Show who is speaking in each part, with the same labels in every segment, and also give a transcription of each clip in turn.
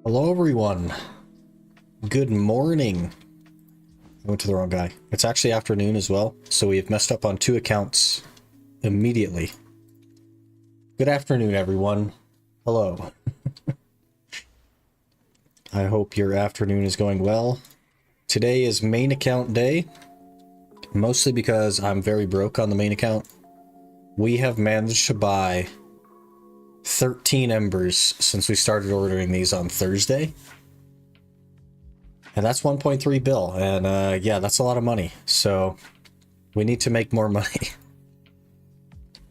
Speaker 1: Hello everyone. Good morning. I went to the wrong guy. It's actually afternoon as well, so we have messed up on 2 accounts immediately. Good afternoon everyone. Hello. I hope your afternoon is going well. Today is main account day, mostly because I'm very broke on the main account. We have managed to buy 13 embers since we started ordering these on Thursday. And that's 1.3 bill, and yeah, that's a lot of money. So we need to make more money.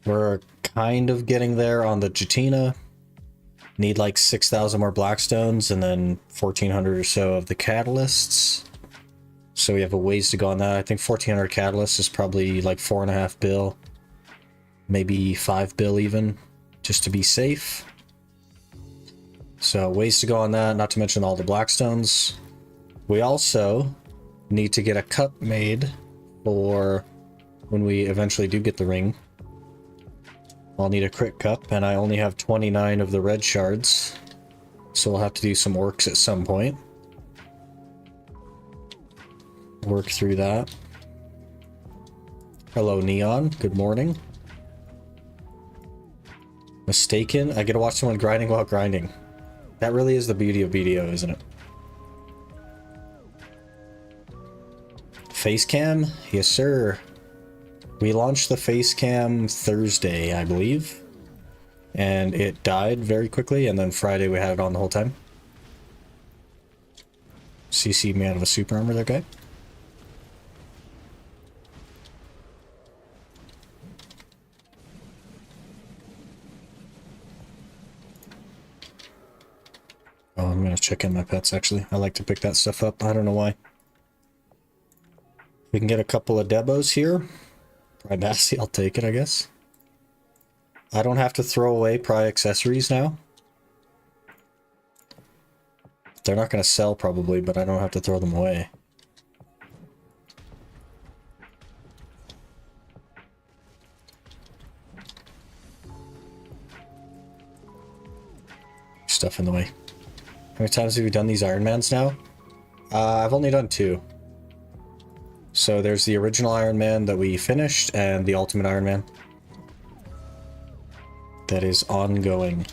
Speaker 1: We're kind of getting there on the Jetina. Need like 6,000 more blackstones and then 1,400 or so of the catalysts. So we have a ways to go on that. I think 1,400 catalysts is probably like 4.5 bill, maybe 5 bill even, just to be safe. So ways to go on that, not to mention all the blackstones. We also need to get a cup made for when we eventually do get the ring. I'll need a crit cup, and I only have 29 of the red shards, so we'll have to do some orcs at some point. Work through that. Hello, Neon. Good morning. Mistaken? I get to watch someone grinding while grinding. That really is the beauty of BDO, isn't it? Facecam? Yes, sir. We launched the Facecam Thursday, I believe. And it died very quickly, and then Friday we had it on the whole time. CC me out of a super armor there, guy. Oh, I'm gonna check in my pets, actually. I like to pick that stuff up. I don't know why. We can get a couple of debos here. Primacy, I'll take it, I guess. I don't have to throw away Pry accessories now. They're not going to sell probably, but I don't have to throw them away. Stuff in the way. How many times have you done these Iron Mans now? I've only done 2. So there's the original Iron Man that we finished, and the Ultimate Iron Man. That is ongoing.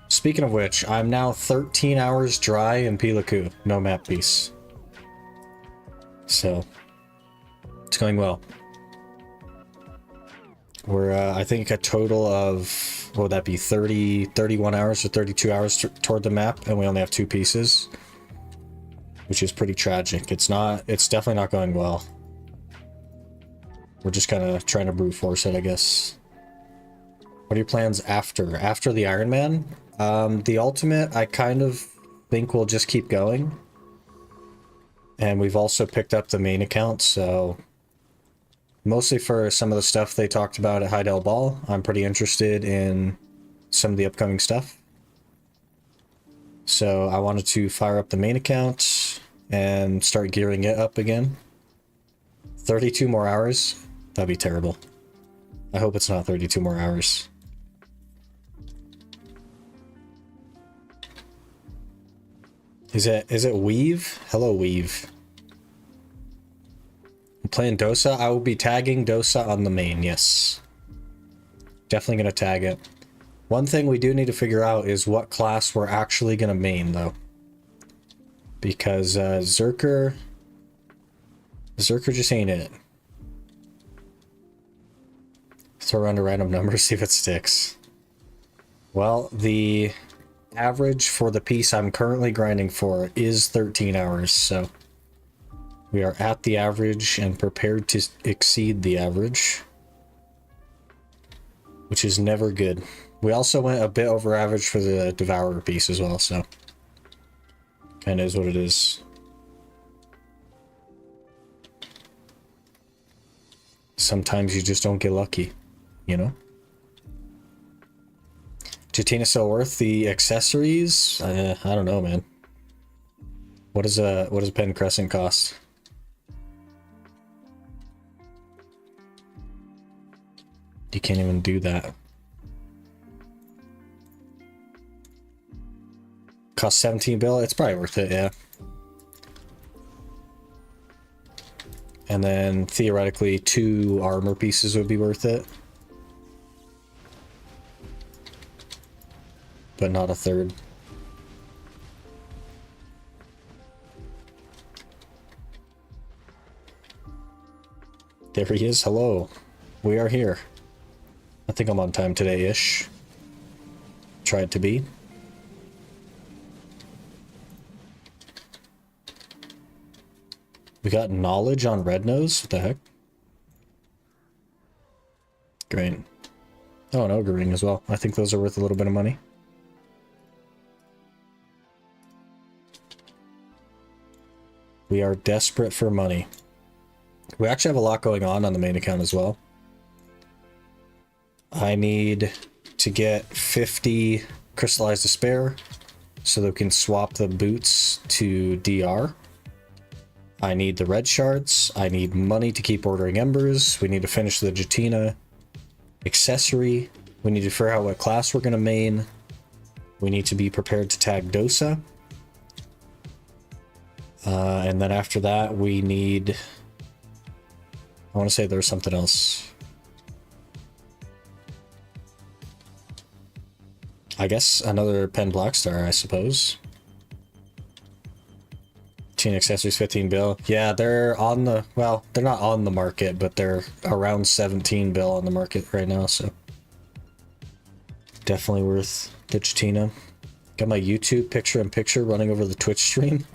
Speaker 1: Speaking of which, I'm now 13 hours dry in Pilaku. No map piece. So, it's going well. We're, I think, a total of, what would that be, 31 hours or 32 hours toward the map, and we only have 2 pieces. Which is pretty tragic. It's definitely not going well. We're just kind of trying to brute force it, I guess. What are your plans after the Iron Man? The Ultimate, I kind of think we'll just keep going. And we've also picked up the main account, so mostly for some of the stuff they talked about at Heidel Ball. I'm pretty interested in some of the upcoming stuff. So I wanted to fire up the main account and start gearing it up again. 32 more hours? That'd be terrible. I hope it's not 32 more hours. Is it Weave? Hello, Weave. I'm playing Dosa. I will be tagging Dosa on the main, yes. Definitely gonna tag it. One thing we do need to figure out is what class we're actually gonna main, though. Because Zerker just ain't it. Throw around a random number, see if it sticks. Well, the average for the piece I'm currently grinding for is 13 hours, so we are at the average and prepared to exceed the average, which is never good. We also went a bit over average for the Devourer piece as well, so kind of is what it is. Sometimes you just don't get lucky, you know? Jetina still worth the accessories? I don't know, man. What does a pen crescent cost? You can't even do that. Cost 17 bill. It's probably worth it, yeah. And then theoretically 2 armor pieces would be worth it. But not a third. There he is. Hello. We are here. I think I'm on time today-ish. Tried to be. We got knowledge on Red Nose? What the heck? Great. Oh, an Ogre Ring as well. I think those are worth a little bit of money. We are desperate for money. We actually have a lot going on the main account as well. I need to get 50 Crystallized Despair so that we can swap the boots to DR. I need the red shards. I need money to keep ordering embers. We need to finish the Jetina accessory. We need to figure out what class we're going to main. We need to be prepared to tag Dosa. And then after that, we need... I want to say there's something else. I guess another Pen Blackstar, I suppose. Teen accessories 15 bill. Yeah, they're on the... Well, they're not on the market, but they're around 17 bill on the market right now, so... Definitely worth the Jetina. Got my YouTube picture-in-picture running over the Twitch stream.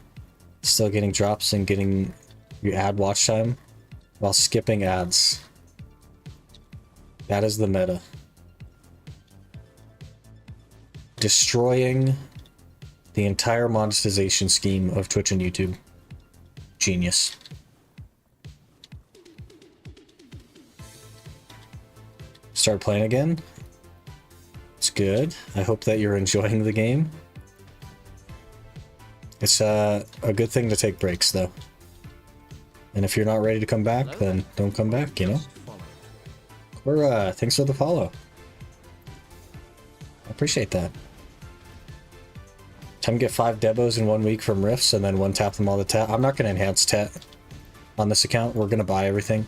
Speaker 1: Still getting drops and getting your ad watch time while skipping ads. That is the meta. Destroying the entire monetization scheme of Twitch and YouTube. Genius. Start playing again. It's good. I hope that you're enjoying the game. It's a good thing to take breaks, though. And if you're not ready to come back, then don't come back, you know? Thanks for the follow. I appreciate that. Time to get 5 debos in 1 week from Rifts, and then 1 tap them all the tap. I'm not going to enhance tet on this account. We're going to buy everything.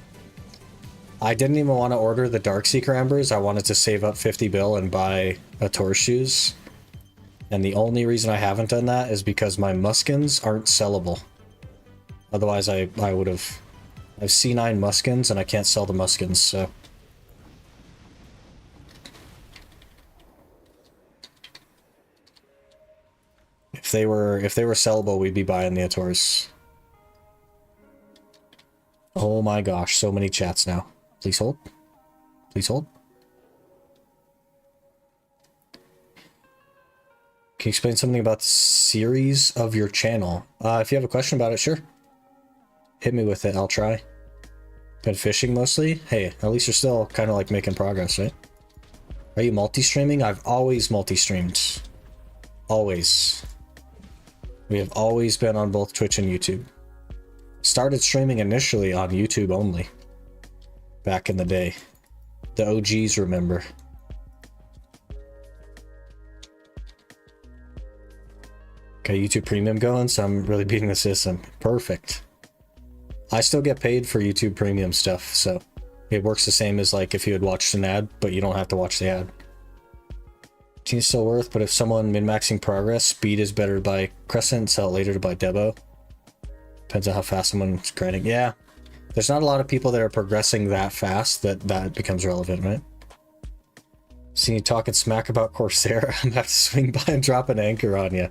Speaker 1: I didn't even want to order the Darkseeker Embers. I wanted to save up 50 bill and buy a Tor shoes. And the only reason I haven't done that is because my Muskins aren't sellable. Otherwise, I would have... I have C9 Muskins, and I can't sell the Muskins, so... If they were sellable, we'd be buying the Ators. Oh my gosh, so many chats now. Please hold. Please hold. Can you explain something about the series of your channel? If you have a question about it, sure. Hit me with it, I'll try. Been fishing mostly? Hey, at least you're still kind of like making progress, right? Are you multi-streaming? I've always multi-streamed. Always. We have always been on both Twitch and YouTube. Started streaming initially on YouTube only. Back in the day. The OGs remember. Got YouTube Premium going, so I'm really beating the system. Perfect. I still get paid for YouTube Premium stuff, so it works the same as like if you had watched an ad, but you don't have to watch the ad. Team's still worth, but if someone min-maxing progress, speed is better to buy Crescent, sell it later to buy Debo. Depends on how fast someone's grinding. Yeah, there's not a lot of people that are progressing that fast that becomes relevant, right? See you talking smack about Corsair. I'm about to swing by and drop an anchor on you.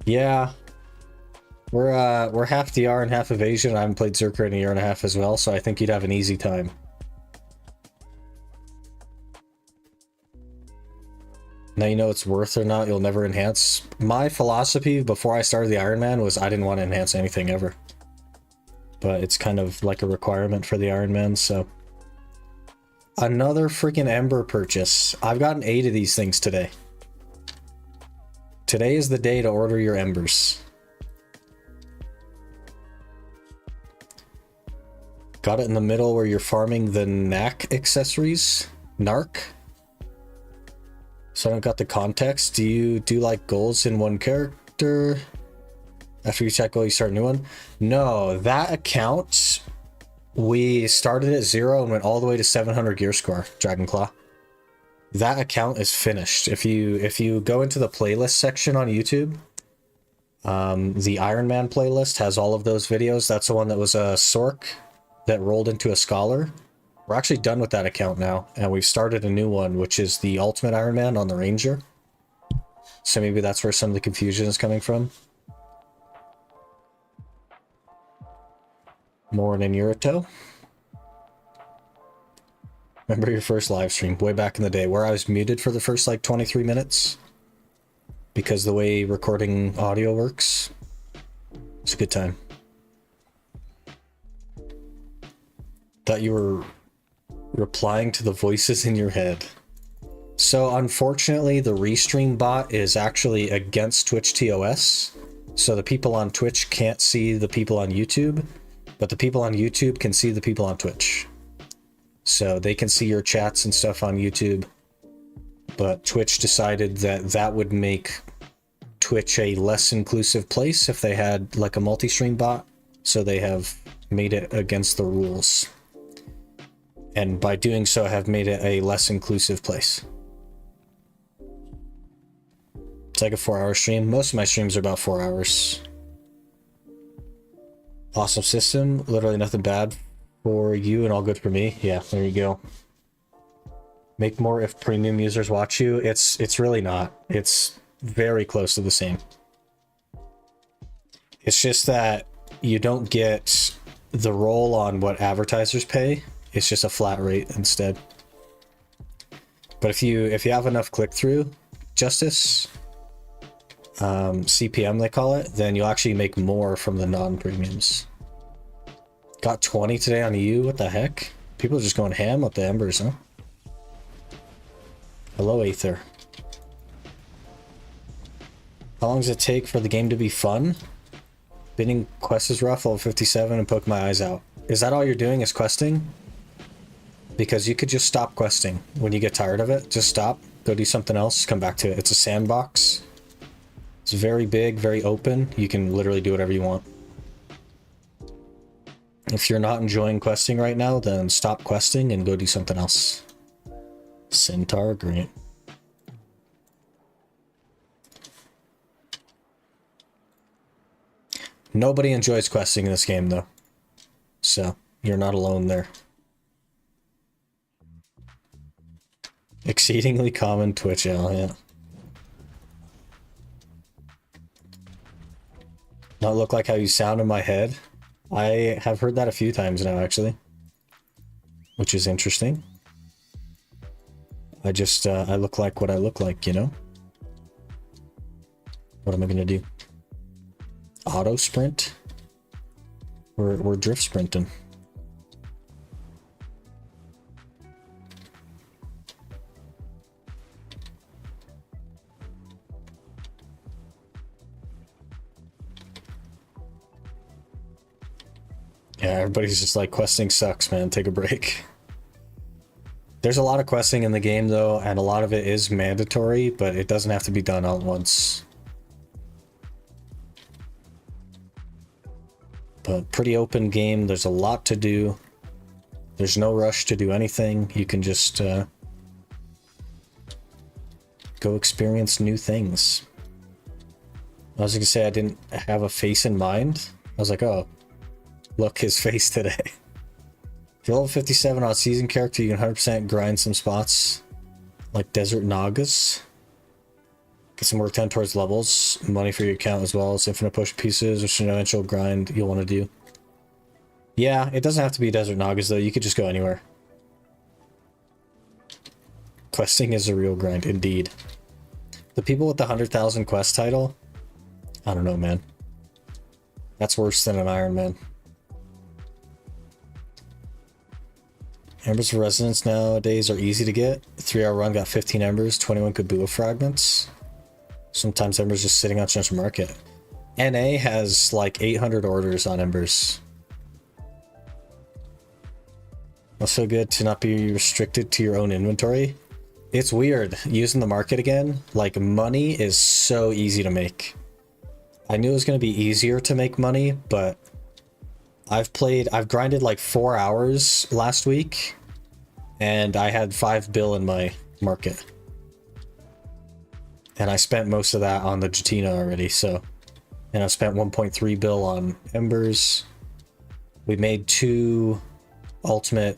Speaker 1: Yeah, we're half DR and half evasion. I haven't played Zerker in a year and a half as well, so I think you'd have an easy time. Now you know it's worth or not, you'll never enhance. My philosophy before I started the Iron Man was I didn't want to enhance anything ever. But it's kind of like a requirement for the Iron Man, so... Another freaking Ember purchase. I've gotten 8 of these things today. Today is the day to order your Embers. Got it in the middle where you're farming the Knack accessories. Narc. So I don't got the context. Do you do like goals in one character? After you check goal, you start a new one? No, that account, we started at 0 and went all the way to 700 gear score, Dragonclaw. That account is finished. If you go into the playlist section on YouTube, the Iron Man playlist has all of those videos. That's the one that was a Sork that rolled into a Scholar. We're actually done with that account now, and we've started a new one, which is the Ultimate Iron Man on the Ranger. So maybe that's where some of the confusion is coming from. Morning, Yurito. Remember your first live stream way back in the day where I was muted for the first like 23 minutes? Because the way recording audio works. It's a good time. Thought you were replying to the voices in your head. So unfortunately, the restream bot is actually against Twitch TOS. So the people on Twitch can't see the people on YouTube, but the people on YouTube can see the people on Twitch. So they can see your chats and stuff on YouTube, but Twitch decided that that would make Twitch a less inclusive place if they had like a multi-stream bot. So they have made it against the rules. And by doing so, have made it a less inclusive place. It's like a 4-hour stream. Most of my streams are about 4 hours. Awesome system. Literally nothing bad for you and all good for me. Yeah, there you go. Make more if premium users watch you. It's really not. It's very close to the same. It's just that you don't get the roll on what advertisers pay. It's just a flat rate instead. But if you have enough click-through justice, CPM they call it, then you'll actually make more from the non-premiums. Got 20 today on EU, what the heck? People are just going ham with the embers, huh? Hello, Aether. How long does it take for the game to be fun? Bidding quest is rough, level 57, and poke my eyes out. Is that all you're doing, is questing? Because you could just stop questing when you get tired of it. Just stop, go do something else, come back to it. It's a sandbox. It's very big, very open. You can literally do whatever you want. If you're not enjoying questing right now, then stop questing and go do something else. Centaur Green. Nobody enjoys questing in this game, though. So, you're not alone there. Exceedingly common Twitch L, yeah. Not look like how you sound in my head. I have heard that a few times now, actually. Which is interesting. I just, I look like what I look like, you know? What am I gonna do? Auto sprint? We're drift sprinting. Yeah, everybody's just like, questing sucks, man. Take a break. There's a lot of questing in the game, though, and a lot of it is mandatory, but it doesn't have to be done all at once. But pretty open game. There's a lot to do. There's no rush to do anything. You can just go experience new things. I was gonna say I didn't have a face in mind. I was like, oh, look, his face today. If you're level 57 on a season character, you can 100% grind some spots like Desert Nagas. Get some work done towards levels, money for your account as well as infinite push pieces, which is an eventual grind you'll want to do. Yeah, it doesn't have to be Desert Nagas though, you could just go anywhere. Questing is a real grind, indeed. The people with the 100,000 quest title, I don't know, man. That's worse than an Iron Man. Embers of Resonance nowadays are easy to get. 3-hour run got 15 embers, 21 Kabua fragments. Sometimes embers just sitting on Central Market. NA has like 800 orders on embers. Must feel good to not be restricted to your own inventory. It's weird using the market again. Like, money is so easy to make. I knew it was going to be easier to make money, but I've grinded like 4 hours last week, and I had 5 bill in my market. And I spent most of that on the Jetina already, so... And I spent 1.3 bill on embers. We made 2 ultimate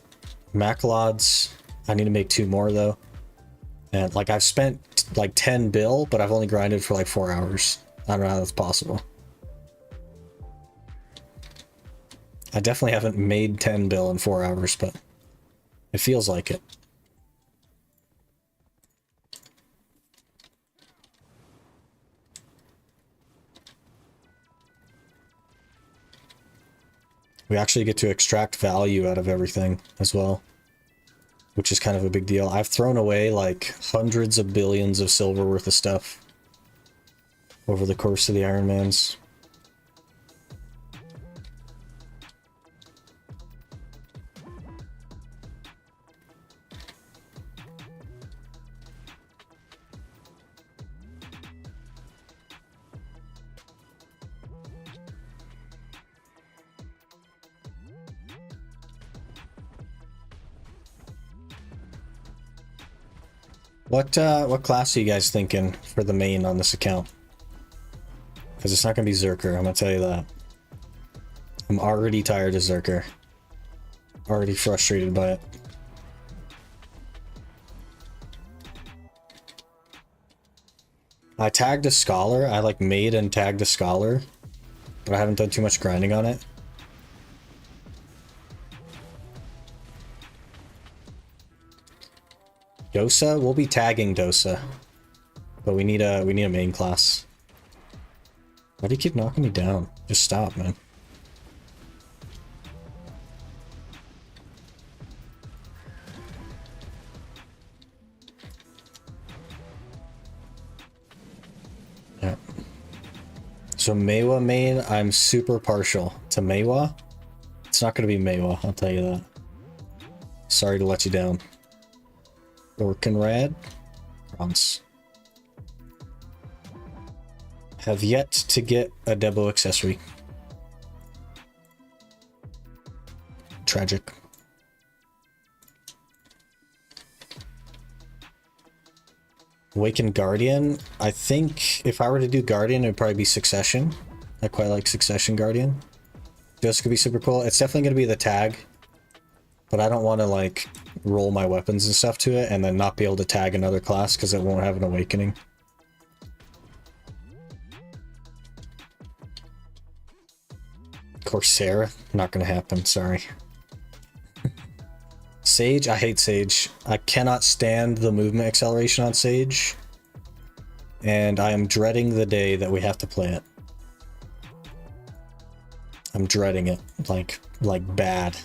Speaker 1: Macalods. I need to make 2 more, though. And, like, I've spent, like, 10 bill, but I've only grinded for, like, 4 hours. I don't know how that's possible. I definitely haven't made 10 bill in 4 hours, but it feels like it. We actually get to extract value out of everything as well, which is kind of a big deal. I've thrown away like hundreds of billions of silver worth of stuff over the course of the Iron Mans. What class are you guys thinking for the main on this account? Because it's not going to be Zerker, I'm going to tell you that. I'm already tired of Zerker. Already frustrated by it. I tagged a scholar. I like made and tagged a scholar, but I haven't done too much grinding on it. Dosa? We'll be tagging Dosa. But we need a main class. Why do you keep knocking me down? Just stop, man. Yeah. So Meiwa main, I'm super partial to Meiwa. It's not going to be Meiwa, I'll tell you that. Sorry to let you down. Orkinrad? Promise. Have yet to get a Debo accessory. Tragic. Awakened Guardian. I think if I were to do Guardian, it would probably be Succession. I quite like Succession Guardian. This could be super cool. It's definitely going to be the tag. But I don't want to, like, roll my weapons and stuff to it and then not be able to tag another class because it won't have an awakening. Corsair? Not going to happen, sorry. Sage? I hate Sage. I cannot stand the movement acceleration on Sage. And I am dreading the day that we have to play it. I'm dreading it. Like bad.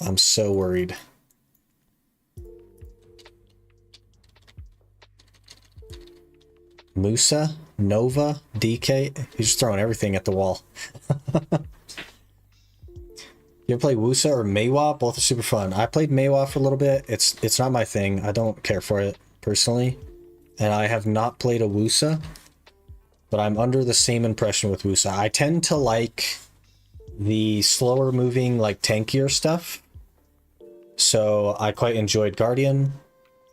Speaker 1: I'm so worried. Musa, Nova, DK. He's just throwing everything at the wall. You ever play Wusa or Meiwa? Both are super fun. I played Meiwa for a little bit. It's not my thing. I don't care for it personally. And I have not played a Wusa. But I'm under the same impression with Wusa. I tend to like the slower moving, like tankier stuff. So I quite enjoyed Guardian.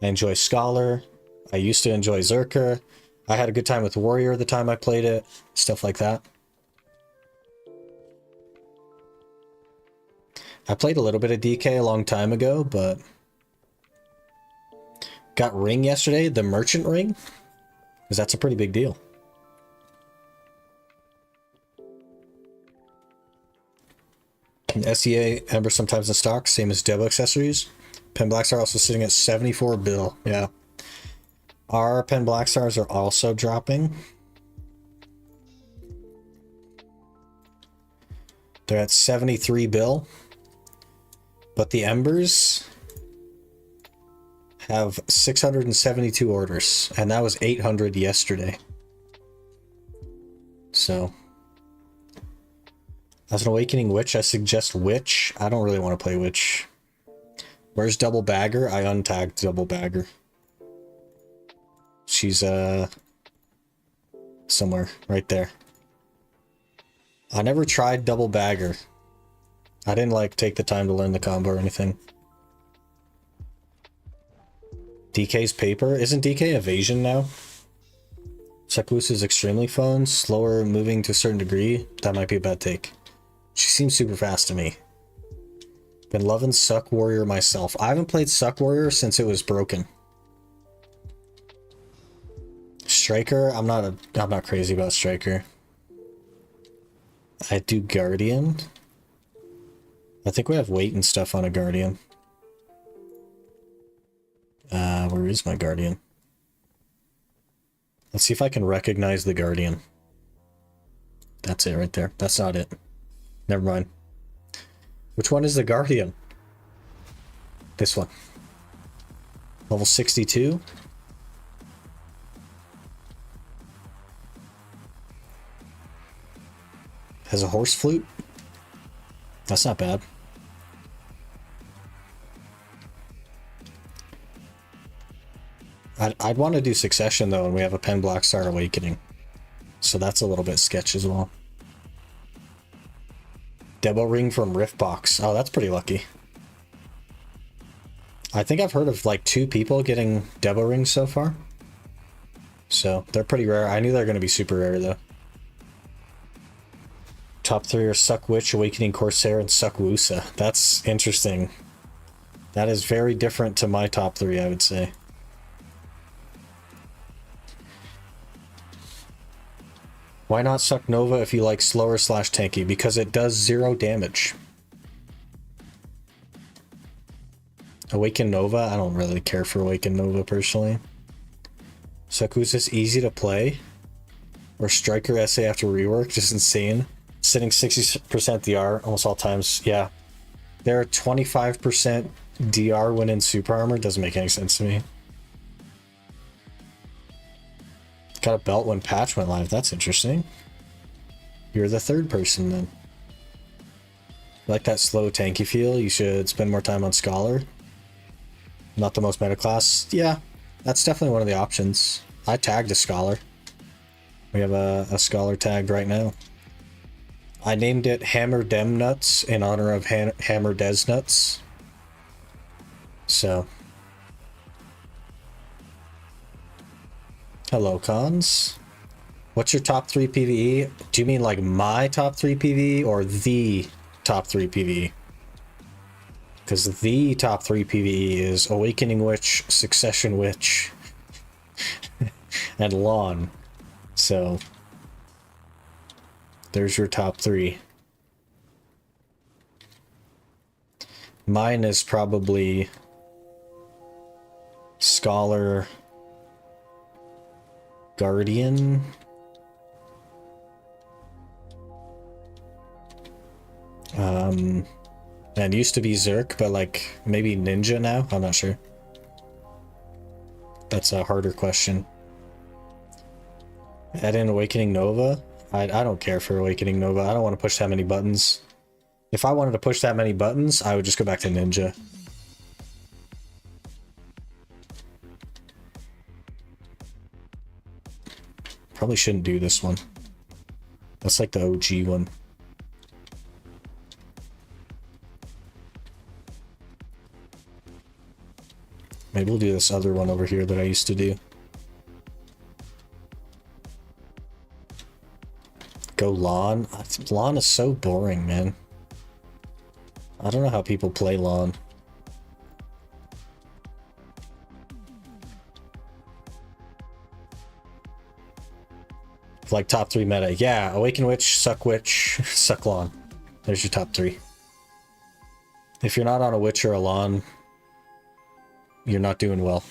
Speaker 1: I enjoy Scholar. I used to enjoy Zerker. I had a good time with Warrior the time I played it. Stuff like that. I played a little bit of DK a long time ago, but got Ring yesterday, the Merchant Ring, because that's a pretty big deal. And SEA Ember sometimes in stock, same as Debo accessories. Pen Black Star also sitting at 74 bill. Yeah. Our Pen Black Stars are also dropping. They're at 73 bill. But the Embers have 672 orders, and that was 800 yesterday. So, as an Awakening Witch, I suggest Witch. I don't really want to play Witch. Where's Double Bagger? I untagged Double Bagger. She's, somewhere. Right there. I never tried Double Bagger. I didn't, like, take the time to learn the combo or anything. DK's paper? Isn't DK evasion now? Suckwoosa is extremely fun. Slower moving to a certain degree. That might be a bad take. She seems super fast to me. Been loving Suck Warrior myself. I haven't played Suck Warrior since it was broken. Striker? I'm not crazy about Striker. I do Guardian. I think we have weight and stuff on a Guardian. Where is my Guardian? Let's see if I can recognize the Guardian. That's it right there. That's not it. Never mind. Which one is the Guardian? This one. Level 62. Has a horse flute. That's not bad. I'd want to do Succession though, and we have a Pen Blackstar Awakening. So that's a little bit sketch as well. Debo Ring from Riftbox. Oh, that's pretty lucky. I think I've heard of like 2 people getting Debo Rings so far. So they're pretty rare. I knew they were going to be super rare though. Top 3 are Suck Witch, Awakening Corsair, and Suckwoosa. That's interesting. That is very different to my top 3, I would say. Why not Suck Nova if you like slower / tanky? Because it does 0 damage. Awaken Nova? I don't really care for Awaken Nova personally. Suckwoosa's easy to play. Or Striker SA after rework, just insane. Sitting 60% DR almost all times. Yeah. They're 25% DR when in Super Armor. Doesn't make any sense to me. Got a belt when patch went live. That's interesting. You're the 3rd person then. Like that slow tanky feel, you should spend more time on Scholar. Not the most meta class. Yeah, that's definitely one of the options. I tagged a Scholar. We have a Scholar tagged right now. I named it Hammer Dem Nuts in honor of Hammer Des Nuts. So. Hello, Cons. What's your top 3 PvE? Do you mean like my top 3 PvE or the top 3 PvE? Because the top 3 PvE is Awakening Witch, Succession Witch, and Lawn. So, there's your top 3. Mine is probably Scholar, Guardian, and it used to be Zerk, but like maybe Ninja now? I'm not sure. That's a harder question. Add in Awakening Nova? I don't care for Awakening Nova. I don't want to push that many buttons. If I wanted to push that many buttons, I would just go back to Ninja. Probably shouldn't do this one. That's like the OG one. Maybe we'll do this other one over here that I used to do. Go Lawn. Lawn is so boring, man. I don't know how people play Lawn. Like top 3 meta. Yeah, Awaken Witch, Suck Witch, Suck Lawn. There's your top 3. If you're not on a Witch or a Lawn, you're not doing well.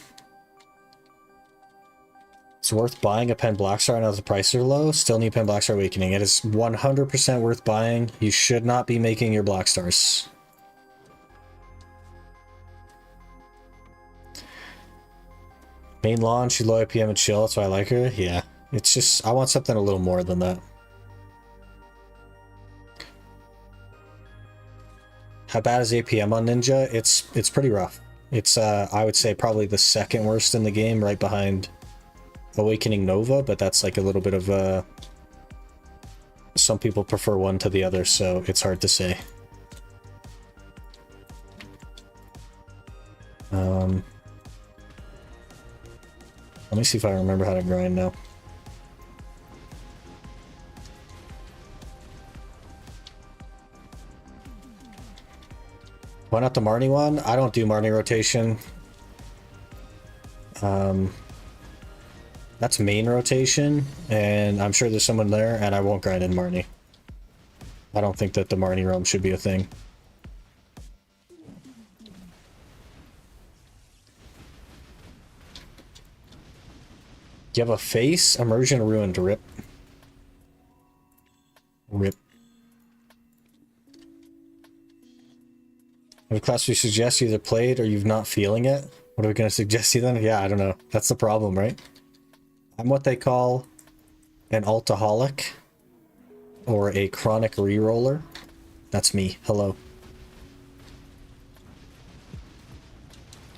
Speaker 1: It's worth buying a Pen Blackstar now that the prices are low. Still need Pen Blackstar Awakening. It is 100% worth buying. You should not be making your Blackstars. Main Lawn, she's low IPM and chill, that's why I like her. Yeah. It's just, I want something a little more than that. How bad is APM on Ninja? It's pretty rough. It's I would say probably the second worst in the game, right behind Awakening Nova, but that's like a little bit of some people prefer one to the other, so it's hard to say. Let me see if I remember how to grind now. Why not the Marnie one? I don't do Marnie rotation. That's main rotation, and I'm sure there's someone there, and I won't grind in Marnie. I don't think that the Marnie roam should be a thing. You have a face? Immersion ruined. Rip. Rip. Have a class we suggest you either played or you've not feeling it? What are we going to suggest you then? Yeah, I don't know. That's the problem, right? I'm what they call an altaholic or a chronic reroller. That's me. Hello.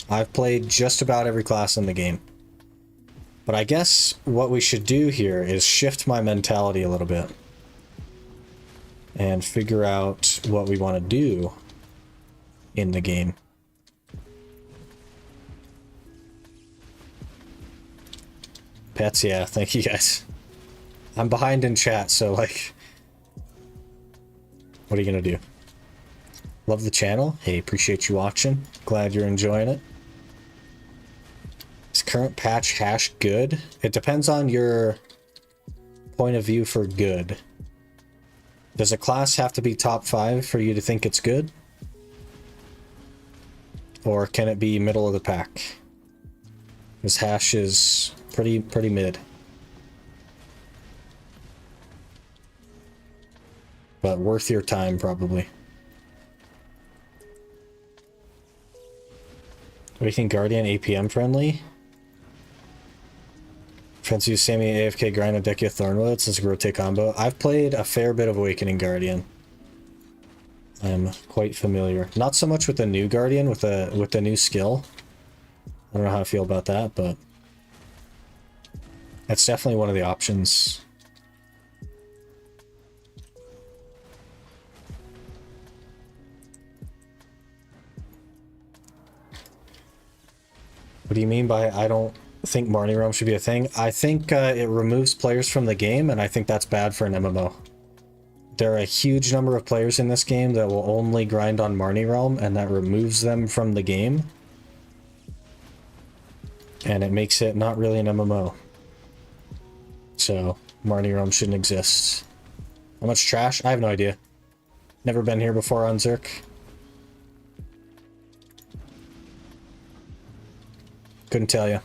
Speaker 1: I've played just about every class in the game. But I guess what we should do here is shift my mentality a little bit and figure out what we want to do in the game. Pets, yeah, thank you guys. I'm behind in chat, so like, what are you gonna do? Love the channel. Hey, appreciate you watching. Glad you're enjoying it. Is current patch hash good? It depends on your point of view for good. Does a class have to be top 5 for you to think it's good? Or can it be middle of the pack? This hash is pretty mid. But worth your time, probably. What do you think, Guardian APM friendly? Friends use Sammy AFK grind and Dekia Thornwood since a rotate combo. I've played a fair bit of Awakening Guardian. I'm quite familiar. Not so much with the new Guardian, with the new skill. I don't know how I feel about that, but that's definitely one of the options. What do you mean by I don't think Marnie Roam should be a thing? I think it removes players from the game, and I think that's bad for an MMO. There are a huge number of players in this game that will only grind on Marnie Realm, and that removes them from the game. And it makes it not really an MMO. So, Marnie Realm shouldn't exist. How much trash? I have no idea. Never been here before on Zerk. Couldn't tell you.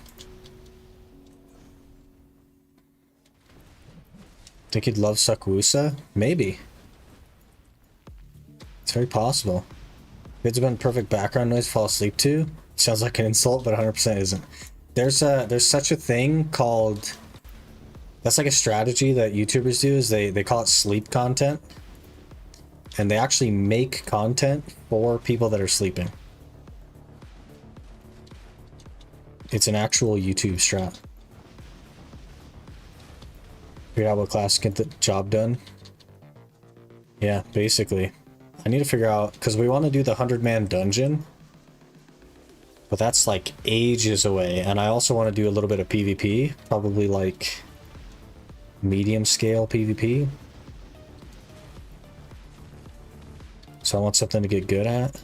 Speaker 1: Think he'd love Sakusa? Maybe. It's very possible. Kids have been perfect background noise to fall asleep to. Sounds like an insult, but 100% isn't. There's such a thing called... That's like a strategy that YouTubers do, is they call it sleep content. And they actually make content for people that are sleeping. It's an actual YouTube strat. Figure out what class to get the job done. Yeah, basically. I need to figure out, because we want to do the 100-man dungeon. But that's like ages away. And I also want to do a little bit of PvP. Probably like medium scale PvP. So I want something to get good at.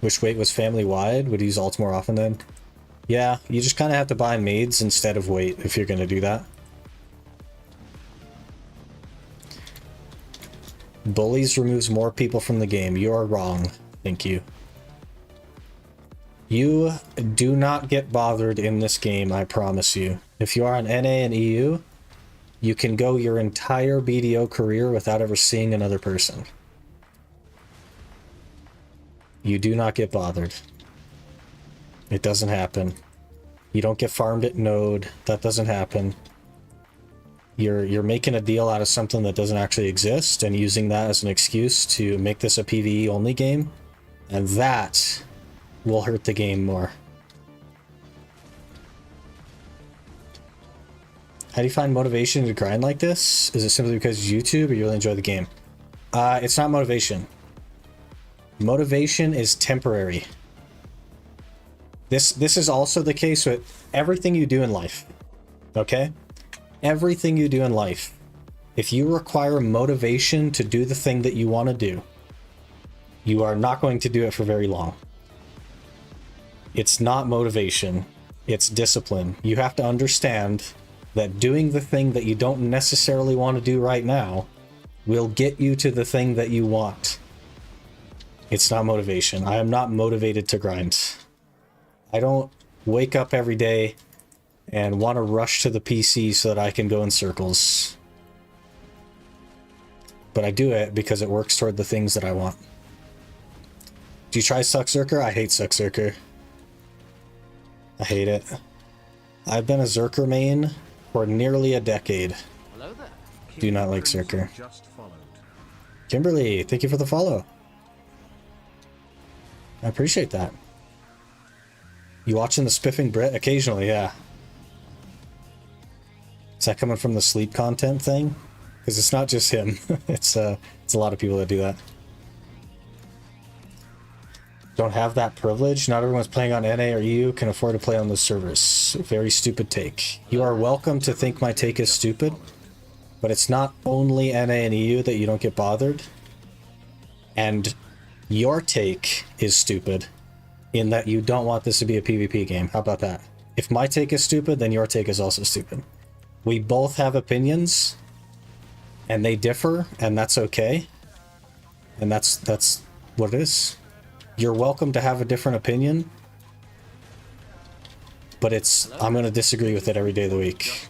Speaker 1: Wish Wait was family-wide. Would use ults more often then? Yeah, you just kind of have to buy maids instead of Wait if you're going to do that. Bullies removes more people from the game. You are wrong. Thank you. You do not get bothered in this game, I promise you. If you are on NA and EU, you can go your entire BDO career without ever seeing another person. You do not get bothered. It doesn't happen. You don't get farmed at Node. That doesn't happen. You're making a deal out of something that doesn't actually exist and using that as an excuse to make this a PvE only game, and that will hurt the game more. How do you find motivation to grind like this? Is it simply because it's YouTube or you really enjoy the game? It's not motivation. Motivation is temporary. This is also the case with everything you do in life. Okay? Everything you do in life. If you require motivation to do the thing that you want to do, you are not going to do it for very long. It's not motivation. It's discipline. You have to understand that doing the thing that you don't necessarily want to do right now will get you to the thing that you want. It's not motivation. I am not motivated to grind. I don't wake up every day and want to rush to the PC so that I can go in circles. But I do it because it works toward the things that I want. Do you try Suck Zerker? I hate Suck Zerker. I hate it. I've been a Zerker main for nearly a decade.
Speaker 2: Hello there.
Speaker 1: Do not like Zerker. Kimberly, thank you for the follow. I appreciate that. You watching the Spiffing Brit? Occasionally, yeah. Is that coming from the sleep content thing? Because it's not just him. It's a lot of people that do that. Don't have that privilege. Not everyone's playing on NA or EU can afford to play on those servers. Very stupid take. You are welcome to think my take is stupid, but it's not only NA and EU that you don't get bothered. And your take is stupid in that you don't want this to be a PvP game. How about that? If my take is stupid, then your take is also stupid. We both have opinions, and they differ, and that's okay. And that's what it is. You're welcome to have a different opinion, but I'm going to disagree with it every day of the week.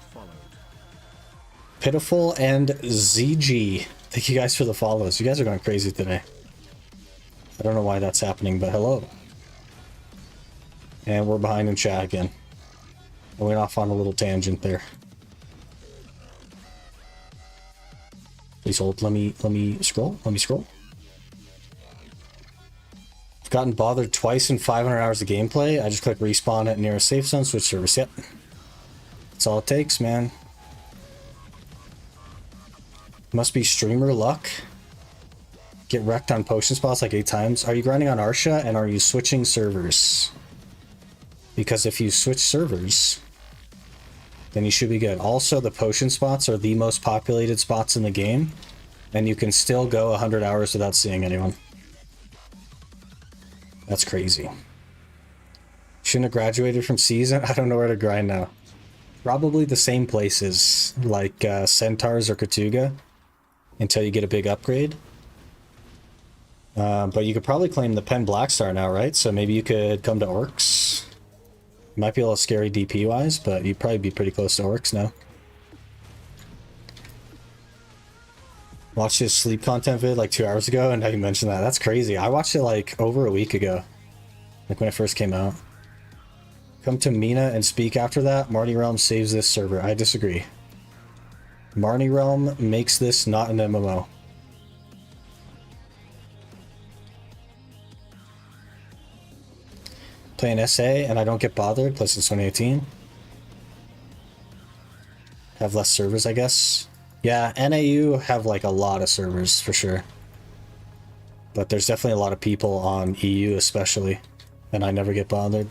Speaker 1: Pitiful and ZG. Thank you guys for the follows. You guys are going crazy today. I don't know why that's happening, but hello. And we're behind in chat again. I went off on a little tangent there. Please hold. Let me scroll. Let me scroll. I've gotten bothered twice in 500 hours of gameplay. I just click respawn at nearest safe zone, switch service. Yep. That's all it takes, man. Must be streamer luck. Get wrecked on potion spots like 8 times. Are you grinding on Arsha and are you switching servers? Because if you switch servers, then you should be good. Also, the potion spots are the most populated spots in the game, and you can still go 100 hours without seeing anyone. That's crazy. Shouldn't have graduated from season. I don't know where to grind now. Probably the same places, like Centaurs or Katuga, until you get a big upgrade. But you could probably claim the Pen Blackstar now, right? So maybe you could come to Orcs. Might be a little scary DP-wise, but you'd probably be pretty close to Orcs now. Watched his sleep content vid like 2 hours ago, and now you mentioned that. That's crazy. I watched it like over a week ago, like when it first came out. Come to Mina and speak after that. Marnie Realm saves this server. I disagree. Marnie Realm makes this not an MMO. Play an SA and I don't get bothered. Plus it's 2018. Have less servers, I guess. Yeah, NAU have like a lot of servers for sure. But there's definitely a lot of people on EU especially. And I never get bothered.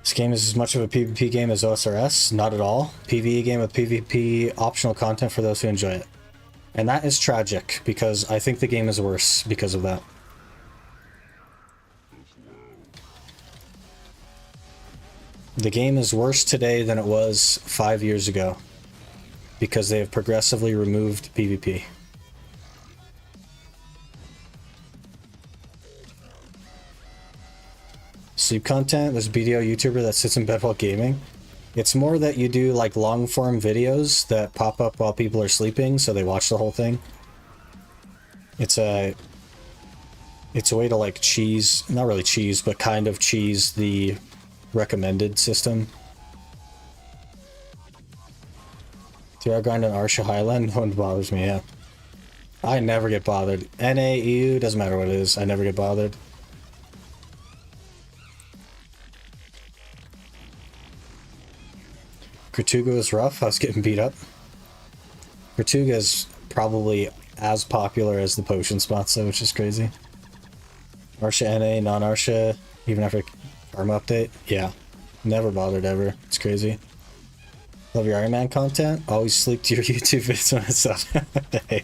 Speaker 1: This game is as much of a PvP game as OSRS. Not at all. PvE game with PvP optional content for those who enjoy it. And that is tragic because I think the game is worse because of that. The game is worse today than it was 5 years ago because they have progressively removed PvP. Sleep content, there's a BDO YouTuber that sits in bed while gaming. It's more that you do like long form videos that pop up while people are sleeping so they watch the whole thing. It's a way to like cheese, not really cheese, but kind of cheese the recommended system. Do I grind on Arsha Highland? No one bothers me, yeah. I never get bothered. NA, EU, doesn't matter what it is. I never get bothered. Gratuga was rough. I was getting beat up. Gratuga is probably as popular as the potion spots, though, which is crazy. Arsha NA, non-Arsha, even after Karma update? Yeah. Never bothered ever. It's crazy. Love your Iron Man content. Always sleep to your YouTube vids when it's up. Hey,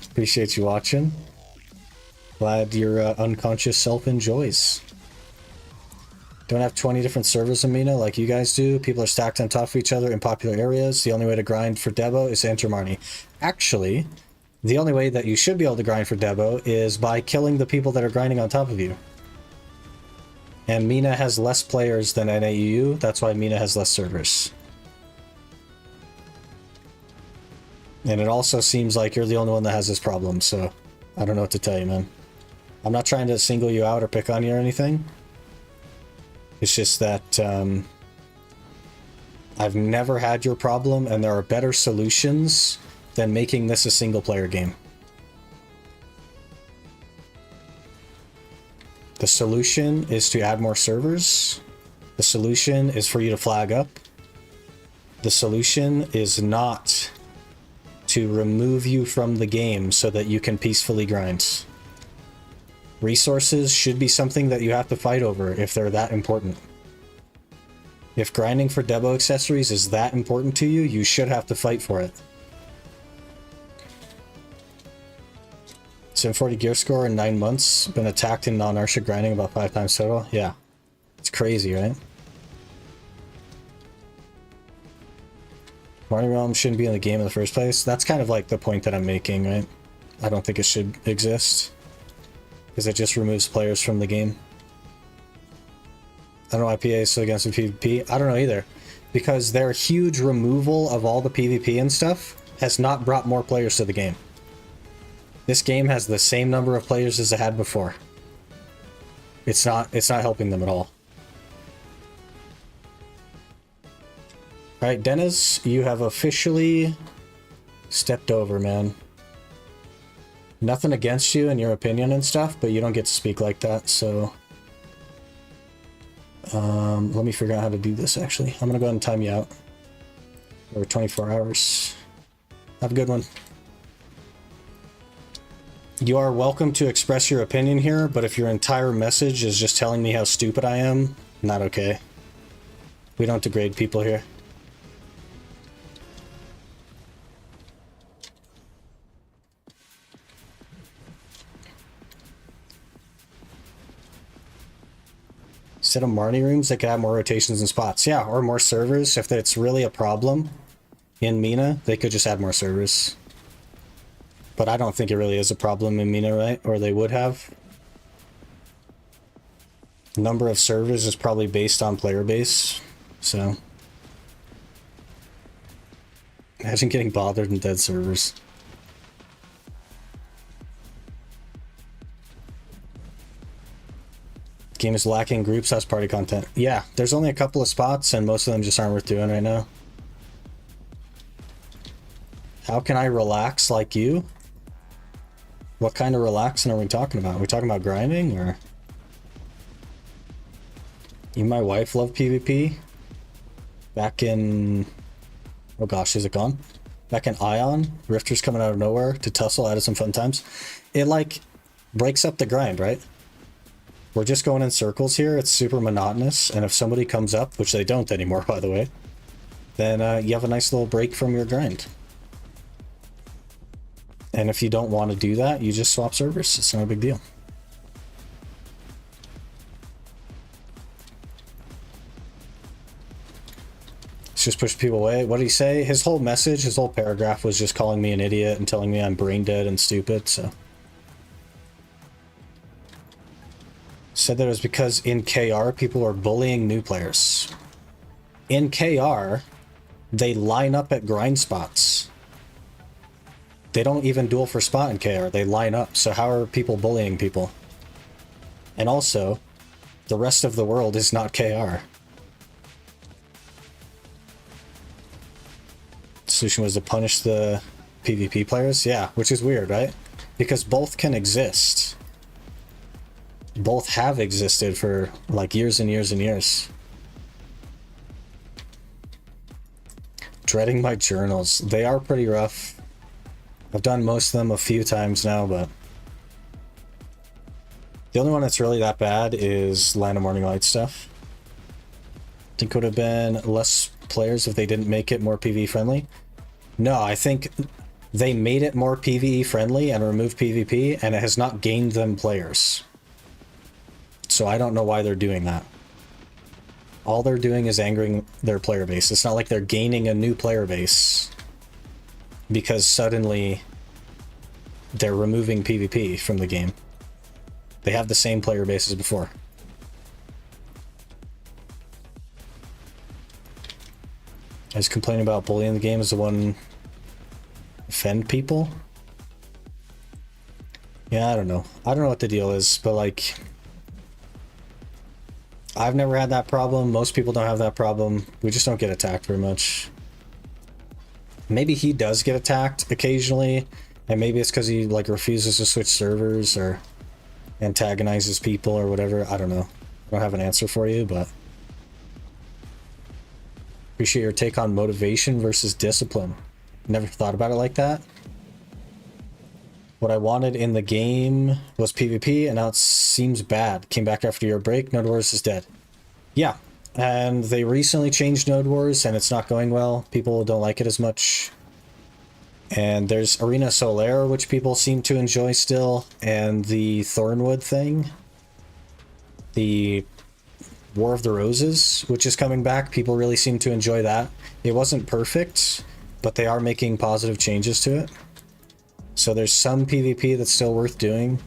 Speaker 1: appreciate you watching. Glad your unconscious self enjoys. Don't have 20 different servers in Mina like you guys do. People are stacked on top of each other in popular areas. The only way to grind for Debo is to enter Marnie. Actually, the only way that you should be able to grind for Debo is by killing the people that are grinding on top of you. And Mina has less players than NAEU. That's why Mina has less servers. And it also seems like you're the only one that has this problem, so I don't know what to tell you, man. I'm not trying to single you out or pick on you or anything. It's just that I've never had your problem, and there are better solutions than making this a single-player game. The solution is to add more servers. The solution is for you to flag up. The solution is not to remove you from the game so that you can peacefully grind. Resources should be something that you have to fight over if they're that important. If grinding for Debo accessories is that important to you, you should have to fight for it. 740 gear score in 9 months. Been attacked in non-Arsha grinding about 5 times total. Yeah. It's crazy, right? Marnie Realm shouldn't be in the game in the first place. That's kind of like the point that I'm making, right? I don't think it should exist. Because it just removes players from the game. I don't know why PA is so against the PvP. I don't know either. Because their huge removal of all the PvP and stuff has not brought more players to the game. This game has the same number of players as it had before. It's not helping them at all. Alright, Dennis, you have officially stepped over, man. Nothing against you and your opinion and stuff, but you don't get to speak like that, so... let me figure out how to do this, actually. I'm gonna go ahead and time you out. Over 24 hours. Have a good one. You are welcome to express your opinion here, but if your entire message is just telling me how stupid I am, not okay. We don't degrade people here. Instead of Marnie rooms, they could have more rotations and spots. Yeah, or more servers. If it's really a problem in Mina, they could just add more servers. But I don't think it really is a problem in Mina, right? Or they would have. Number of servers is probably based on player base, so... Imagine getting bothered in dead servers. Game is lacking groups house party content. Yeah, there's only a couple of spots and most of them just aren't worth doing right now. How can I relax like you? What kind of relaxing are we talking about? Are we talking about grinding or? You and my wife love PvP. Back in, oh gosh, is it gone? Back in Ion, Rifters coming out of nowhere to tussle, added some fun times. It like breaks up the grind, right? We're just going in circles here. It's super monotonous. And if somebody comes up, which they don't anymore, by the way, then you have a nice little break from your grind. And if you don't want to do that, you just swap servers. It's not a big deal. It's just push people away. What did he say? His whole message, his whole paragraph was just calling me an idiot and telling me I'm brain dead and stupid, so... Said that it was because in KR, people are bullying new players. In KR, they line up at grind spots. They don't even duel for spot in KR, they line up. So how are people bullying people? And also, the rest of the world is not KR. solution was to punish the PvP players. Yeah, which is weird, right? Because both can exist. Both have existed for like years and years and years. Dreading my journals. They are pretty rough. I've done most of them a few times now, but the only one that's really that bad is Land of Morning Light stuff. I think it would have been less players if they didn't make it more PvE friendly. No, I think they made it more PvE friendly and removed PvP, and it has not gained them players. So I don't know why they're doing that. All they're doing is angering their player base. It's not like they're gaining a new player base because suddenly they're removing PvP from the game. They have the same player base as before. I was complaining about bullying the game as the one offend people. Yeah, I don't know. I don't know what the deal is, but like, I've never had that problem. Most people don't have that problem. We just don't get attacked very much. Maybe he does get attacked occasionally, and maybe it's because he like refuses to switch servers or antagonizes people or whatever. I don't know. I don't have an answer for you, but appreciate your take on motivation versus discipline. Never thought about it like that. What I wanted in the game was PvP, and now it seems bad. Came back after your break. Node Wars is dead. Yeah, and they recently changed Node Wars, and it's not going well. People don't like it as much. And there's Arena Solaire, which people seem to enjoy still, and the Thornwood thing. The War of the Roses, which is coming back. People really seem to enjoy that. It wasn't perfect, but they are making positive changes to it. So there's some PvP that's still worth doing.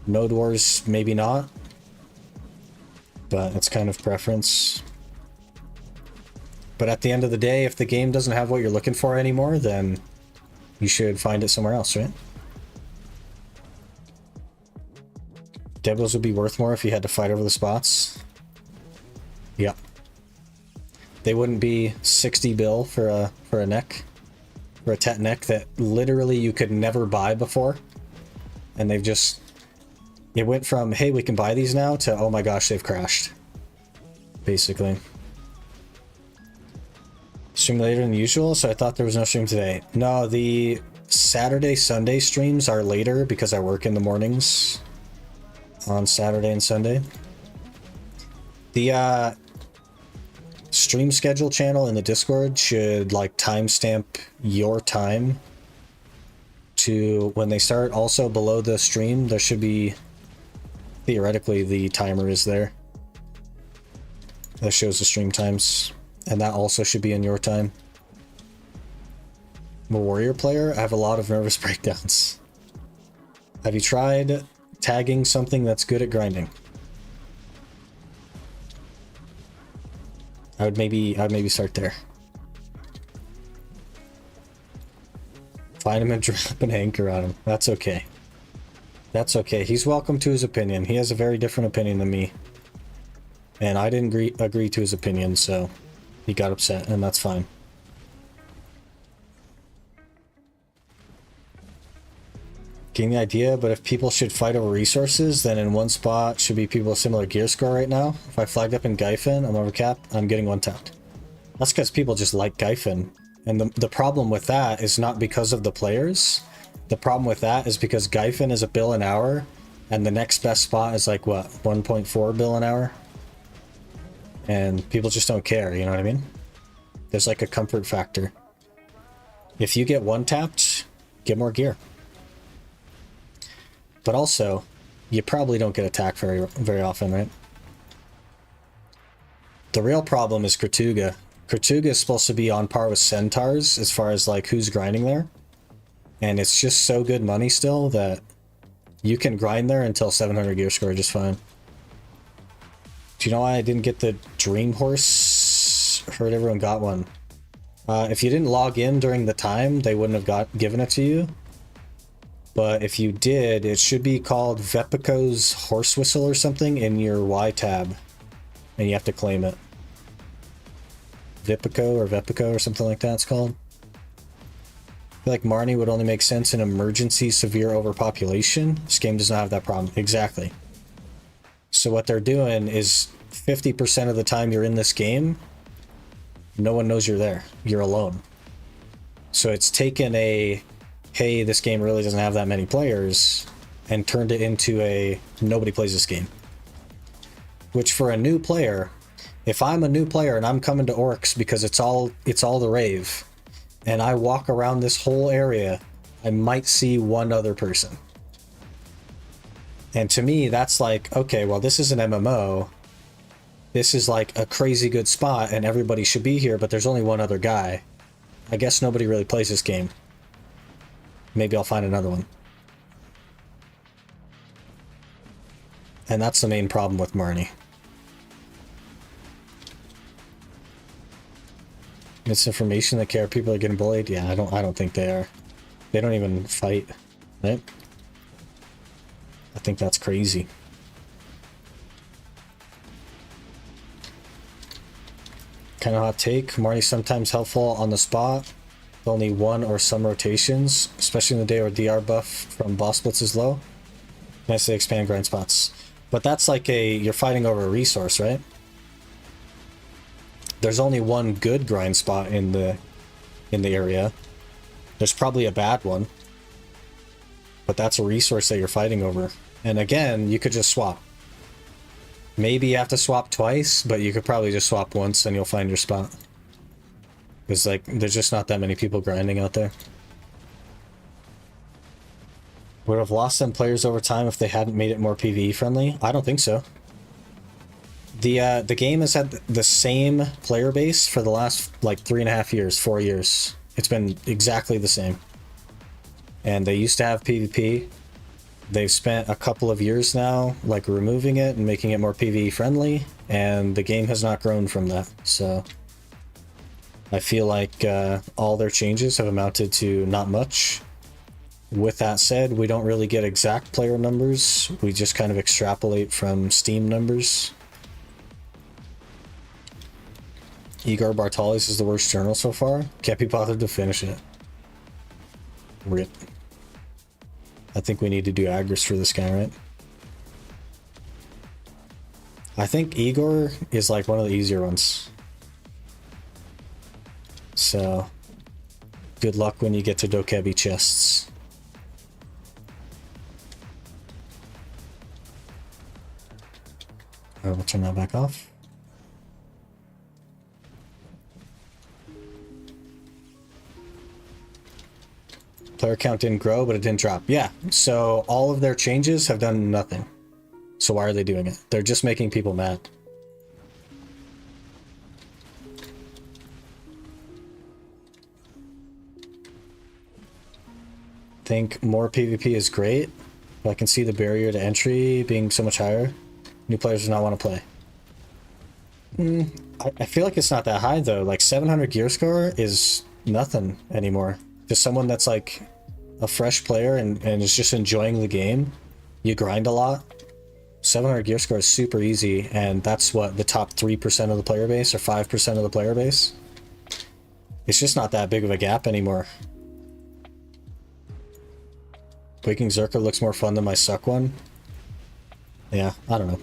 Speaker 1: Node Wars, maybe not. But it's kind of preference. But at the end of the day, if the game doesn't have what you're looking for anymore, then you should find it somewhere else, right? Devils would be worth more if you had to fight over the spots. Yep. They wouldn't be 60 bill for a neck. For a tet neck that literally you could never buy before. And they've just... It went from, hey, we can buy these now, to, oh my gosh, they've crashed. Basically. Stream later than usual, so I thought there was no stream today. No, the Saturday, Sunday streams are later because I work in the mornings on Saturday and Sunday. The stream schedule channel in the Discord should like timestamp your time to when they start. Also below the stream, there should be, theoretically, the timer is there. That shows the stream times. And that also should be in your time. I'm a warrior player. I have a lot of nervous breakdowns. Have you tried tagging something that's good at grinding? I'd maybe start there. Find him and drop an anchor on him. That's okay. That's okay. He's welcome to his opinion. He has a very different opinion than me. And I didn't agree to his opinion, so he got upset, and that's fine. Getting the idea, but if people should fight over resources, then in one spot should be people with similar gear score right now. If I flagged up in Gyfin, I'm overcapped, I'm getting one tapped. That's because people just like Gyfin. And the problem with that is not because of the players. The problem with that is because Gyfin is a bill an hour, and the next best spot is like, what, 1.4 bill an hour? And people just don't care, you know what I mean? There's like a comfort factor. If you get one tapped, get more gear. But also, you probably don't get attacked very often, right? The real problem is Kertuga. Kertuga is supposed to be on par with Centaurs as far as like who's grinding there. And it's just so good money still that you can grind there until 700 gear score just fine. Do you know why I didn't get the Dream Horse? Heard everyone got one. If you didn't log in during the time, they wouldn't have given it to you. But if you did, it should be called Vepico's Horse Whistle or something in your Y tab. And you have to claim it. Vipico or something like that it's called. feel like Marnie would only make sense in emergency severe overpopulation. This game does not have that problem. Exactly. So what they're doing is 50% of the time you're in this game, no one knows you're there. You're alone. So it's taken a, hey, this game really doesn't have that many players, and turned it into a, nobody plays this game. Which for a new player, if I'm a new player and I'm coming to Orcs because it's all the rave, and I walk around this whole area, I might see one other person. And to me, that's like, okay, well, this is an MMO. This is like a crazy good spot and everybody should be here, but there's only one other guy. I guess nobody really plays this game. Maybe I'll find another one. And that's the main problem with Marnie. Misinformation that care people are getting bullied? Yeah, I don't think they are. They don't even fight, right? I think that's crazy. Kind of hot take. Marnie's sometimes helpful on the spot. With only one or some rotations, especially in the day where DR buff from boss splits is low. Nice to expand grind spots. But that's like you're fighting over a resource, right? There's only one good grind spot in the area. There's probably a bad one. But that's a resource that you're fighting over. And again, you could just swap. Maybe you have to swap twice, but you could probably just swap once and you'll find your spot. Because like, there's just not that many people grinding out there. Would have lost some players over time if they hadn't made it more PvE friendly? I don't think so. The game has had the same player base for the last like 3.5 years, 4 years. It's been exactly the same. And they used to have PvP. They've spent a couple of years now like removing it and making it more PvE friendly, and the game has not grown from that. So I feel like all their changes have amounted to not much. With that said, we don't really get exact player numbers. We just kind of extrapolate from Steam numbers. Igor Bartalis is the worst journal so far. Can't be bothered to finish it. RIP. I think we need to do Agris for this guy, right? I think Igor is like one of the easier ones. So, good luck when you get to Dokebi chests. Alright, we'll turn that back off. Player count didn't grow, but it didn't drop. Yeah, so all of their changes have done nothing. So why are they doing it? They're just making people mad. Think more PvP is great, but I can see the barrier to entry being so much higher. New players do not want to play. I feel like it's not that high though. Like 700 gear score is nothing anymore. Just someone that's like a fresh player and is just enjoying the game. You grind a lot. 700 gear score is super easy, and that's what the top 3% of the player base or 5% of the player base. It's just not that big of a gap anymore. Waking Zerker looks more fun than my suck one. Yeah, I don't know.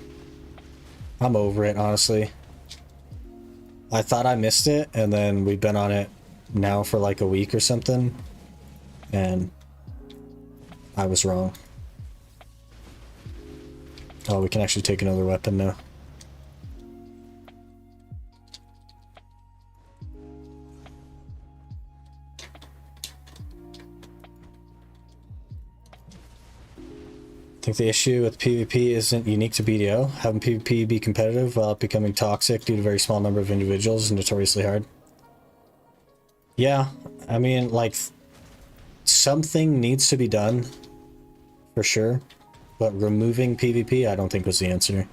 Speaker 1: I'm over it, honestly. I thought I missed it, and then we've been on it now for like a week or something, and I was wrong. Oh, we can actually take another weapon now. I think the issue with PvP isn't unique to BDO. Having PvP be competitive while becoming toxic due to a very small number of individuals is notoriously hard. Yeah, I mean, like, something needs to be done, for sure, but removing PvP I don't think was the answer.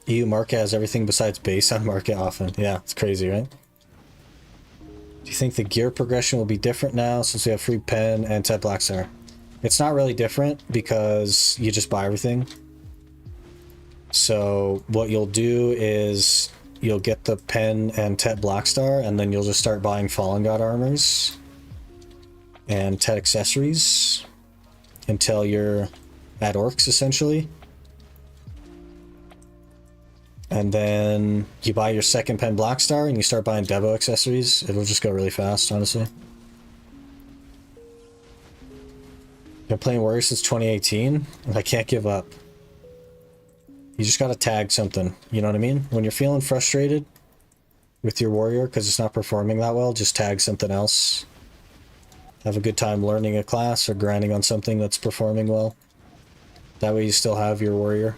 Speaker 1: EU market has everything besides base on market often. Yeah, it's crazy, right? Do you think the gear progression will be different now since we have free pen and Ted Blackstar? It's not really different because you just buy everything. So what you'll do is you'll get the pen and Tet Blackstar, and then you'll just start buying Fallen God armors and Tet accessories until you're at Orcs, essentially. And then you buy your second pen Blackstar and you start buying Devo accessories. It'll just go really fast, honestly. Been playing Warriors since 2018, and I can't give up. You just gotta tag something, you know what I mean? When you're feeling frustrated with your warrior because it's not performing that well, just tag something else. Have a good time learning a class or grinding on something that's performing well. That way you still have your warrior.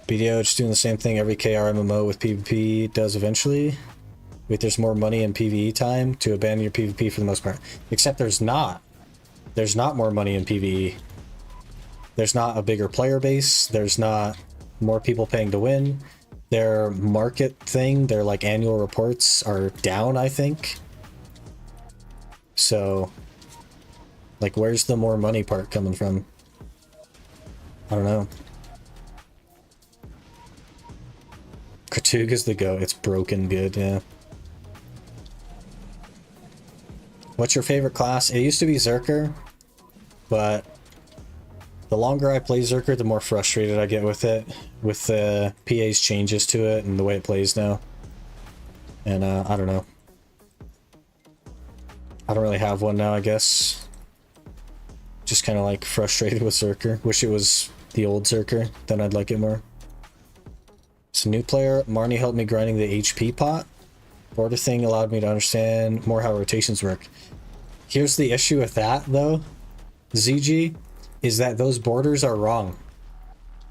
Speaker 1: BDO just doing the same thing every KR MMO with PvP does eventually. Wait, there's more money in PvE time to abandon your PvP for the most part. Except there's not. There's not more money in PvE. There's not a bigger player base. There's not more people paying to win. Their market thing, their like annual reports are down, I think. So, like, where's the more money part coming from? I don't know. Kartuga's the GOAT. It's broken good, yeah. What's your favorite class? It used to be Zerker, but the longer I play Zerker, the more frustrated I get with it, with the PA's changes to it and the way it plays now. And I don't know. I don't really have one now, I guess. Just kind of like frustrated with Zerker. Wish it was the old Zerker, then I'd like it more. It's a new player. Marnie helped me grinding the HP pot. Border thing allowed me to understand more how rotations work. Here's the issue with that, though, ZG, is that those borders are wrong.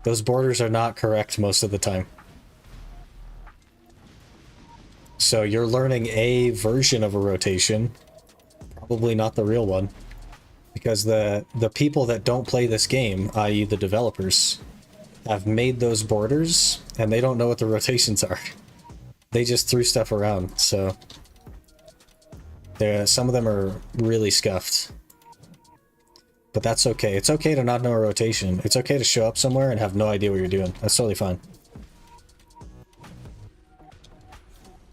Speaker 1: Those borders are not correct most of the time. So you're learning a version of a rotation, probably not the real one, because the people that don't play this game, i.e. the developers, have made those borders, and they don't know what the rotations are. They just threw stuff around, so some of them are really scuffed. But that's okay. It's okay to not know a rotation. It's okay to show up somewhere and have no idea what you're doing. That's totally fine.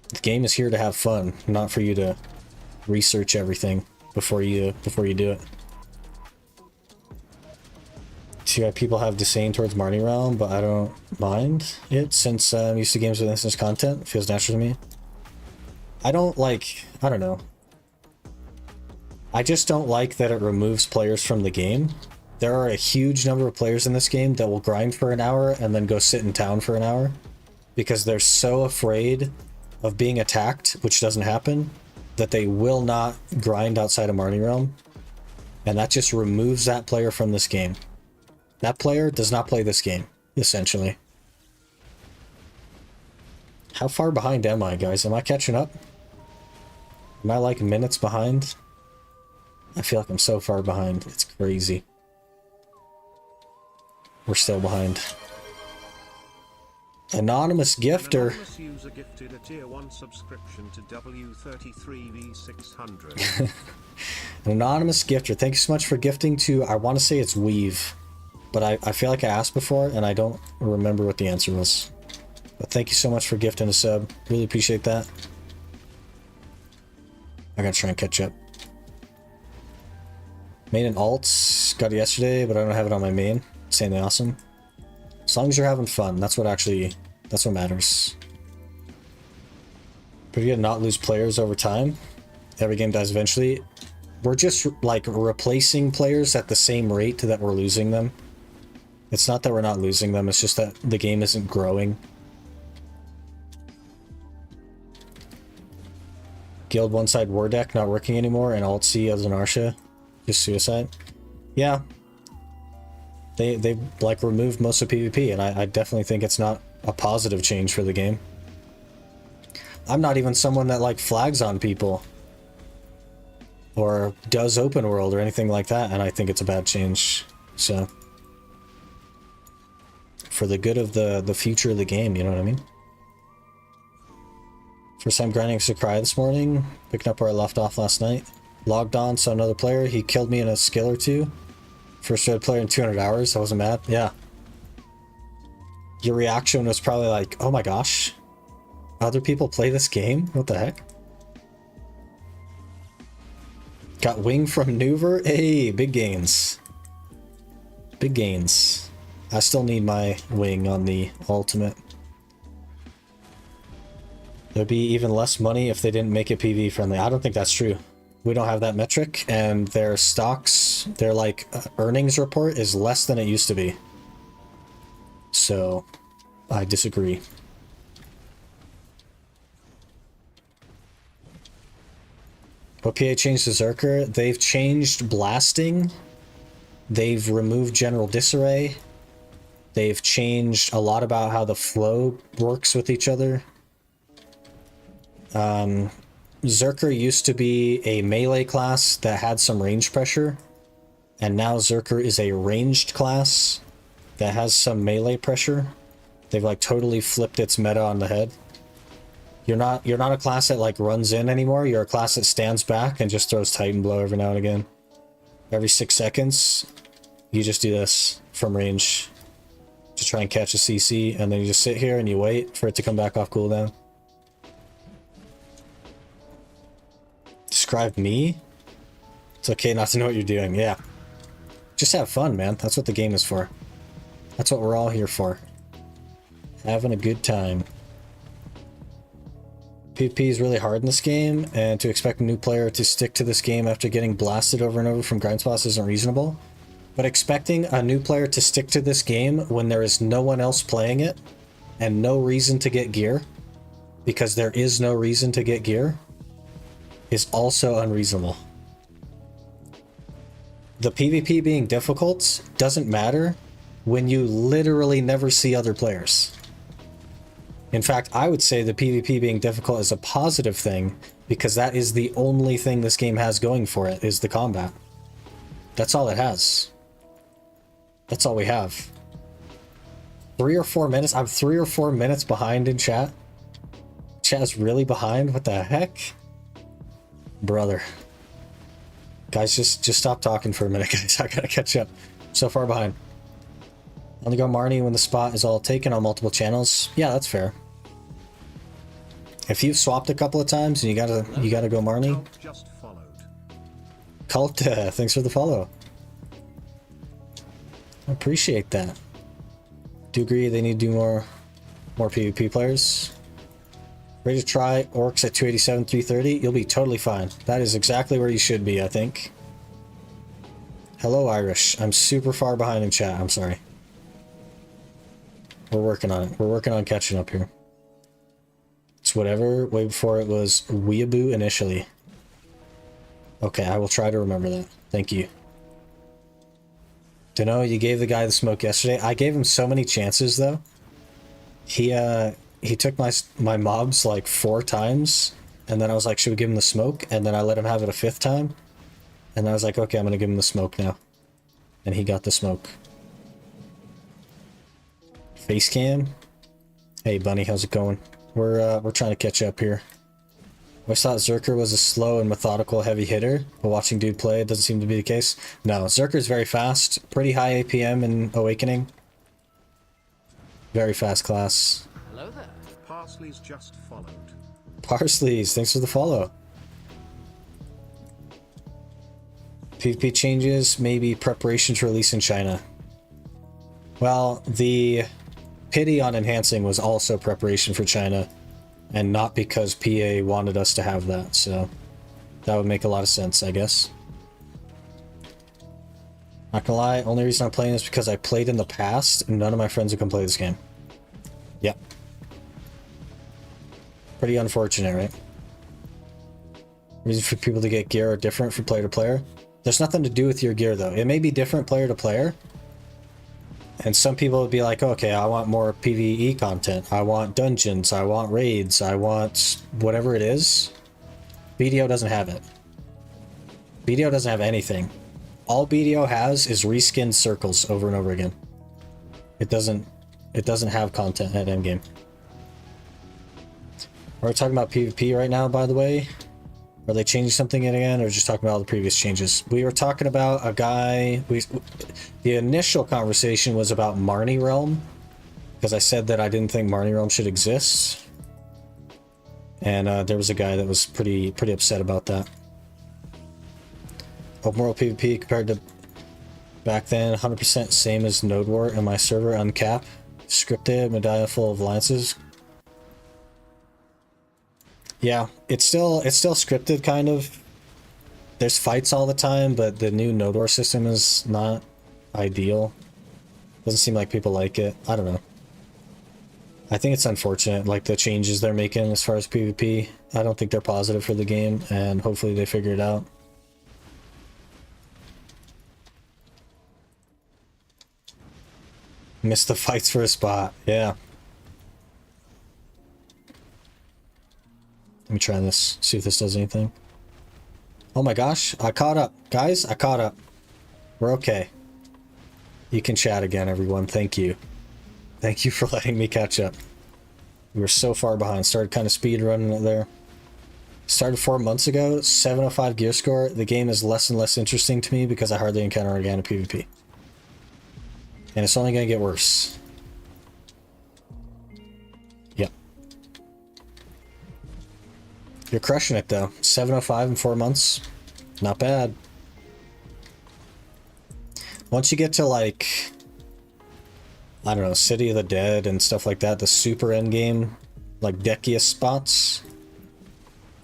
Speaker 1: The game is here to have fun, not for you to research everything before you do it. See why people have disdain towards Marnie Realm, but I don't mind it since I'm used to games with instance content. It feels natural to me. I don't know. I just don't like that it removes players from the game. There are a huge number of players in this game that will grind for an hour and then go sit in town for an hour because they're so afraid of being attacked, which doesn't happen, that they will not grind outside of Marnie Realm. And that just removes that player from this game. That player does not play this game, essentially. How far behind am I, guys? Am I catching up? Am I like minutes behind? I feel like I'm so far behind. It's crazy. We're still behind. Anonymous gifter.
Speaker 2: Anonymous user gifted a tier 1 subscription to W33V600.
Speaker 1: An anonymous gifter. Thank you so much for gifting to, I want to say it's Weave. But I feel like I asked before and I don't remember what the answer was. But thank you so much for gifting a sub. Really appreciate that. I gotta try and catch up. Made an alt, got it yesterday, but I don't have it on my main. Insanely awesome. As long as you're having fun, that's what matters. Pretty good to not lose players over time. Every game dies eventually. We're just like replacing players at the same rate that we're losing them. It's not that we're not losing them, it's just that the game isn't growing. Guild one side war deck not working anymore, and alt C as an Arsha. Just suicide. Yeah. They like removed most of PvP, and I definitely think it's not a positive change for the game. I'm not even someone that like flags on people or does open world or anything like that, and I think it's a bad change. So for the good of the future of the game, you know what I mean? First time grinding Sakurai this morning, picking up where I left off last night. Logged on, saw another player, he killed me in a skill or two. First red player in 200 hours, I wasn't mad. Yeah. your reaction was probably like, oh my gosh, other people play this game? What the heck? Got wing from Nuver. Hey, big gains. Big gains. I still need my wing on the ultimate. There'd be even less money if they didn't make it PvE friendly. I don't think that's true. We don't have that metric, and their stocks, their like earnings report is less than it used to be. So, I disagree. What PA changed to Zerker? They've changed blasting. They've removed general disarray. They've changed a lot about how the flow works with each other. Zerker used to be a melee class that had some range pressure, and now Zerker is a ranged class that has some melee pressure. They've like totally flipped its meta on the head. You're not a class that like runs in anymore. You're a class that stands back and just throws Titan Blow every now and again. Every 6 seconds, you just do this from range to try and catch a CC, and then you just sit here and you wait for it to come back off cooldown. Describe me? It's okay not to know what you're doing. Yeah. Just have fun, man. That's what the game is for. That's what we're all here for. Having a good time. PvP is really hard in this game, and to expect a new player to stick to this game after getting blasted over and over from grind spots isn't reasonable. But expecting a new player to stick to this game when there is no one else playing it, and no reason to get gear, because there is no reason to get gear, is also unreasonable. The PvP being difficult doesn't matter when you literally never see other players. In fact, I would say the PvP being difficult is a positive thing, because that is the only thing this game has going for it, is the combat. That's all it has. That's all we have. 3 or 4 minutes? I'm 3 or 4 minutes behind in chat. Chat is really behind? What the heck? Brother. Guys, just stop talking for a minute, guys. I gotta catch up. So far behind. Only go Marnie when the spot is all taken on multiple channels. Yeah, that's fair. If you've swapped a couple of times and you gotta go Marnie.
Speaker 2: Just followed.
Speaker 1: Cult, thanks for the follow. I appreciate that. Do agree they need to do more PvP players. Ready to try orcs at 287, 330? You'll be totally fine. That is exactly where you should be, I think. Hello, Irish. I'm super far behind in chat. I'm sorry. We're working on it. We're working on catching up here. It's whatever, way before it was Weeaboo initially. Okay, I will try to remember that. Thank you. Dunno, you gave the guy the smoke yesterday. I gave him so many chances, though. He took my mobs like 4 times, and then I was like, should we give him the smoke? And then I let him have it a 5th time. And I was like, okay, I'm gonna give him the smoke now. And he got the smoke. Face cam. Hey Bunny, how's it going? We're trying to catch up here. I always thought Zerker was a slow and methodical heavy hitter, but watching dude play, it doesn't seem to be the case. No, Zerker's very fast, pretty high APM in Awakening. Very fast class.
Speaker 3: Hello there.
Speaker 2: Parsley's just followed.
Speaker 1: Parsley's, thanks for the follow. PvP changes, maybe preparation to release in China. Well, the pity on enhancing was also preparation for China, and not because PA wanted us to have that, so that would make a lot of sense, I guess. Not gonna lie, only reason I'm playing this is because I played in the past, and none of my friends who can play this game. Yep. Pretty unfortunate, right? Reasons for people to get gear are different from player to player. There's nothing to do with your gear, though. It may be different player to player, and some people would be like, okay, I want more PvE content. I want dungeons. I want raids. I want whatever it is. BDO doesn't have it. BDO doesn't have anything. All BDO has is reskinned circles over and over again. It doesn't have content at endgame. We're talking about PvP right now, by the way. Are they changing something again, or just talking about all the previous changes? We were talking about a guy. The initial conversation was about Marnie Realm, because I said that I didn't think Marnie Realm should exist. And there was a guy that was pretty upset about that. Open world PvP compared to back then, 100% same as Node War and my server, uncap. Scripted, medallion full of lances. Yeah, it's still scripted, kind of. There's fights all the time, but the new Node War system is not ideal. Doesn't seem like people like it. I don't know. I think it's unfortunate, like the changes they're making as far as PvP. I don't think they're positive for the game, and hopefully they figure it out. Missed the fights for a spot. Yeah. Let me try this. See if this does anything. Oh my gosh. I caught up. Guys, I caught up. We're okay. You can chat again, everyone. Thank you. Thank you for letting me catch up. We were so far behind. Started kind of speed running it there. Started 4 months ago. 705 gear score. The game is less and less interesting to me because I hardly encounter organic PvP. And it's only going to get worse. Yep. You're crushing it though. 705 in 4 months. Not bad. Once you get to like, I don't know, City of the Dead and stuff like that, the super endgame, like Decius spots,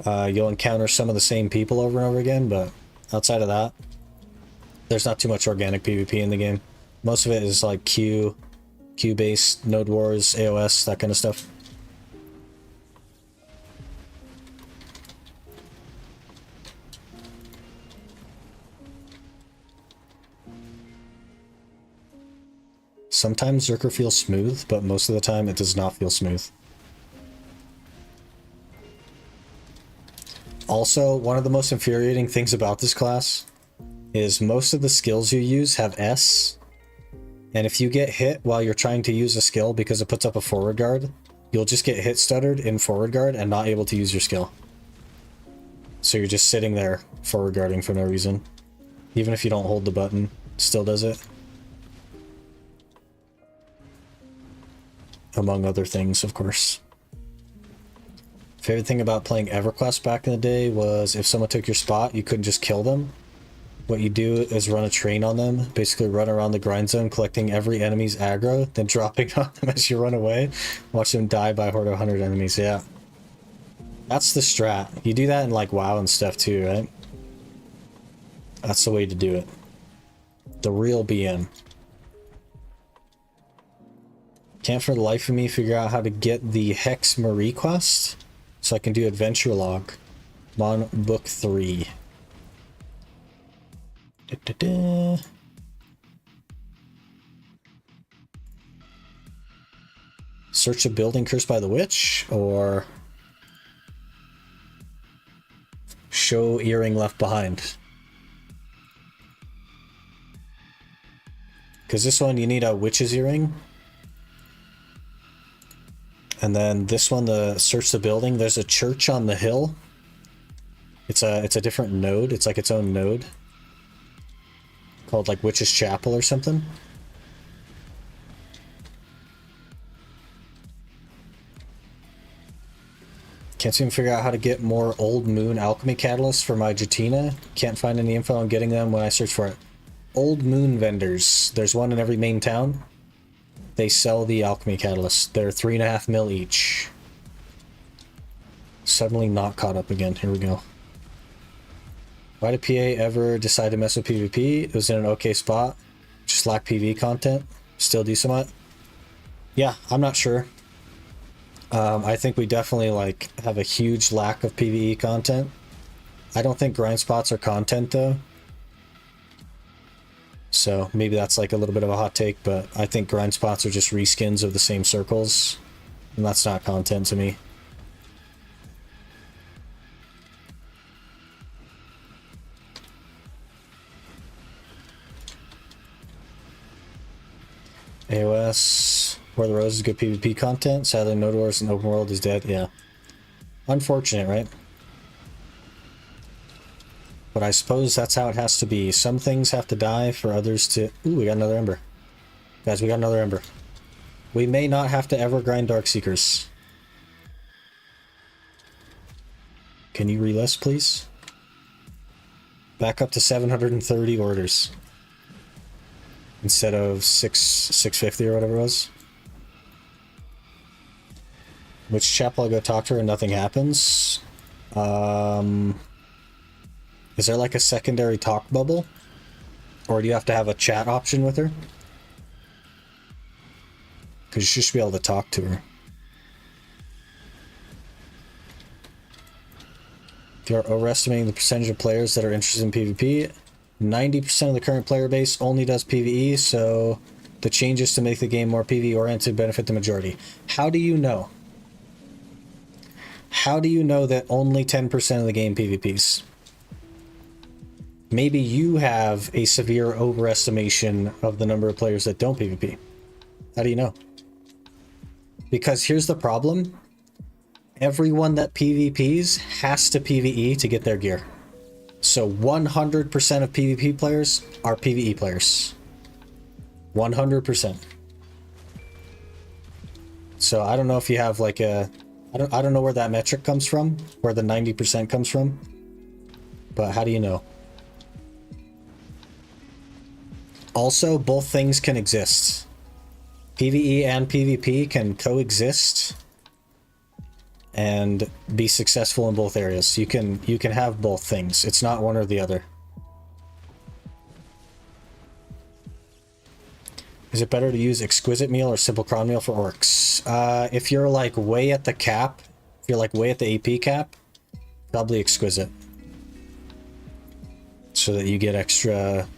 Speaker 1: you'll encounter some of the same people over and over again, but outside of that, there's not too much organic PvP in the game. Most of it is like Q-based, Node Wars, AOS, that kind of stuff. Sometimes Zerker feels smooth, but most of the time it does not feel smooth. Also, one of the most infuriating things about this class is most of the skills you use have S. And if you get hit while you're trying to use a skill because it puts up a forward guard, you'll just get hit stuttered in forward guard and not able to use your skill. So you're just sitting there forward guarding for no reason. Even if you don't hold the button, it still does it. Among other things, of course. Favorite thing about playing EverQuest back in the day was if someone took your spot, you couldn't just kill them. What you do is run a train on them, basically run around the grind zone, collecting every enemy's aggro, then dropping on them as you run away. Watch them die by a horde of 100 enemies, yeah. That's the strat. You do that in like WoW and stuff too, right? That's the way to do it. The real BM. Can't for the life of me figure out how to get the Hex Marie quest, so I can do Adventure Log. I'm on book 3. Search a building cursed by the witch, or show earring left behind. Because this one you need a witch's earring. And then this one, the search the building, there's a church on the hill. It's a different node. It's like its own node. Called like Witch's Chapel or something. Can't seem to figure out how to get more Old Moon alchemy catalysts for my Jetina. Can't find any info on getting them when I search for it. Old Moon vendors. There's one in every main town. They sell the alchemy catalysts. They're 3.5 mil each. Suddenly not caught up again. Here we go. Why did PA ever decide to mess with PvP? It was in an okay spot. Just lack PvE content. Still decent at. Yeah, I'm not sure. I think we definitely like have a huge lack of PvE content. I don't think grind spots are content though. So maybe that's like a little bit of a hot take, but I think grind spots are just reskins of the same circles. And that's not content to me. AOS, War of the Rose is good PvP content. Sadly, Node Wars and Open World is dead. Yeah. Unfortunate, right? But I suppose that's how it has to be. Some things have to die for others to... Ooh, we got another Ember. Guys, we got another Ember. We may not have to ever grind Dark Seekers. Can you relist, please? Back up to 730 orders. Instead of 650 or whatever it was. Which chapel I go talk to her and nothing happens? Is there like a secondary talk bubble? Or do you have to have a chat option with her? Because you should be able to talk to her. If you're overestimating the percentage of players that are interested in PvP, 90% of the current player base only does PvE, so the changes to make the game more PvE oriented benefit the majority. How do you know? How do you know that only 10% of the game PvPs? Maybe you have a severe overestimation of the number of players that don't PvP. How do you know? Because here's the problem. Everyone that PvPs has to PvE to get their gear. So 100% of PvP players are PvE players. 100%. So I don't know if you have like a... I don't know where that metric comes from, where the 90% comes from. But how do you know? Also, both things can exist. PvE and PvP can coexist and be successful in both areas. You can have both things. It's not one or the other. Is it better to use Exquisite Meal or Simple Cron Meal for orcs? If you're like way at the cap, if you're like way at the AP cap, probably Exquisite. So that you get extra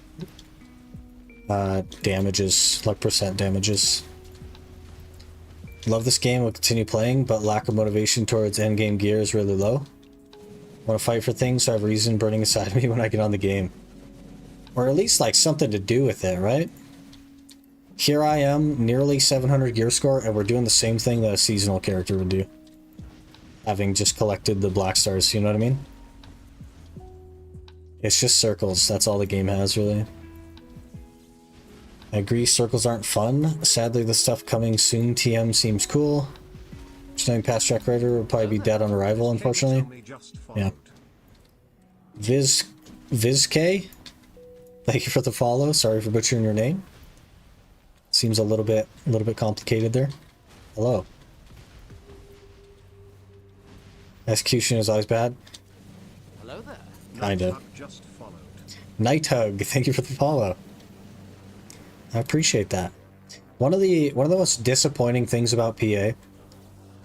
Speaker 1: damages, like percent damages. Love this game, will continue playing, but lack of motivation towards endgame gear is really low. Want to fight for things, so I have reason burning inside of me when I get on the game. Or at least like something to do with it, right? Here I am, nearly 700 gear score, and we're doing the same thing that a seasonal character would do. Having just collected the black stars, you know what I mean? It's just circles, that's all the game has, really. I agree, circles aren't fun. Sadly, the stuff coming soon, TM seems cool. Just knowing past track writer will probably be dead on arrival, unfortunately. Yeah. VizK, thank you for the follow. Sorry for butchering your name. Seems a little bit complicated there. Hello. Execution is always bad.
Speaker 3: Hello there.
Speaker 1: Kinda. Night Hug, thank you for the follow. I appreciate that. One of the most disappointing things about PA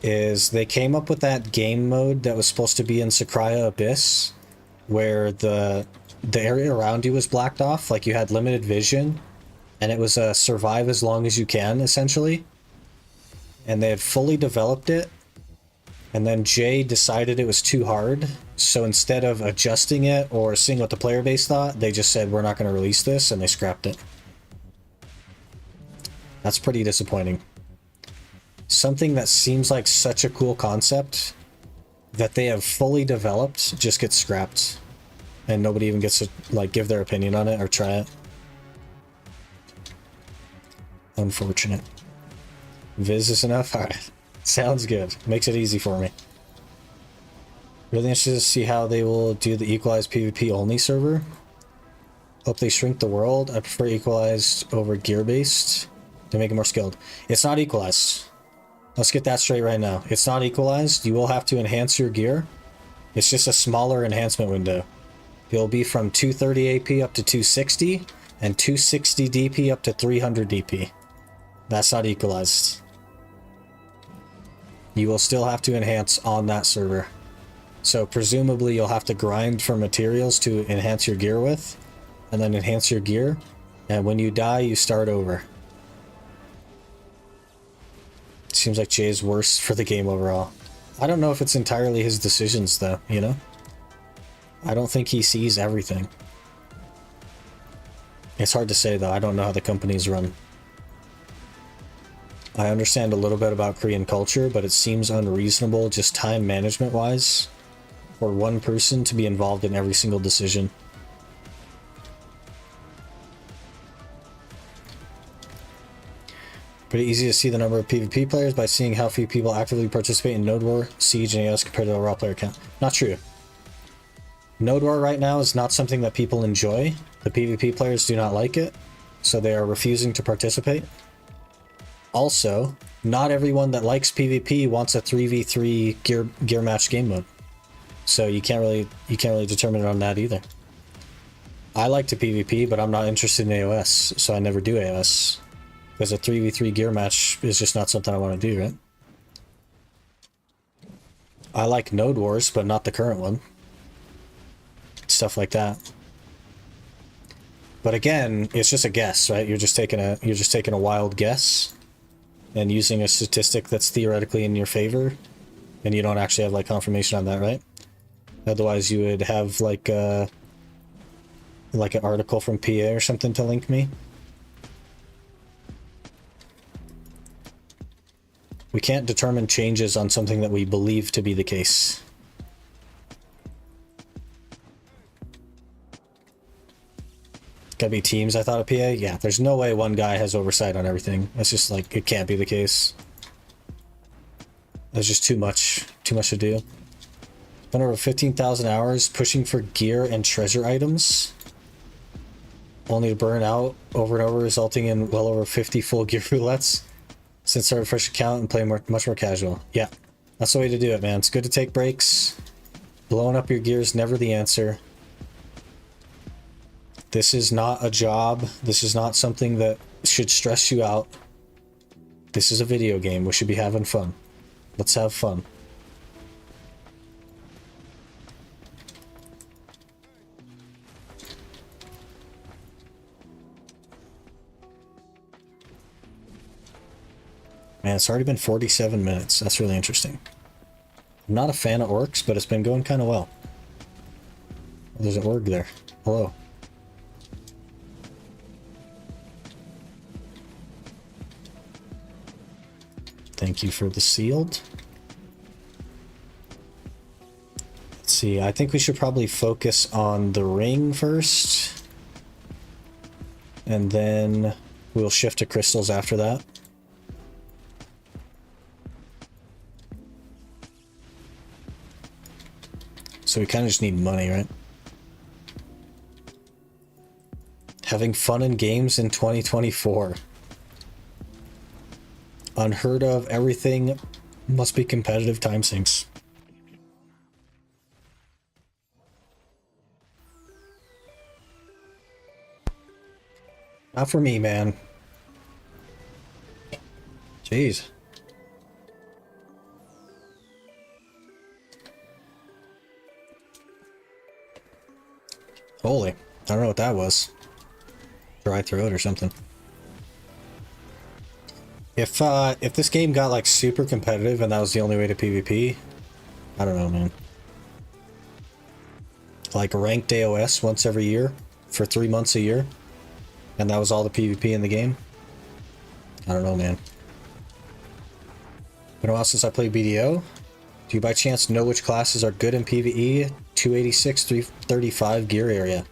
Speaker 1: is they came up with that game mode that was supposed to be in Sakraya Abyss, where the area around you was blacked off, like you had limited vision, and it was a survive as long as you can, essentially. And they had fully developed it, and then Jay decided it was too hard, so instead of adjusting it or seeing what the player base thought, they just said, we're not going to release this, and they scrapped it. That's pretty disappointing. Something that seems like such a cool concept that they have fully developed just gets scrapped, and nobody even gets to like give their opinion on it or try it. Unfortunate. Viz is enough? Alright. Sounds good. Makes it easy for me. Really interested to see how they will do the equalized PvP only server. Hope they shrink the world. I prefer equalized over gear based to make it more skilled. It's not equalized. Let's get that straight right now. It's not equalized. You will have to enhance your gear. It's just a smaller enhancement window. It'll be from 230 AP up to 260 and 260 DP up to 300 DP. That's not equalized. You will still have to enhance on that server. So presumably you'll have to grind for materials to enhance your gear with, and then enhance your gear, and when you die you start over. Seems like Jay's worse for the game overall. I don't know if it's entirely his decisions though, you know? I don't think he sees everything. It's hard to say though, I don't know how the companies run. I understand a little bit about Korean culture, but it seems unreasonable just time management wise for one person to be involved in every single decision. Pretty easy to see the number of PvP players by seeing how few people actively participate in Node War, Siege, and AOS compared to the raw player count. Not true. Node War right now is not something that people enjoy. The PvP players do not like it, so they are refusing to participate. Also, not everyone that likes PvP wants a 3v3 gear match game mode. So you can't really determine it on that either. I like to PvP, but I'm not interested in AOS, so I never do AOS. Because a 3v3 gear match is just not something I want to do, right? I like Node Wars, but not the current one. Stuff like that. But again, it's just a guess, right? You're just taking a wild guess and using a statistic that's theoretically in your favor, and you don't actually have like confirmation on that, right? Otherwise, you would have like an article from PA or something to link me. We can't determine changes on something that we believe to be the case. Gotta be teams, I thought, of PA? Yeah, there's no way one guy has oversight on everything. That's just like, it can't be the case. There's just too much to do. Spent over 15,000 hours pushing for gear and treasure items, only to burn out over and over, resulting in well over 50 full gear roulettes. Since started fresh account and play much more casual. Yeah, that's the way to do it, man. It's good to take breaks. Blowing up your gear is never the answer. This is not a job. This is not something that should stress you out. This is a video game. We should be having fun. Let's have fun. Man, it's already been 47 minutes. That's really interesting. I'm not a fan of orcs, but it's been going kind of well. There's an org there. Hello. Thank you for the sealed. Let's see, I think we should probably focus on the ring first. And then we'll shift to crystals after that. So we kind of just need money, right? Having fun in games in 2024. Unheard of, everything must be competitive time sinks. Not for me, man. Jeez. Holy, I don't know what that was. Dry throat or something. If this game got like super competitive and that was the only way to PvP, I don't know, man. Like ranked AOS once every year for 3 months a year, and that was all the PvP in the game. I don't know, man. Been a while since I played BDO. Do you by chance know which classes are good in PvE? 286, 335 gear area.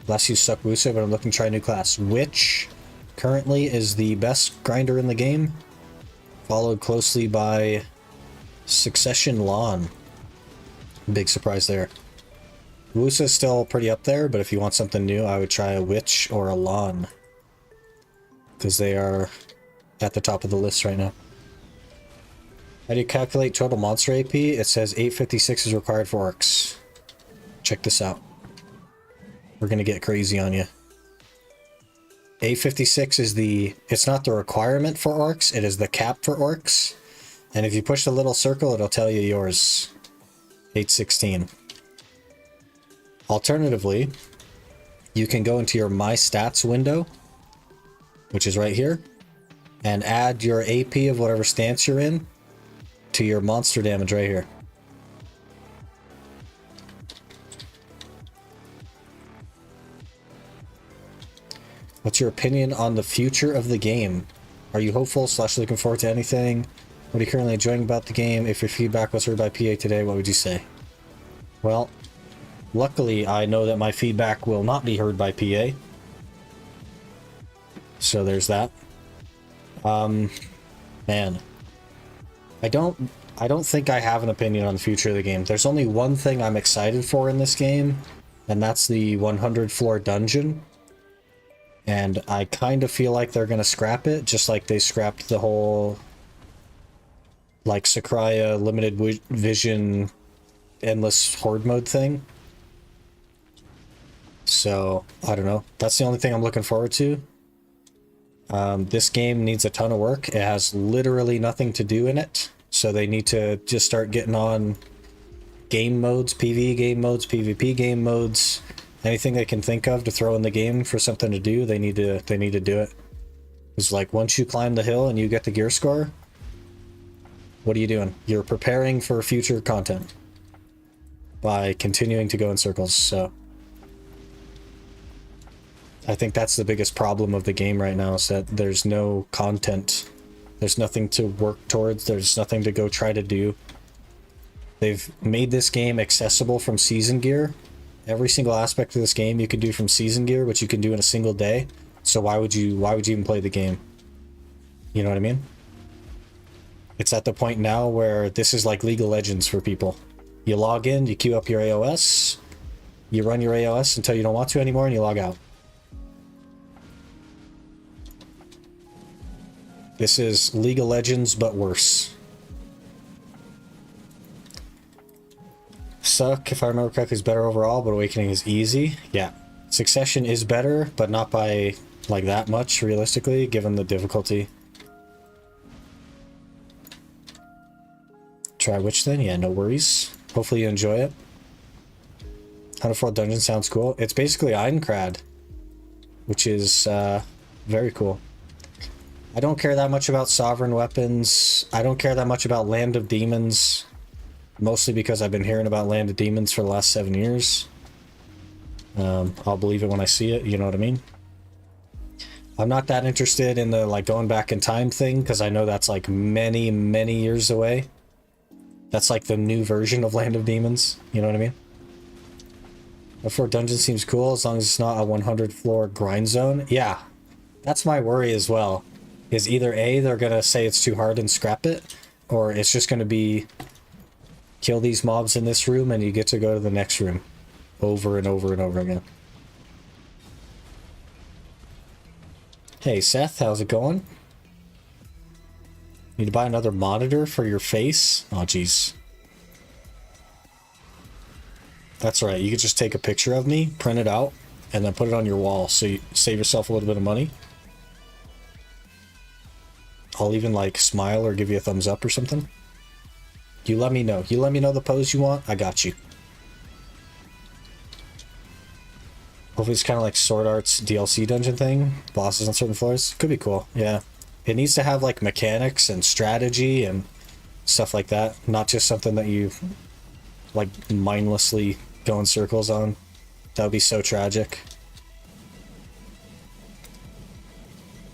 Speaker 1: Last you suck Wusa, but I'm looking to try a new class. Which currently is the best grinder in the game, followed closely by Succession Lawn. Big surprise there. Wusa is still pretty up there, but if you want something new, I would try a Witch or a Lawn, because they are at the top of the list right now. How do you calculate total monster AP? It says 856 is required for orcs. Check this out. We're gonna get crazy on you. 856 is it's not the requirement for orcs, it is the cap for orcs. And if you push the little circle, it'll tell you yours. 816. Alternatively, you can go into your My Stats window, which is right here, and add your AP of whatever stance you're in to your monster damage right here. What's your opinion on the future of the game? Are you hopeful / looking forward to anything? What are you currently enjoying about the game? If your feedback was heard by PA today, what would you say? Well, luckily I know that my feedback will not be heard by PA. So there's that. Man, I don't think I have an opinion on the future of the game. There's only one thing I'm excited for in this game, and that's the 100 floor dungeon. And I kind of feel like they're gonna scrap it, just like they scrapped the whole like Sakraya limited vision endless horde mode thing. So I don't know, that's the only thing I'm looking forward to. This game needs a ton of work. It has literally nothing to do in it, so they need to just start getting on game modes, PvE game modes, PvP game modes, anything they can think of to throw in the game for something to do. They need to do it. It's like once you climb the hill and you get the gear score, what are you doing? You're preparing for future content by continuing to go in circles. So I think that's the biggest problem of the game right now, is that there's no content. There's nothing to work towards. There's nothing to go try to do. They've made this game accessible from season gear. Every single aspect of this game you can do from season gear, which you can do in a single day. So why would you even play the game? You know what I mean? It's at the point now where this is like League of Legends for people. You log in, you queue up your AOS, you run your AOS until you don't want to anymore, and you log out. This is League of Legends, but worse. Suck, if I remember correctly, is better overall, but Awakening is easy. Yeah. Succession is better, but not by like that much, realistically, given the difficulty. Try which then? Yeah, no worries. Hopefully you enjoy it. 104 Dungeon sounds cool. It's basically Ironcrad, which is very cool. I don't care that much about Sovereign Weapons. I don't care that much about Land of Demons. Mostly because I've been hearing about Land of Demons for the last 7 years. I'll believe it when I see it, you know what I mean? I'm not that interested in the like going back in time thing, because I know that's like many, many years away. That's like the new version of Land of Demons, you know what I mean? Before Dungeon seems cool, as long as it's not a 100 floor grind zone. Yeah, that's my worry as well. Is either A, they're gonna say it's too hard and scrap it, or it's just gonna be kill these mobs in this room and you get to go to the next room over and over and over again. Hey Seth, how's it going? Need to buy another monitor for your face? Oh jeez. That's right, you could just take a picture of me, print it out, and then put it on your wall so you save yourself a little bit of money. I'll even like smile or give you a thumbs up or something. You let me know. You let me know the pose you want, I got you. Hopefully it's kind of like Sword Art's DLC dungeon thing. Bosses on certain floors. Could be cool, yeah. It needs to have like mechanics and strategy and stuff like that. Not just something that you like mindlessly go in circles on. That would be so tragic.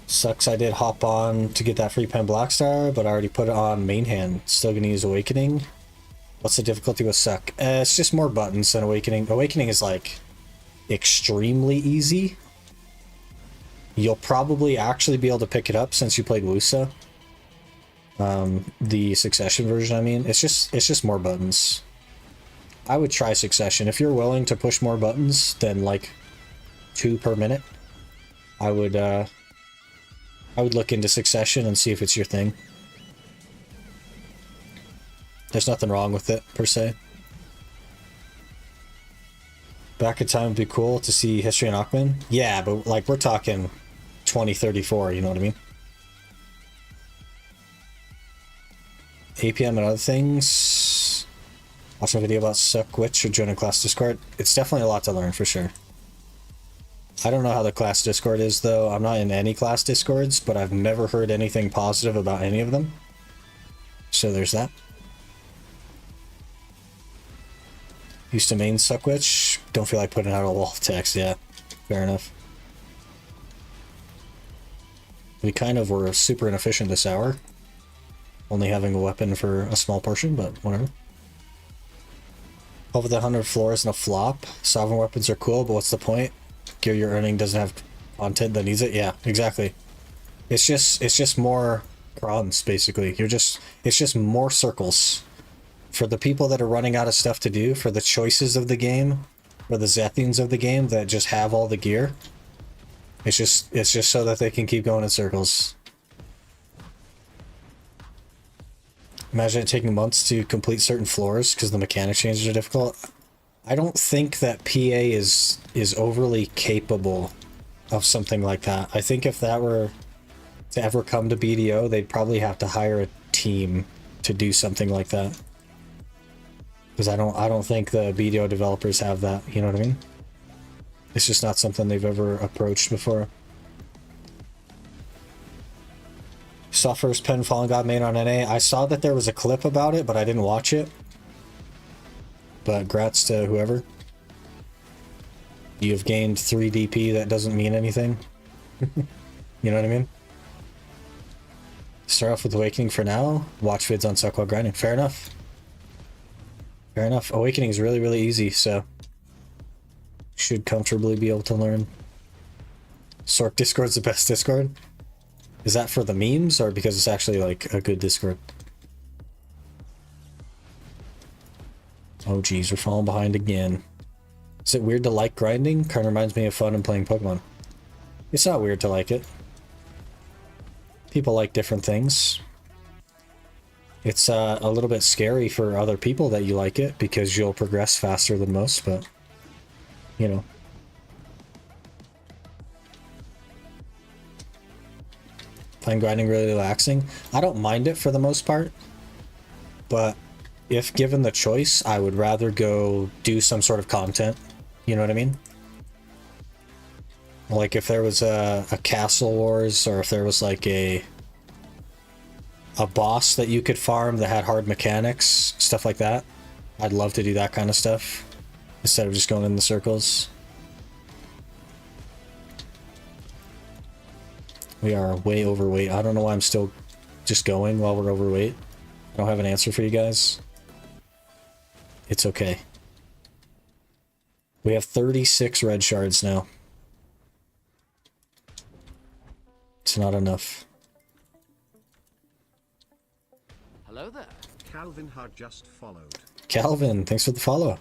Speaker 1: Sucks I did hop on to get that free pen Blackstar, but I already put it on main hand. Still gonna use Awakening. What's the difficulty with Suck? It's just more buttons than Awakening. Awakening is like extremely easy. You'll probably actually be able to pick it up since you played Wusa. The Succession version, I mean. It's just more buttons. I would try Succession. If you're willing to push more buttons than like 2 per minute, I would look into Succession and see if it's your thing. There's nothing wrong with it, per se. Back in time would be cool to see History and Ackman. Yeah, but like we're talking 2034, you know what I mean? APM and other things. Watch a video about Suck Witch or join a class Discord. It's definitely a lot to learn, for sure. I don't know how the class Discord is, though. I'm not in any class Discords, but I've never heard anything positive about any of them. So there's that. Used to main Suck Witch. Don't feel like putting out a wall of text. Yeah, fair enough. We kind of were super inefficient this hour. Only having a weapon for a small portion, but whatever. Over the 100 floors and a flop. Sovereign weapons are cool, but what's the point? Gear you're earning doesn't have content that needs it. Yeah, exactly. It's just more prawns, basically. It's just more circles. For the people that are running out of stuff to do, for the choices of the game, for the Zethians of the game that just have all the gear, it's just so that they can keep going in circles. Imagine it taking months to complete certain floors because the mechanic changes are difficult. I don't think that PA is overly capable of something like that. I think if that were to ever come to BDO, they'd probably have to hire a team to do something like that. Because I don't think the BDO developers have that, you know what I mean? It's just not something they've ever approached before. Saw first Pen Fallen God made on NA. I saw that there was a clip about it, but I didn't watch it. But grats to whoever. You've gained 3 DP, that doesn't mean anything. You know what I mean? Start off with Awakening for now. Watch vids on Suck while grinding. Fair enough. Fair enough. Awakening is really, really easy, so should comfortably be able to learn. Sork Discord's the best Discord. Is that for the memes or because it's actually like a good Discord? Oh geez, we're falling behind again. Is it weird to like grinding? Kind of reminds me of fun and playing Pokemon. It's not weird to like it. People like different things. It's a little bit scary for other people that you like it because you'll progress faster than most, but you know. Find grinding really relaxing. I don't mind it for the most part, but if given the choice, I would rather go do some sort of content. You know what I mean? Like if there was a Castle Wars, or if there was like a boss that you could farm that had hard mechanics, stuff like that. I'd love to do that kind of stuff instead of just going in the circles. We are way overweight. I don't know why I'm still just going while we're overweight. I don't have an answer for you guys. It's okay. We have 36 red shards now. It's not enough.
Speaker 3: Hello there.
Speaker 2: Calvin had just followed.
Speaker 1: Calvin, thanks for the follow.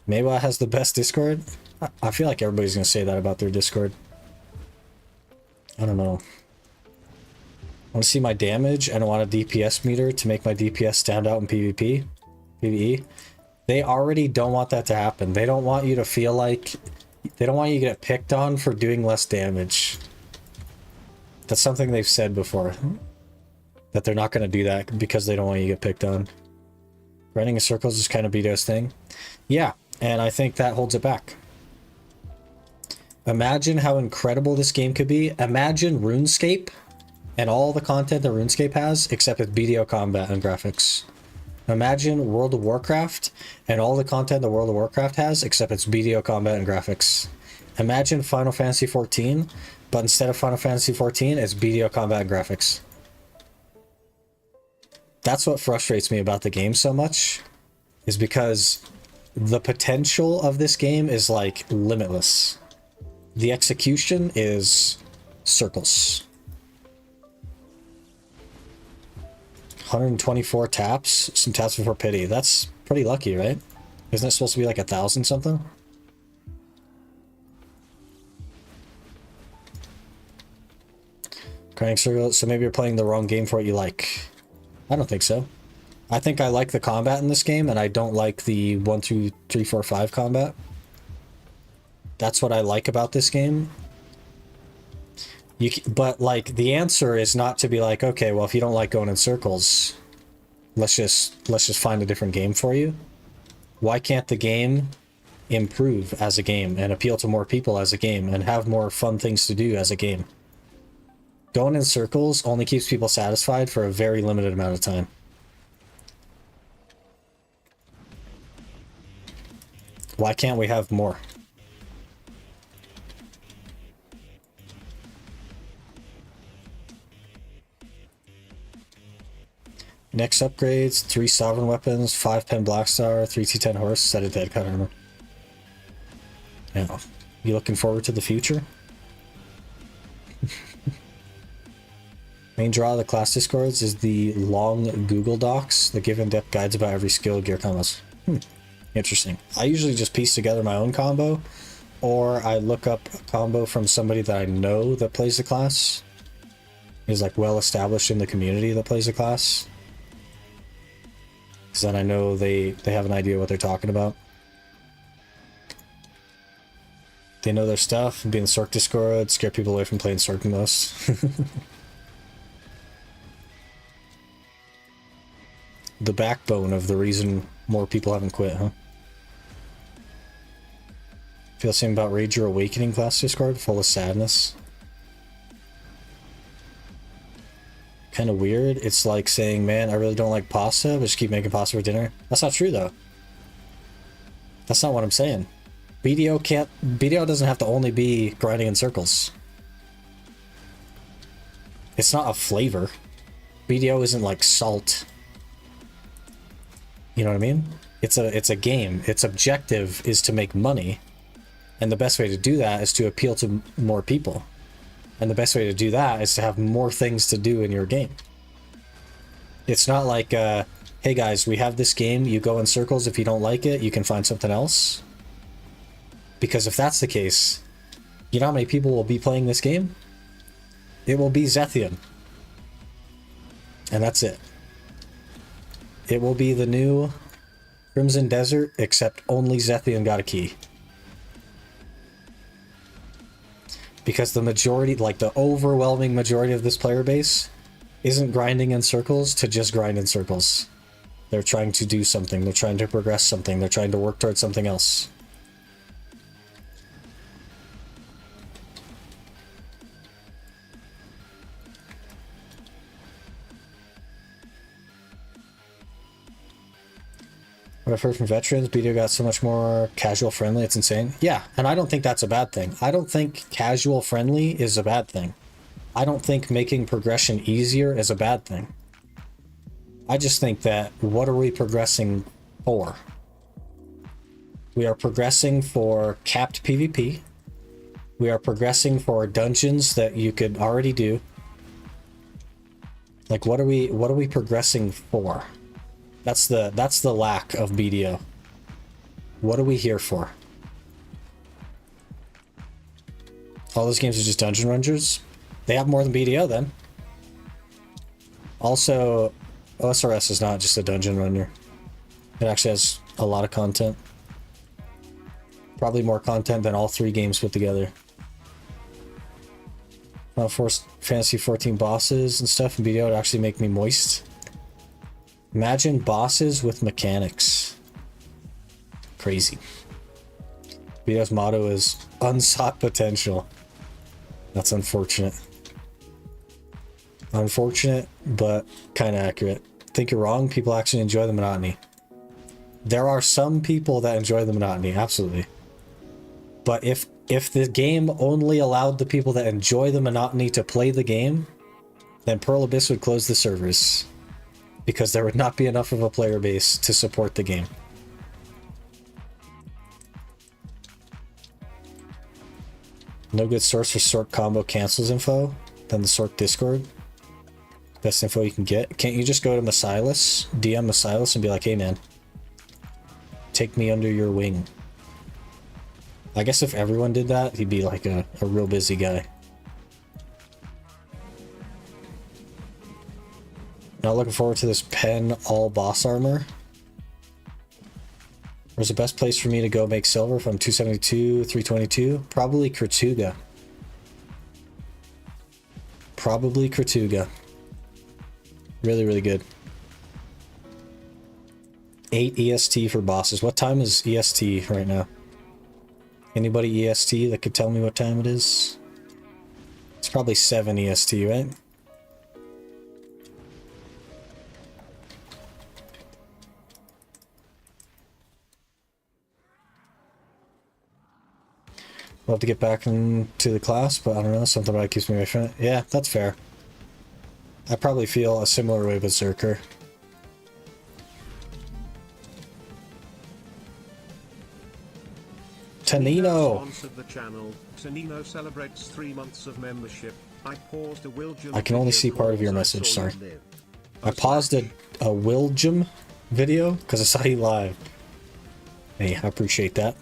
Speaker 1: Maywa has the best Discord? I feel like everybody's going to say that about their Discord. I don't know. I want to see my damage, and I want a DPS meter to make my DPS stand out in PvP. PvE. They already don't want that to happen. They don't want you to feel like... They don't want you to get picked on for doing less damage. That's something they've said before. That they're not going to do that because they don't want you to get picked on. Running in circles is kind of BDO's thing. Yeah, and I think that holds it back. Imagine how incredible this game could be. Imagine RuneScape and all the content that RuneScape has, except with BDO combat and graphics. Imagine World of Warcraft and all the content that World of Warcraft has, except it's BDO combat and graphics. Imagine Final Fantasy XIV, but instead of Final Fantasy XIV, it's BDO combat and graphics. That's what frustrates me about the game so much, is because the potential of this game is like limitless. The execution is circles. 124 taps, some taps before pity. That's pretty lucky, right? Isn't it supposed to be like 1,000 something? Crying circle, so maybe you're playing the wrong game for what you like. I don't think so. I think I like the combat in this game, and I don't like the 1, 2, 3, 4, 5 combat. That's what I like about this game. But like the answer is not to be like, okay, well, if you don't like going in circles, let's just find a different game for you. Why can't the game improve as a game and appeal to more people as a game and have more fun things to do as a game? Going in circles only keeps people satisfied for a very limited amount of time. Why can't we have more? Next upgrades, 3 Sovereign Weapons, 5 Pen Blackstar, 3 T10 Horse, set a dead cut armor. Yeah. You looking forward to the future? Main draw of the class discords is the long Google Docs that give in-depth guides about every skill, gear combos. Interesting. I usually just piece together my own combo, or I look up a combo from somebody that I know that plays the class, is like well established in the community that plays the class. Because then I know they have an idea what they're talking about. They know their stuff, and being the Sork Discord, scare people away from playing Sork the most. The backbone of the reason more people haven't quit, huh? Feel the same about Rager Awakening class Discord, full of sadness. Kind of weird. It's like saying, man, I really don't like pasta, but just keep making pasta for dinner. That's not true, though. That's not what I'm saying. BDO doesn't have to only be grinding in circles. It's not a flavor. BDO isn't like salt. You know what I mean? It's a game. Its objective is to make money. And the best way to do that is to appeal to more people. And the best way to do that is to have more things to do in your game. It's not like, hey guys, we have this game, you go in circles, if you don't like it, you can find something else. Because if that's the case, you know how many people will be playing this game? It will be Zethian. And that's it. It will be the new Crimson Desert, except only Zethian got a key. Because the majority, like the overwhelming majority of this player base, isn't grinding in circles to just grind in circles. They're trying to do something, they're trying to progress something, they're trying to work towards something else. What I've heard from veterans, BDO got so much more casual friendly, it's insane. Yeah, and I don't think that's a bad thing. I don't think casual friendly is a bad thing. I don't think making progression easier is a bad thing. I just think that, what are we progressing for? We are progressing for capped PvP. We are progressing for dungeons that you could already do. Like, what are we progressing for? That's the lack of BDO. What are we here for? All those games are just dungeon rangers? They have more than BDO then. Also, OSRS is not just a dungeon runner. It actually has a lot of content. Probably more content than all 3 games put together. Fantasy 14 bosses and stuff in BDO would actually make me moist. Imagine bosses with mechanics. Crazy. BDO's motto is unsought potential. That's unfortunate. Unfortunate, but kind of accurate. Think you're wrong, people actually enjoy the monotony. There are some people that enjoy the monotony, absolutely. But if the game only allowed the people that enjoy the monotony to play the game, then Pearl Abyss would close the servers. Because there would not be enough of a player base to support the game. No good source for Sork combo cancels info than the Sork Discord. Best info you can get. Can't you just go to Masilis, DM Masilis, and be like, hey man, take me under your wing? I guess if everyone did that, he'd be like a real busy guy. Not looking forward to this pen all boss armor. Where's the best place for me to go make silver from 272, 322? Probably Kertuga. Probably Kertuga. Really, really good. 8 EST for bosses. What time is EST right now? Anybody EST that could tell me what time it is? It's probably 7 EST, right? Love to get back into the class, but I don't know, something about it keeps me away from it. Yeah, that's fair. I probably feel a similar way with Zerker. Tanino!
Speaker 2: Sponsored the channel. Tanino celebrates 3 months of membership. I paused a William
Speaker 1: I can only
Speaker 2: video
Speaker 1: see part of your
Speaker 2: because I
Speaker 1: message,
Speaker 2: saw you
Speaker 1: sorry.
Speaker 2: live.
Speaker 1: I paused a Wiljum video because I saw you live. Hey, I appreciate that.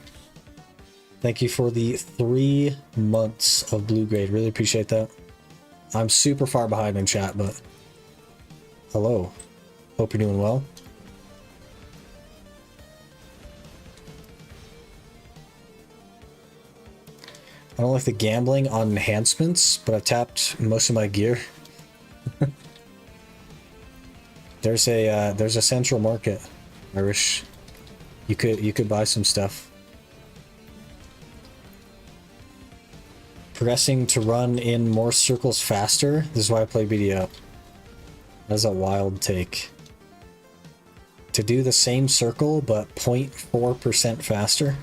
Speaker 1: Thank you for the 3 months of Blue Grade. Really appreciate that. I'm super far behind in chat, but hello. Hope you're doing well. I don't like the gambling on enhancements, but I've tapped most of my gear. There's a central market. Irish. You could buy some stuff. Progressing to run in more circles faster. This is why I play BDO. That's a wild take. To do the same circle but 0.4% faster.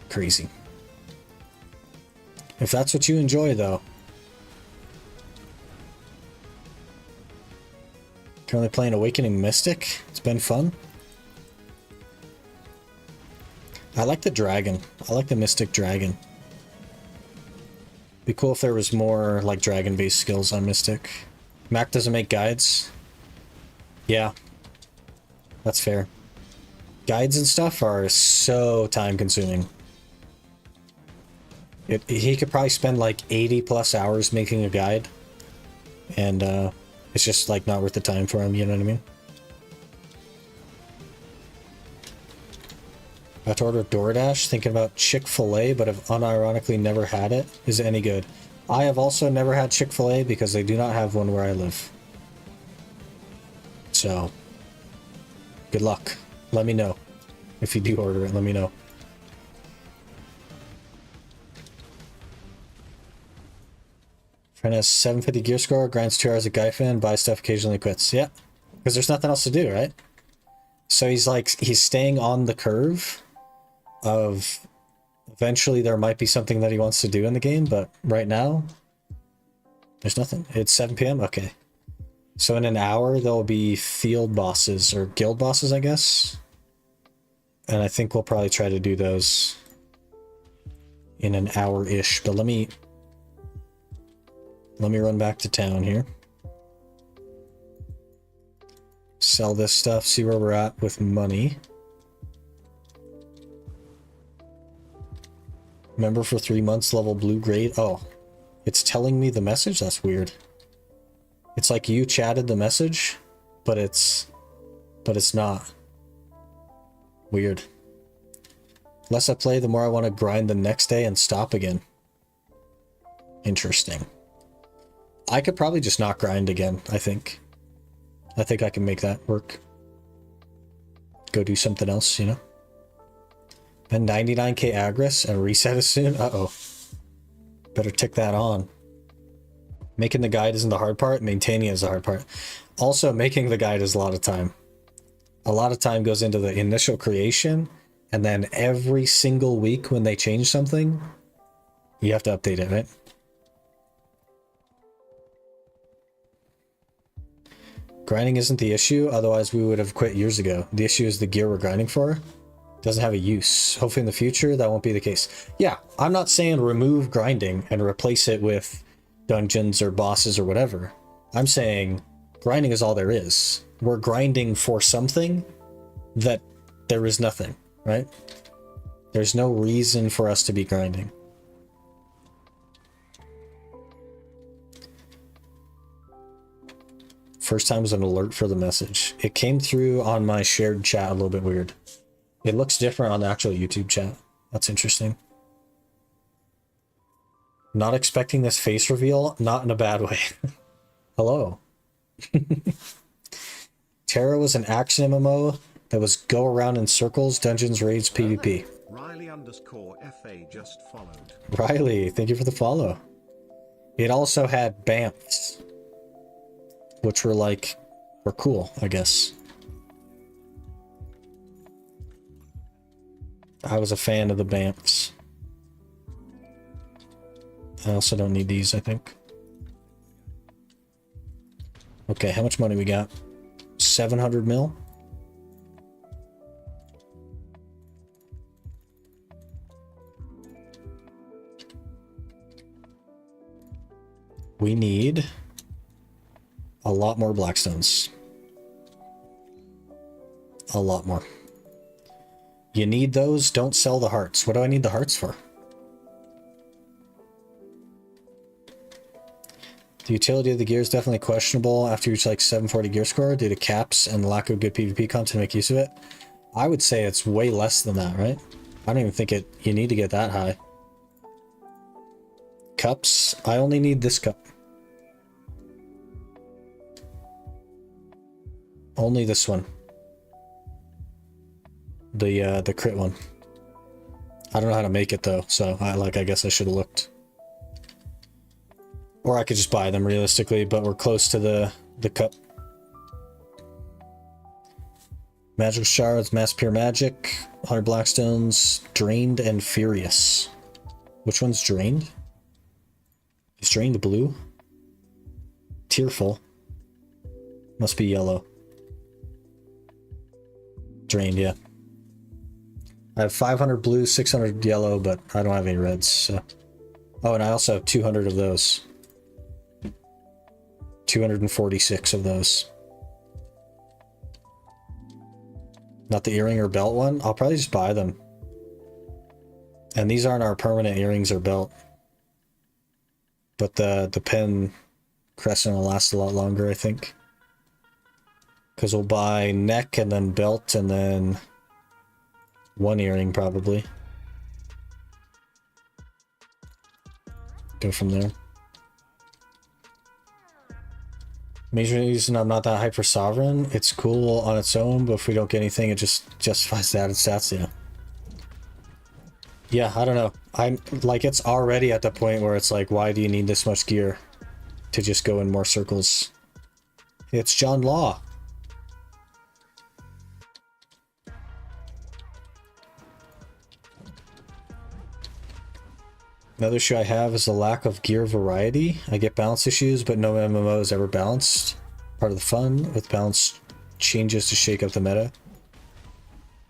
Speaker 1: Crazy. If that's what you enjoy though. Currently playing Awakening Mystic. It's been fun. I like the dragon. I like the Mystic Dragon. Be cool if there was more like dragon-based skills on Mystic. Mac doesn't make guides. Yeah. That's fair. Guides and stuff are so time-consuming. He could probably spend like 80 plus hours making a guide. And it's just like not worth the time for him, you know what I mean? I have to order DoorDash, thinking about Chick-fil-A, but have unironically never had it. Is it any good? I have also never had Chick-fil-A because they do not have one where I live. So, good luck. Let me know. If you do order it, let me know. Friend has 750 gear score, grinds 2 hours at Gaifen, buys stuff, occasionally quits. Yeah, because there's nothing else to do, right? So he's staying on the curve of eventually there might be something that he wants to do in the game, but right now, there's nothing. It's 7 p.m.? Okay. So in an hour, there'll be field bosses, or guild bosses, I guess. And I think we'll probably try to do those in an hour-ish, but let me run back to town here. Sell this stuff, see where we're at with money. Member for 3 months, level blue grade. Oh, it's telling me the message? That's weird. It's like you chatted the message, but it's not. Weird. The less I play, the more I want to grind the next day and stop again. Interesting. I could probably just not grind again, I think. I think I can make that work. Go do something else, you know? Then 99k Agris and reset as soon? Uh-oh. Better tick that on. Making the guide isn't the hard part, maintaining it is the hard part. Also, making the guide is a lot of time. A lot of time goes into the initial creation, and then every single week when they change something, you have to update it, right? Grinding isn't the issue, otherwise we would have quit years ago. The issue is the gear we're grinding for doesn't have a use. Hopefully in the future that won't be the case. Yeah, I'm not saying remove grinding and replace it with dungeons or bosses or whatever. I'm saying grinding is all there is. We're grinding for something that there is nothing, right? There's no reason for us to be grinding. First time was an alert for the message. It came through on my shared chat a little bit weird. It looks different on the actual YouTube chat. That's interesting. Not expecting this face reveal, not in a bad way. Hello. Terra was an action MMO that was go around in circles, dungeons, raids, PvP.
Speaker 2: Riley_FA just followed.
Speaker 1: Riley, thank you for the follow. It also had BAMFs, which were cool, I guess. I was a fan of the BAMFs. I also don't need these, I think. Okay, how much money we got? 700 mil? We need a lot more blackstones. A lot more. You need those. Don't sell the hearts. What do I need the hearts for? The utility of the gear is definitely questionable after you reach like 740 gear score due to caps and lack of good PvP content to make use of it. I would say it's way less than that, right? I don't even think you need to get that high. Cups. I only need this cup. Only this one. The crit one. I don't know how to make it though, so I guess I should have looked. Or I could just buy them realistically, but we're close to the cup. Magical shards, mass pure magic, 100 blackstones, drained and furious. Which one's drained? Is drained blue? Tearful. Must be yellow. Drained, yeah. I have 500 blue, 600 yellow, but I don't have any reds, so. Oh, and I also have 200 of those. 246 of those. Not the earring or belt one? I'll probably just buy them. And these aren't our permanent earrings or belt. But the pin crescent will last a lot longer, I think. Because we'll buy neck and then belt and then one earring probably. Go from there. Major reason I'm not that hyped for Sovereign. It's cool on its own, but if we don't get anything, it just justifies the added stats, yeah. Yeah, I don't know. I'm like, it's already at the point where it's like, why do you need this much gear to just go in more circles? It's John Law. Another issue I have is the lack of gear variety. I get balance issues, but no MMO is ever balanced. Part of the fun with balance changes to shake up the meta.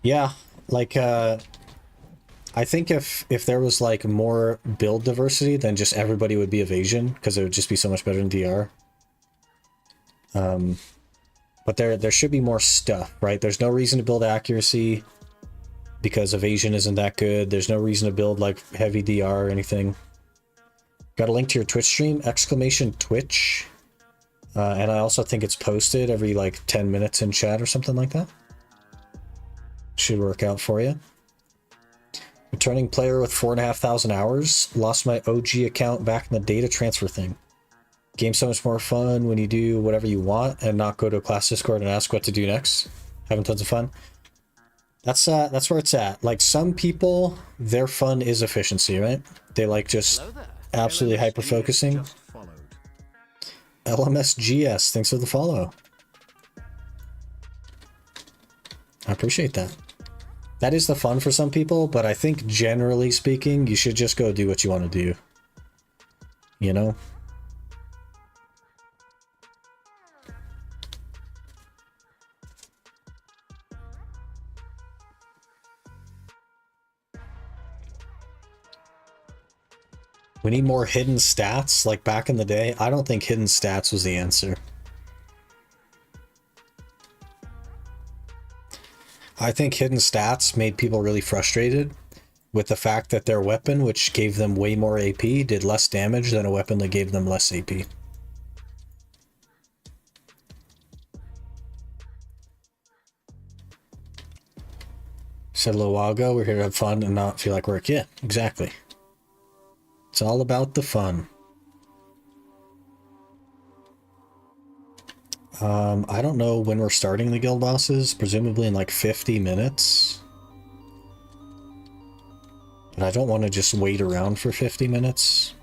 Speaker 1: Yeah, like, I think if there was like more build diversity, then just everybody would be evasion, because it would just be so much better than DR. But there should be more stuff, right? There's no reason to build accuracy, because evasion isn't that good. There's no reason to build like heavy DR or anything. Got a link to your Twitch stream, !Twitch. And I also think it's posted every like 10 minutes in chat or something like that. Should work out for you. Returning player with 4,500 hours. Lost my OG account back in the data transfer thing. Game's so much more fun when you do whatever you want and not go to a class Discord and ask what to do next. Having tons of fun. That's where it's at. Like, some people, their fun is efficiency, right? They like just absolutely hyper focusing. LMSGS, thanks for the follow. I appreciate that. That is the fun for some people, but I think generally speaking, you should just go do what you want to do. You know? We need more hidden stats, like back in the day. I don't think hidden stats was the answer. I think hidden stats made people really frustrated with the fact that their weapon, which gave them way more AP, did less damage than a weapon that gave them less AP. Said a little while ago, we're here to have fun and not feel like work. Yeah, exactly. It's all about the fun. I don't know when we're starting the guild bosses, presumably in like 50 minutes. But I don't want to just wait around for 50 minutes.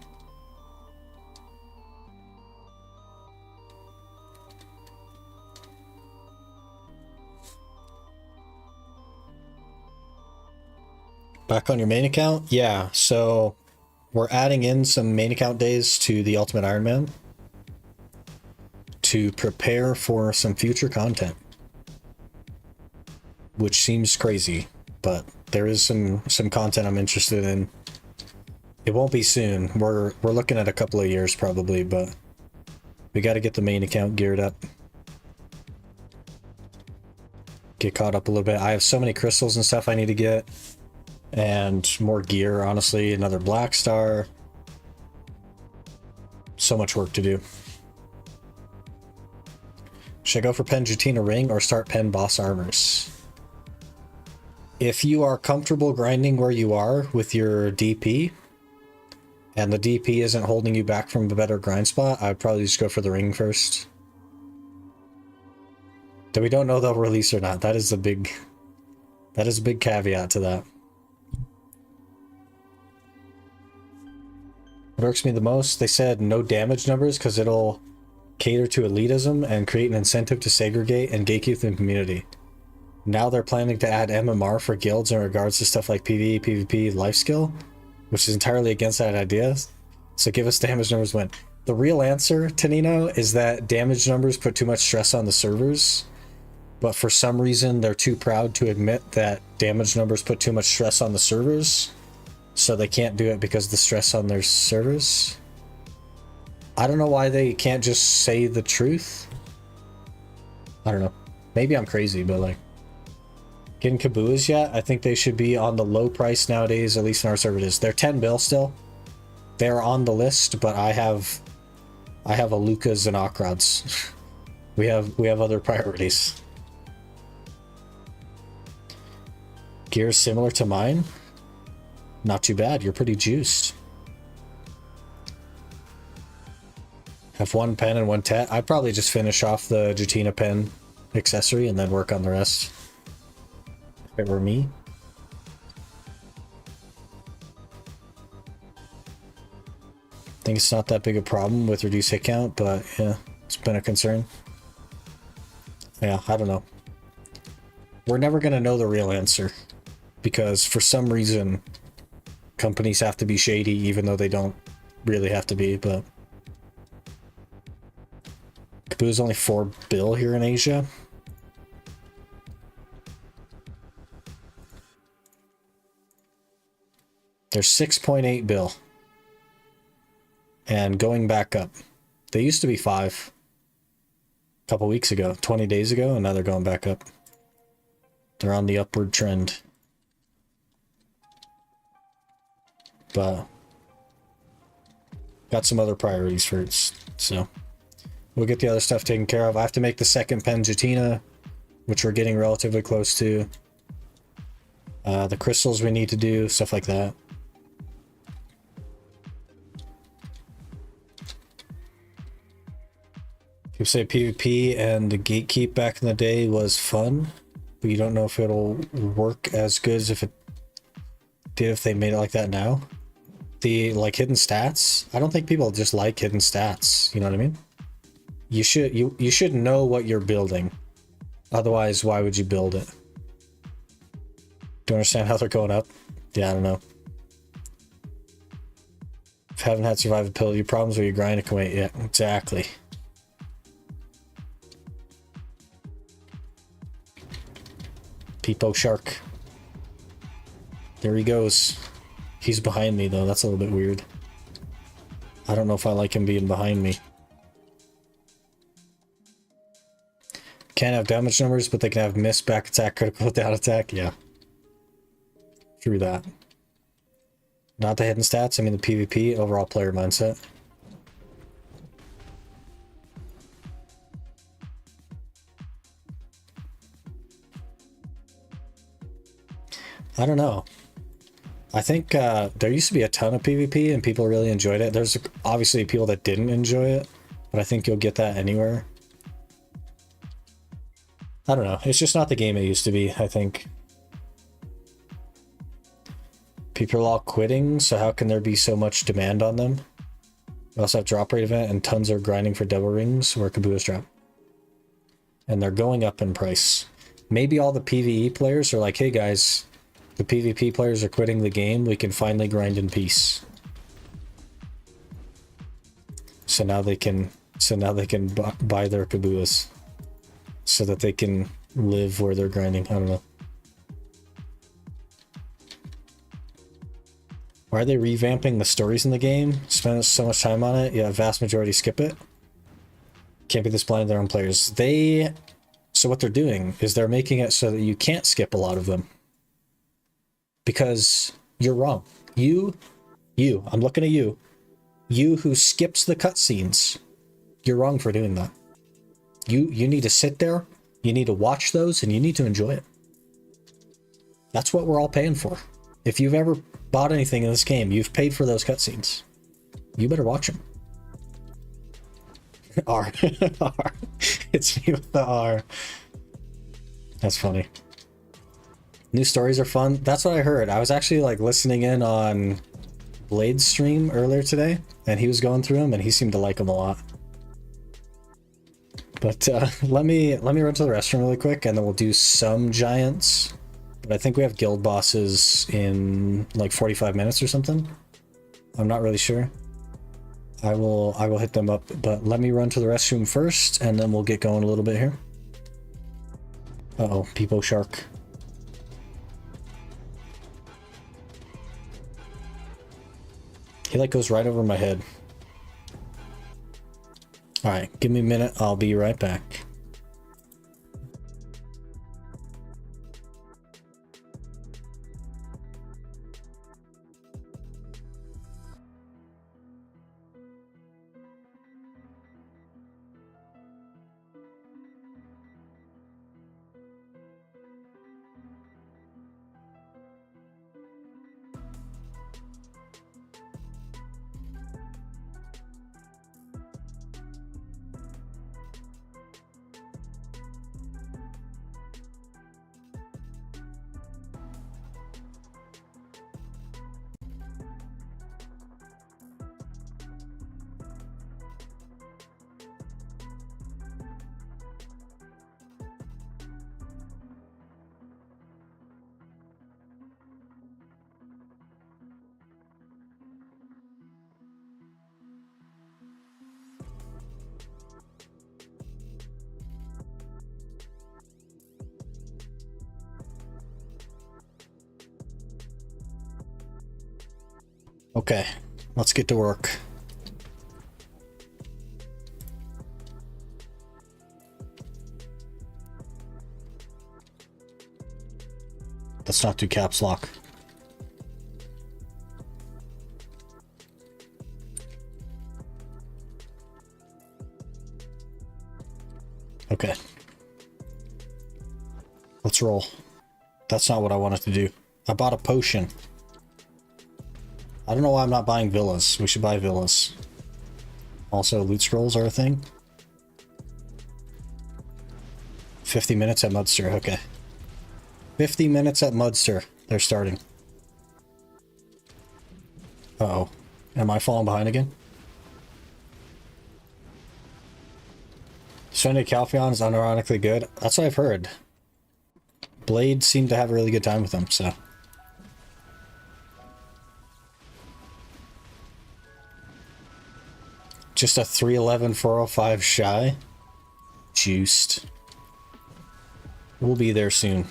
Speaker 1: Back on your main account? Yeah, so we're adding in some main account days to the Ultimate Iron Man to prepare for some future content, which seems crazy, but there is some content I'm interested It won't be soon. We're looking at a couple of years probably, but we got to get the main account geared up. Get caught up a little bit. I have so many crystals and stuff I need to get. And more gear, honestly. Another black star. So much work to do. Should I go for pen Jetina ring or start pen boss armors? If you are comfortable grinding where you are with your DP, and the DP isn't holding you back from a better grind spot, I'd probably just go for the ring first. Though we don't know they'll release or not. That is a big caveat to that. What irks me the most, they said no damage numbers because it'll cater to elitism and create an incentive to segregate and gatekeep the community. Now they're planning to add MMR for guilds in regards to stuff like PvE, PvP, life skill, which is entirely against that idea. So give us damage numbers when. The real answer, Tanino, is that damage numbers put too much stress on the servers, but for some reason they're too proud to admit that damage numbers put too much stress on the servers, so they can't do it because of the stress on their servers. I don't know why they can't just say the truth. I don't know. Maybe I'm crazy, but like, getting Kabuas yet? I think they should be on the low price nowadays, at least in our servers. They're 10 bill still. They're on the list, but I have a Lucas and Akrods. we have other priorities. Gear similar to mine? Not too bad, you're pretty juiced. Have one pen and one tet. I'd probably just finish off the Jetina pen accessory and then work on the rest. If it were me. I think it's not that big a problem with reduced hit count, but yeah, it's been a concern. Yeah, I don't know. We're never gonna know the real answer because for some reason companies have to be shady even though they don't really have to be, but Kaboo is only 4 bill here in Asia. They're 6.8 bill. And going back up. They used to be 5 a couple weeks ago, 20 days ago, and now they're going back up. They're on the upward trend. But got some other priorities first, so we'll get the other stuff taken care of. I have to make the second pen Jetina, which we're getting relatively close to. The crystals we need to do, stuff like that. People say PvP and the gatekeep back in the day was fun, but you don't know if it'll work as good as if it did if they made it like that now. The like hidden stats, I don't think people just like hidden stats, you know what I mean? You should know what you're building. Otherwise, why would you build it? Do you understand how they're going up? Yeah, I don't know. If you haven't had survivability problems where you grind, it can wait. Yeah, exactly. Peepo Shark. There he goes. He's behind me though, that's a little bit weird. I don't know if I like him being behind me. Can't have damage numbers, but they can have miss, back attack, critical, down attack. Yeah. True that. Not the hidden stats, I mean the PvP, overall player mindset. I don't know. I think there used to be a ton of PvP and people really enjoyed it. There's obviously people that didn't enjoy it, but I think you'll get that anywhere. I don't know. It's just not the game it used to be, I think. People are all quitting, so how can there be so much demand on them? We also have drop rate event and tons are grinding for double rings where Kabuas drop. And they're going up in price. Maybe all the PvE players are like, hey guys, the PvP players are quitting the game, we can finally grind in peace. So now they can buy their Kabuas. So that they can live where they're grinding. I don't know. Why are they revamping the stories in the game? Spend so much time on it. Yeah, vast majority skip it. Can't be this blind to their own players. So what they're doing is they're making it so that you can't skip a lot of them. Because you're wrong. I'm looking at you. You who skips the cutscenes. You're wrong for doing that. You need to sit there, you need to watch those, and you need to enjoy it. That's what we're all paying for. If you've ever bought anything in this game, you've paid for those cutscenes. You better watch them. R. R. It's me with the R. That's funny. New stories are fun. That's what I heard. I was actually like listening in on Blade's stream earlier today, and he was going through them, and he seemed to like them a lot. But let me run to the restroom really quick, and then we'll do some giants. But I think we have guild bosses in like 45 minutes or something. I'm not really sure. I will hit them up, but let me run to the restroom first, and then we'll get going a little bit here. Uh-oh, Peepo Shark. He like goes right over my head. Alright, give me a minute, I'll be right back. Okay, let's get to work. Let's not do caps lock. Okay. Let's roll. That's not what I wanted to do. I bought a potion. I don't know why I'm not buying villas. We should buy villas. Also, loot scrolls are a thing. 50 minutes at Mudster, okay. 50 minutes at Mudster. They're starting. Uh-oh. Am I falling behind again? Sunday Calpheon is unironically good. That's what I've heard. Blade seemed to have a really good time with them, so... Just a 311 405 shy. Juiced. We'll be there soon.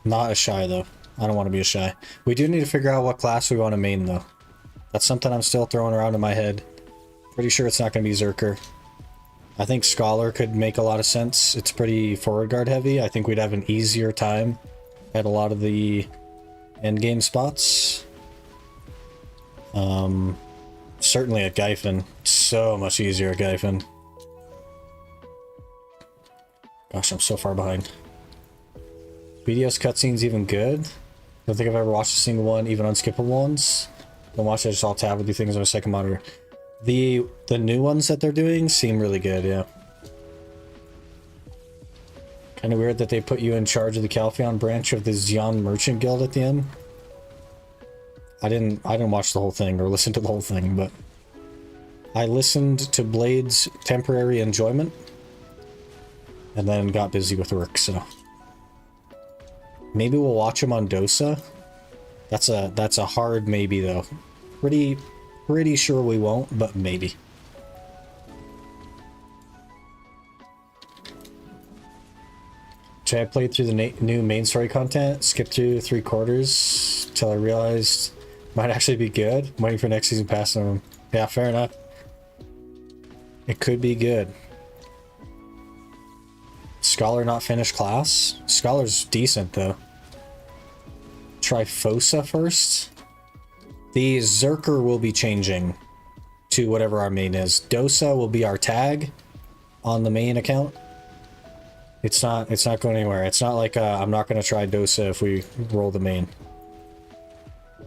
Speaker 1: Not a shy though. I don't want to be a shy. We do need to figure out what class we want to main though. That's something I'm still throwing around in my head. Pretty sure it's not going to be Zerker. I think Scholar could make a lot of sense. It's pretty forward guard heavy. I think we'd have an easier time at a lot of the endgame spots. Certainly at Gyphon. So much easier at Gyphon. Gosh, I'm so far behind. BDS cutscenes even good? Don't think I've ever watched a single one, even unskippable ones. Don't watch it, I just all tab and do things on a second monitor. The new ones that they're doing seem really good, yeah. Kind of weird that they put you in charge of the Calpheon branch of the Xion Merchant Guild at the end. I didn't watch the whole thing or listen to the whole thing, but I listened to Blade's temporary enjoyment and then got busy with work, so maybe we'll watch him on Dosa. That's a hard maybe though. Pretty sure we won't, but maybe. I played through the new main story content, skipped through 3/4. till I realized might actually be good. I'm waiting for next season pass on them. Yeah, fair enough. It could be good. Scholar not finished class? Scholar's decent though. Try Fossa first. The Zerker will be changing to whatever our main is. Dosa will be our tag on the main account. It's not going anywhere. It's not like I'm not gonna try Dosa if we roll the main.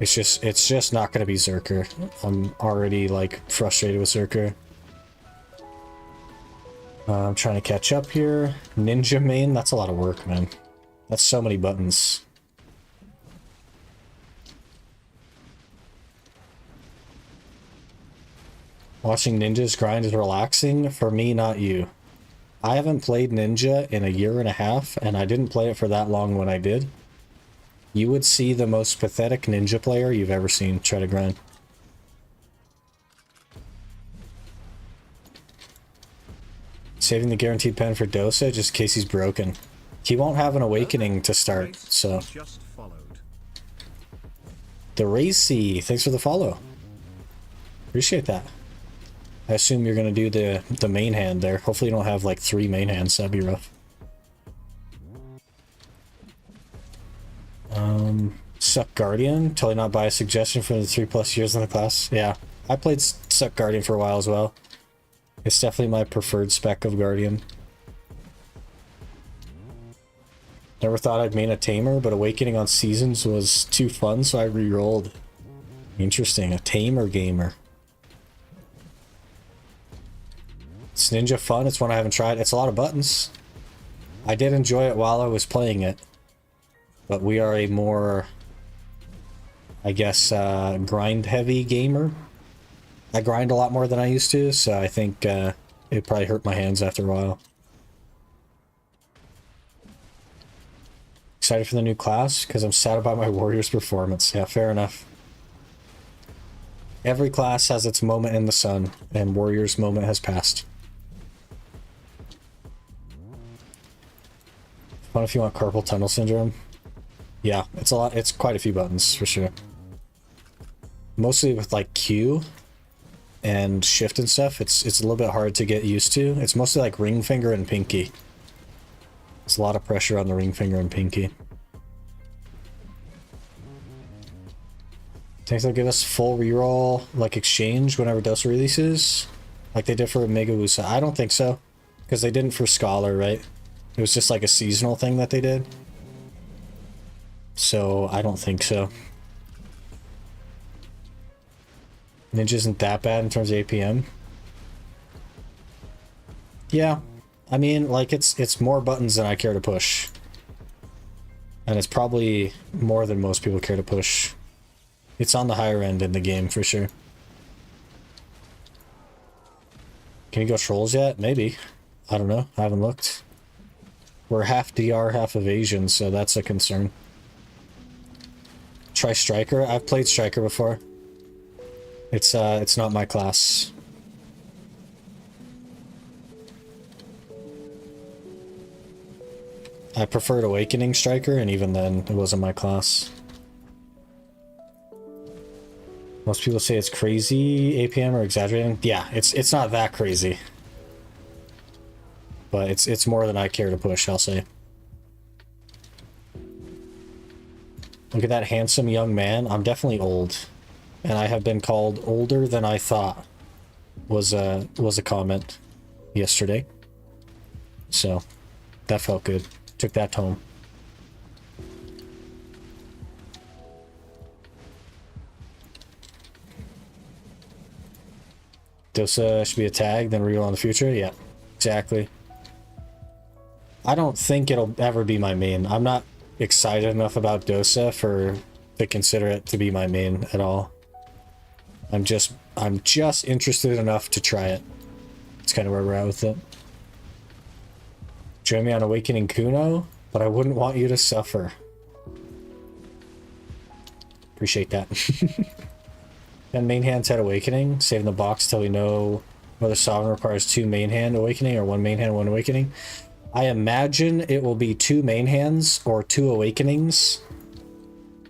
Speaker 1: It's just not gonna be Zerker. I'm already like frustrated with Zerker. I'm trying to catch up here. Ninja main, that's a lot of work, man. That's so many buttons. Watching ninjas grind is relaxing. For me, not you. I haven't played Ninja in a year and a half, and I didn't play it for that long when I did. You would see the most pathetic ninja player you've ever seen try to grind. Saving the guaranteed pen for Dosa just in case he's broken. He won't have an awakening to start, so.
Speaker 2: Just followed.
Speaker 1: The Racy, thanks for the follow. Appreciate that. I assume you're gonna do the main hand there. Hopefully you don't have like 3 main hands, that'd be rough. Suck Guardian, totally not by a suggestion for the 3+ years in the class. Yeah, I played Suck Guardian for a while as well. It's definitely my preferred spec of Guardian. Never thought I'd main a Tamer, but Awakening on Seasons was too fun, so I re-rolled. Interesting, a Tamer gamer. It's Ninja fun, it's one I haven't tried. It's a lot of buttons. I did enjoy it while I was playing it. But we are a more, I guess, grind-heavy gamer. I grind a lot more than I used to, so I think it probably hurt my hands after a while. Excited for the new class? Because I'm sad about my Warriors performance. Yeah, fair enough. Every class has its moment in the sun, and Warriors' moment has passed. Fun if you want carpal tunnel syndrome. Yeah, it's a lot. It's quite a few buttons for sure. Mostly with like Q and shift and stuff. It's a little bit hard to get used to. It's mostly like ring finger and pinky. There's a lot of pressure on the ring finger and pinky. Think they'll give us full reroll like exchange whenever Dosa releases, like they did for Mega Wusa? I don't think so, because they didn't for Scholar, right? It was just like a seasonal thing that they did. So I don't think so. Ninja isn't that bad in terms of APM. Yeah, I mean, like it's more buttons than I care to push, and it's probably more than most people care to push. It's on the higher end in the game for sure. Can you go trolls yet? Maybe. I don't know. I haven't looked. We're half DR, half evasion, so that's a concern. Try Striker. I've played Striker before. It's not my class. I preferred Awakening Striker, and even then, it wasn't my class. Most people say it's crazy APM or exaggerating. Yeah, it's not that crazy. But it's more than I care to push, I'll say. Look at that handsome young man. I'm definitely old. And I have been called older than I thought was a comment yesterday. So that felt good. Took that home. Dosa should be a tag, then reroll in the future? Yeah, exactly. I don't think it'll ever be my main. I'm not excited enough about Dosa to consider it to be my main at all. I'm just interested enough to try it. It's kind of where we're at with it. Join me on Awakening Kuno, but I wouldn't want you to suffer. Appreciate that. And main hand set Awakening, saving the box till we know whether Sovereign requires 2 main hand Awakening or 1 main hand, 1 Awakening. I imagine it will be 2 main hands or 2 Awakenings.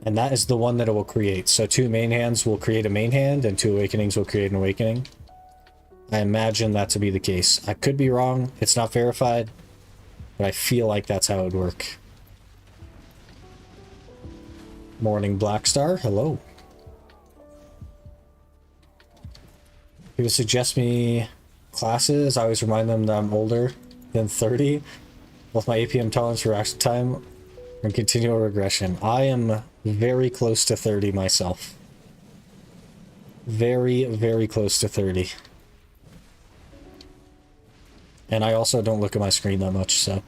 Speaker 1: And that is the one that it will create. So 2 main hands will create a main hand, and 2 awakenings will create an awakening. I imagine that to be the case. I could be wrong. It's not verified. But I feel like that's how it would work. Morning Blackstar, hello. People suggest me classes. I always remind them that I'm older than 30. With my APM tolerance for reaction time and continual regression. I am very close to 30 myself. Very, very close to 30. And I also don't look at my screen that much, so.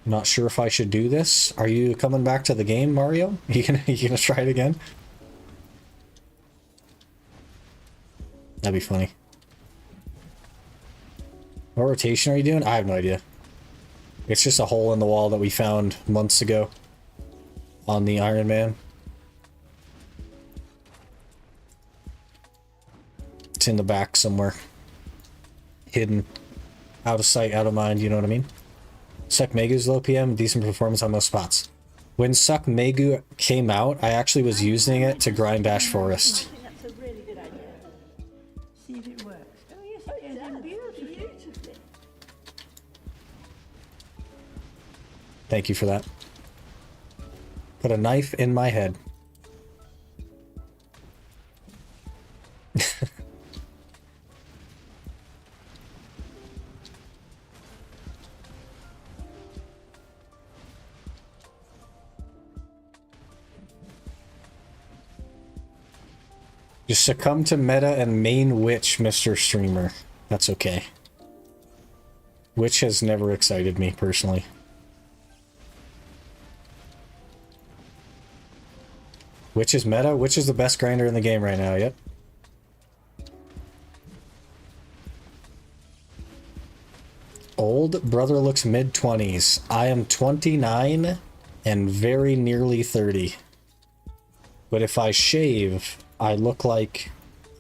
Speaker 1: Not sure if I should do this. Are you coming back to the game, Mario? You gonna try it again? That'd be funny. What rotation are you doing? I have no idea. It's just a hole in the wall that we found months ago on the Iron Man. It's in the back somewhere. Hidden. Out of sight, out of mind, you know what I mean? Suck Megu's low PM, decent performance on most spots. When Suck Megu came out, I actually was using it to grind Ash Forest.
Speaker 4: I think that's a really good idea. See if it works. Oh yes, it does. Beautifully.
Speaker 1: Thank you for that. Put a knife in my head. Just succumb to meta and main witch, Mr. Streamer. That's okay. Witch has never excited me, personally. Witch is meta? Witch is the best grinder in the game right now, yep. Old brother looks mid-20s. I am 29 and very nearly 30. But if I shave, I look like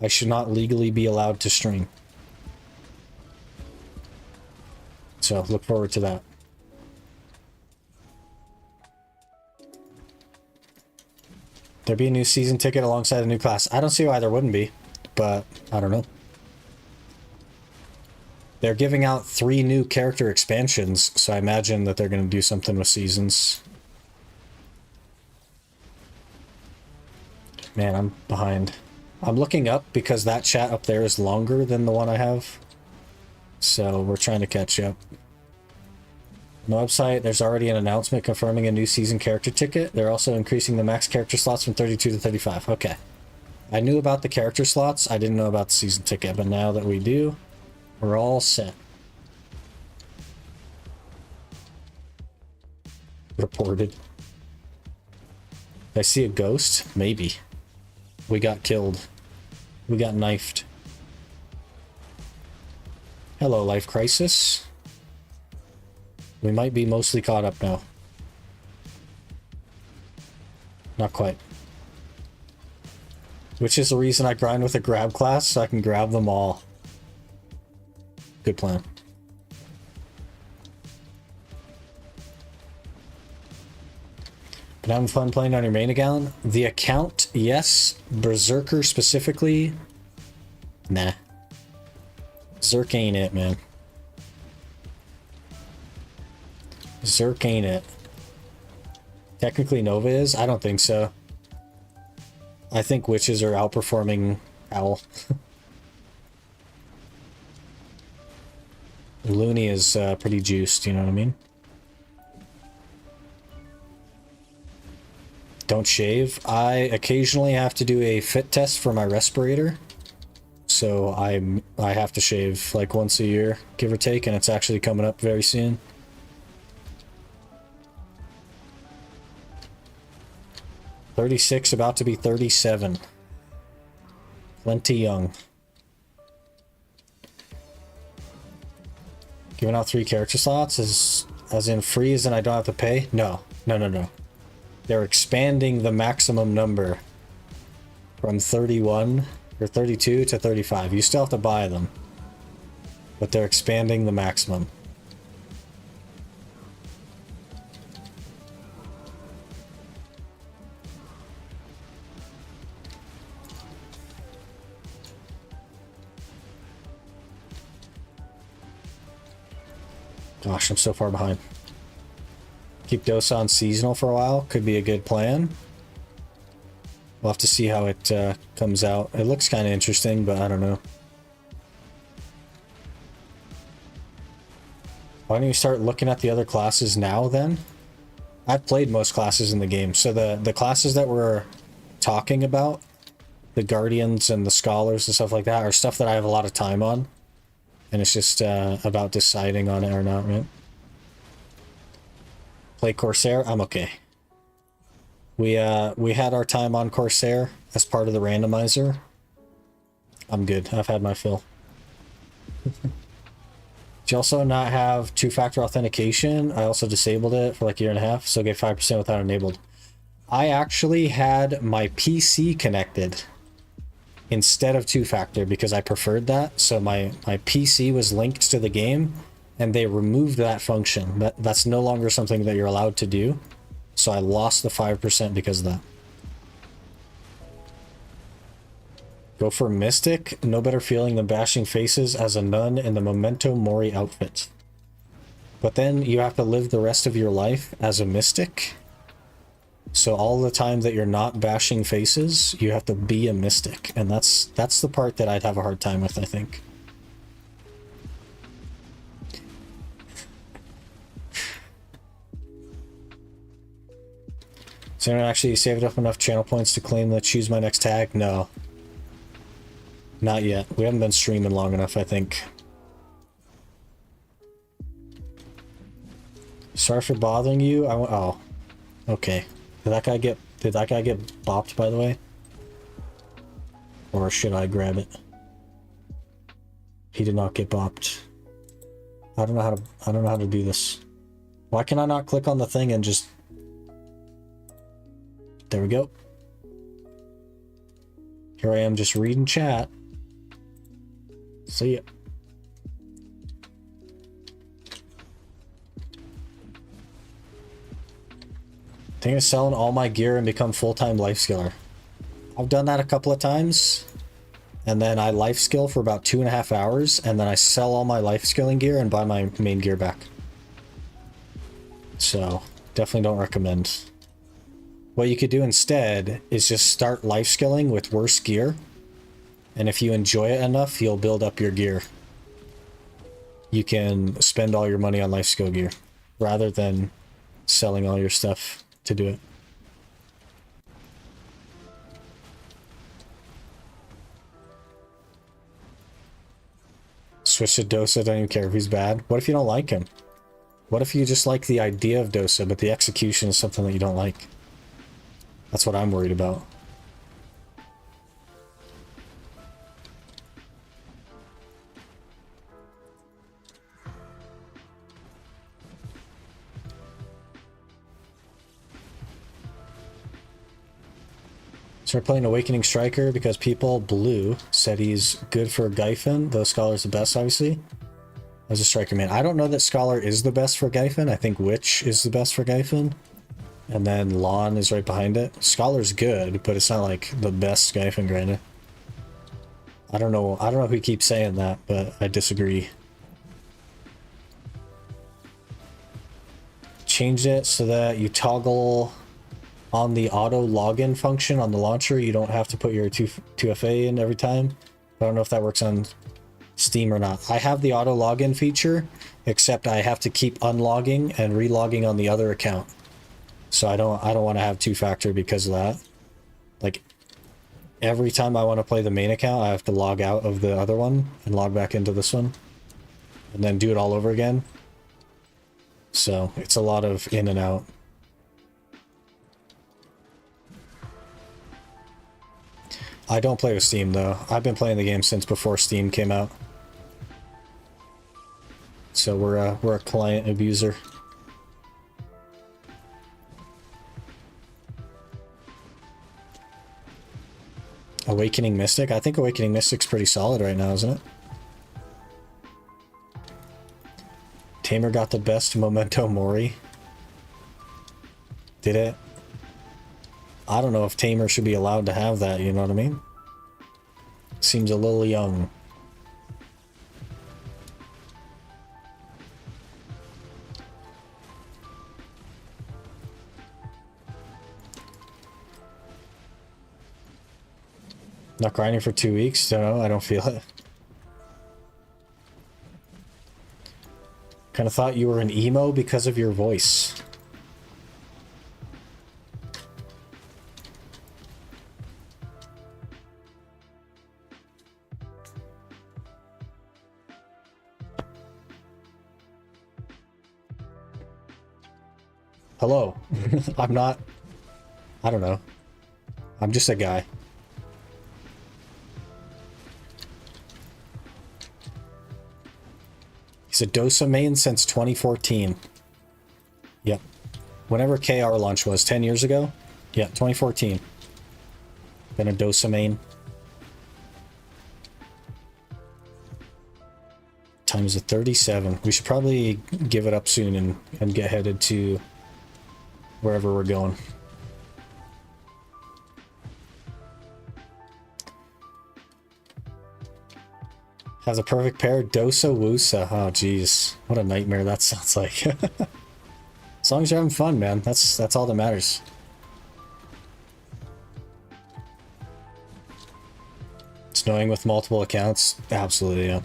Speaker 1: I should not legally be allowed to stream. So, look forward to that. There'd be a new season ticket alongside a new class. I don't see why there wouldn't be, but I don't know. They're giving out 3 new character expansions, so I imagine that they're going to do something with seasons. Man, I'm behind. I'm looking up because that chat up there is longer than the one I have. So we're trying to catch up. On the website, there's already an announcement confirming a new season character ticket. They're also increasing the max character slots from 32 to 35. Okay. I knew about the character slots. I didn't know about the season ticket, but now that we do, we're all set. Reported. Did I see a ghost? Maybe. We got killed. We got knifed. Hello, Life Crisis. We might be mostly caught up now. Not quite. Which is the reason I grind with a grab class, so I can grab them all. Good plan. Been having fun playing on your main account? The account, yes. Berserker specifically, nah. Zerk ain't it, man. Zerk ain't it. Technically Nova is? I don't think so. I think witches are outperforming Owl. Looney is pretty juiced, you know what I mean? Don't shave. I occasionally have to do a fit test for my respirator. So I have to shave like once a year, give or take, and it's actually coming up very soon. $36, about to be 37. Plenty young. Giving out 3 character slots as in free as in I don't have to pay? No. No. They're expanding the maximum number from 31 or 32 to 35. You still have to buy them. but they're expanding the maximum. Gosh, I'm so far behind. Keep Dosa on seasonal for a while. Could be a good plan. We'll have to see how it comes out. It looks kind of interesting, but I don't know. Why don't you start looking at the other classes now then? I've played most classes in the game. So the classes that we're talking about, the Guardians and the Scholars and stuff like that, are stuff that I have a lot of time on. And it's just about deciding on it or not, right? Play Corsair? I'm okay. We had our time on Corsair as part of the randomizer. I'm good. I've had my fill. Do you also not have two-factor authentication? I also disabled it for like a year and a half, so get 5% without enabled. I actually had my PC connected instead of two-factor because I preferred that. So my PC was linked to the game, and they removed that function. That's no longer something that you're allowed to do. So I lost the 5% because of that. Go for Mystic. No better feeling than bashing faces as a nun in the Memento Mori outfit. But then you have to live the rest of your life as a Mystic. So all the time that you're not bashing faces, you have to be a Mystic. And that's the part that I'd have a hard time with, I think. So anyone actually saved up enough channel points to claim that choose my next tag? No. Not yet. We haven't been streaming long enough, I think. Sorry for bothering you. Oh. Okay. Did that guy get bopped, by the way? Or should I grab it? He did not get bopped. I don't know how to do this. Why can I not click on the thing and just... There we go. Here I am just reading chat. See ya. Thinking of selling all my gear and become full-time life skiller. I've done that a couple of times. And then I life skill for about 2.5 hours. And then I sell all my life skilling gear and buy my main gear back. So, definitely don't recommend. What you could do instead is just start life skilling with worse gear. And if you enjoy it enough, you'll build up your gear. You can spend all your money on life skill gear rather than selling all your stuff to do it. Switch to Dosa, don't even care if he's bad. What if you don't like him? What if you just like the idea of Dosa, but the execution is something that you don't like? That's what I'm worried about. Start playing Awakening Striker because people, Blue, said he's good for Gyfin, though Scholar's the best, obviously. As a Striker, man. I don't know that Scholar is the best for Gyfin. I think Witch is the best for Gyfin. And then Lawn is right behind it. Scholar's good, but it's not like the best Gyfin grinder. I don't know who keeps saying that, but I disagree. Change it so that you toggle on the auto login function on the launcher. You don't have to put your 2FA in every time. I don't know if that works on Steam or not. I have the auto login feature, except I have to keep unlogging and relogging on the other account. So I don't want to have two-factor because of that. Like, every time I want to play the main account, I have to log out of the other one and log back into this one. And then do it all over again. So, it's a lot of in and out. I don't play with Steam, though. I've been playing the game since before Steam came out. So we're a client abuser. Awakening Mystic? I think Awakening Mystic's pretty solid right now, isn't it? Tamer got the best Memento Mori. Did it? I don't know if Tamer should be allowed to have that, you know what I mean? Seems a little young. Not grinding for 2 weeks? No, I don't feel it. Kind of thought you were an emo because of your voice. Hello. I'm not... I don't know. I'm just a guy. He's a Dosa main since 2014. Yep. Whenever KR launch was, 10 years ago? Yeah, 2014. Been a Dosa main. Times a 37. We should probably give it up soon and get headed to wherever we're going. Has a perfect pair. Dosa Wusa. Oh, jeez. What a nightmare that sounds like. As long as you're having fun, man. That's all that matters. Snowing with multiple accounts? Absolutely, yeah.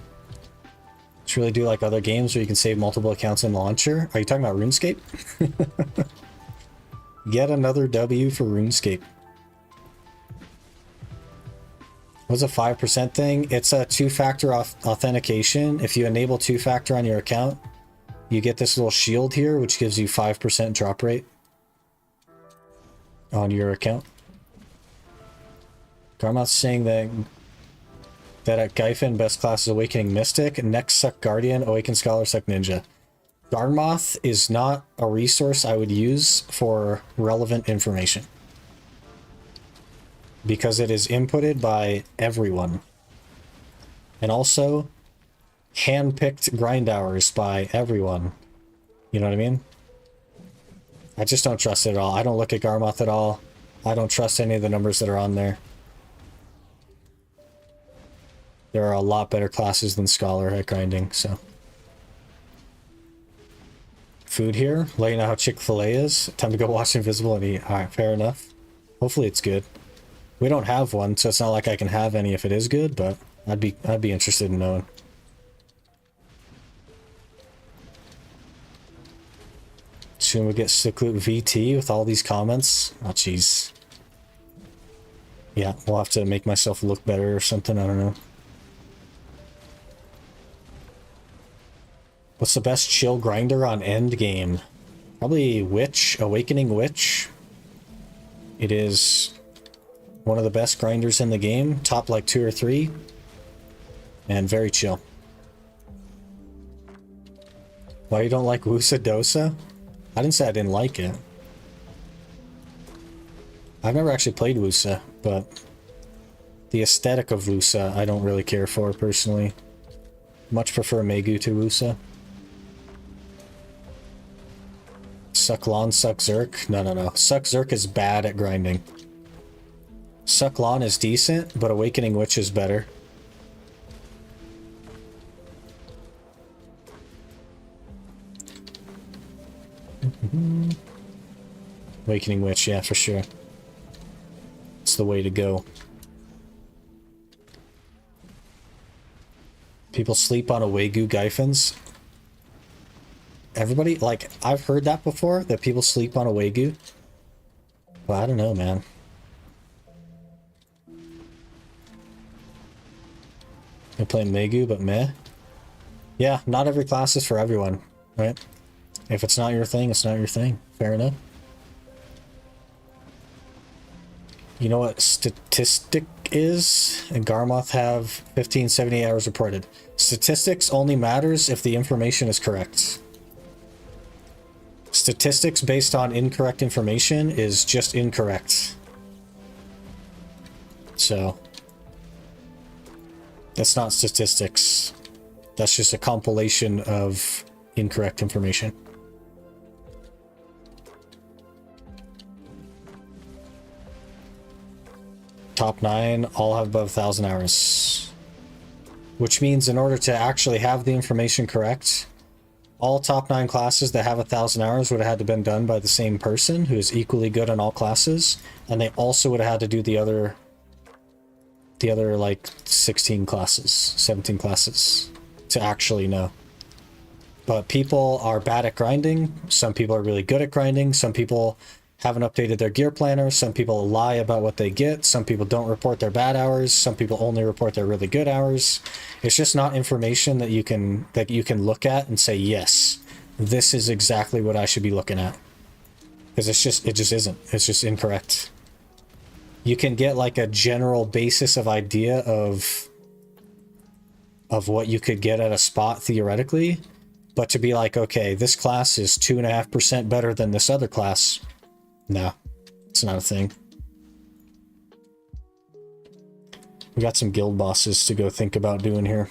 Speaker 1: Just really do like other games where you can save multiple accounts in the launcher. Are you talking about RuneScape? Yet another W for RuneScape. What's a 5% thing? It's a two-factor authentication. If you enable two-factor on your account, you get this little shield here, which gives you 5% drop rate on your account. Garmoth's saying that at Gyfin, best class is Awakening Mystic, next suck Guardian, Awaken Scholar, suck Ninja. Garmoth is not a resource I would use for relevant information, because it is inputted by everyone. And also, hand-picked grind hours by everyone. You know what I mean? I just don't trust it at all. I don't look at Garmoth at all. I don't trust any of the numbers that are on there. There are a lot better classes than Scholar at grinding, so. Food here. Let you know how Chick-fil-A is. Time to go watch Invisible and eat. Alright, fair enough. Hopefully it's good. We don't have one, so it's not like I can have any if it is good, but I'd be interested in knowing. Soon we get Sickloot VT with all these comments. Oh, jeez. Yeah, we'll have to make myself look better or something, I don't know. What's the best chill grinder on endgame? Probably Witch, Awakening Witch. It is one of the best grinders in the game, top like 2 or 3, and very chill. Why you don't like Wusa Dosa? I didn't say I didn't like it. I've never actually played Wusa, but the aesthetic of Wusa I don't really care for personally. Much prefer Megu to Wusa. Suck Lon, Suck Zerk? No. Suck Zerk is bad at grinding. Suck Lon is decent, but Awakening Witch is better. Awakening Witch, yeah, for sure. It's the way to go. People sleep on Awegu Gyfins. Everybody, like, I've heard that before, that people sleep on Awegu. Well, I don't know, man. I play Megu, but meh. Yeah, not every class is for everyone, right? If it's not your thing, it's not your thing. Fair enough. You know what statistic is? And Garmoth have 1578 hours reported. Statistics only matters if the information is correct. Statistics based on incorrect information is just incorrect. So, that's not statistics. That's just a compilation of incorrect information. Top 9 all have above 1,000 hours. Which means in order to actually have the information correct, all top 9 classes that have 1,000 hours would have had to been done by the same person who is equally good in all classes, and they also would have had to do the other like 16 classes, 17 classes to actually know. But people are bad at grinding. Some people are really good at grinding. Some people haven't updated their gear planner. Some people lie about what they get. Some people don't report their bad hours. Some people only report their really good hours. It's just not information that you can look at and say, yes, this is exactly what I should be looking at. Because it just isn't. It's just incorrect. You can get like a general basis of idea of what you could get at a spot theoretically, but to be like, okay, this class is 2.5% better than this other class. No, it's not a thing. We got some guild bosses to go think about doing here.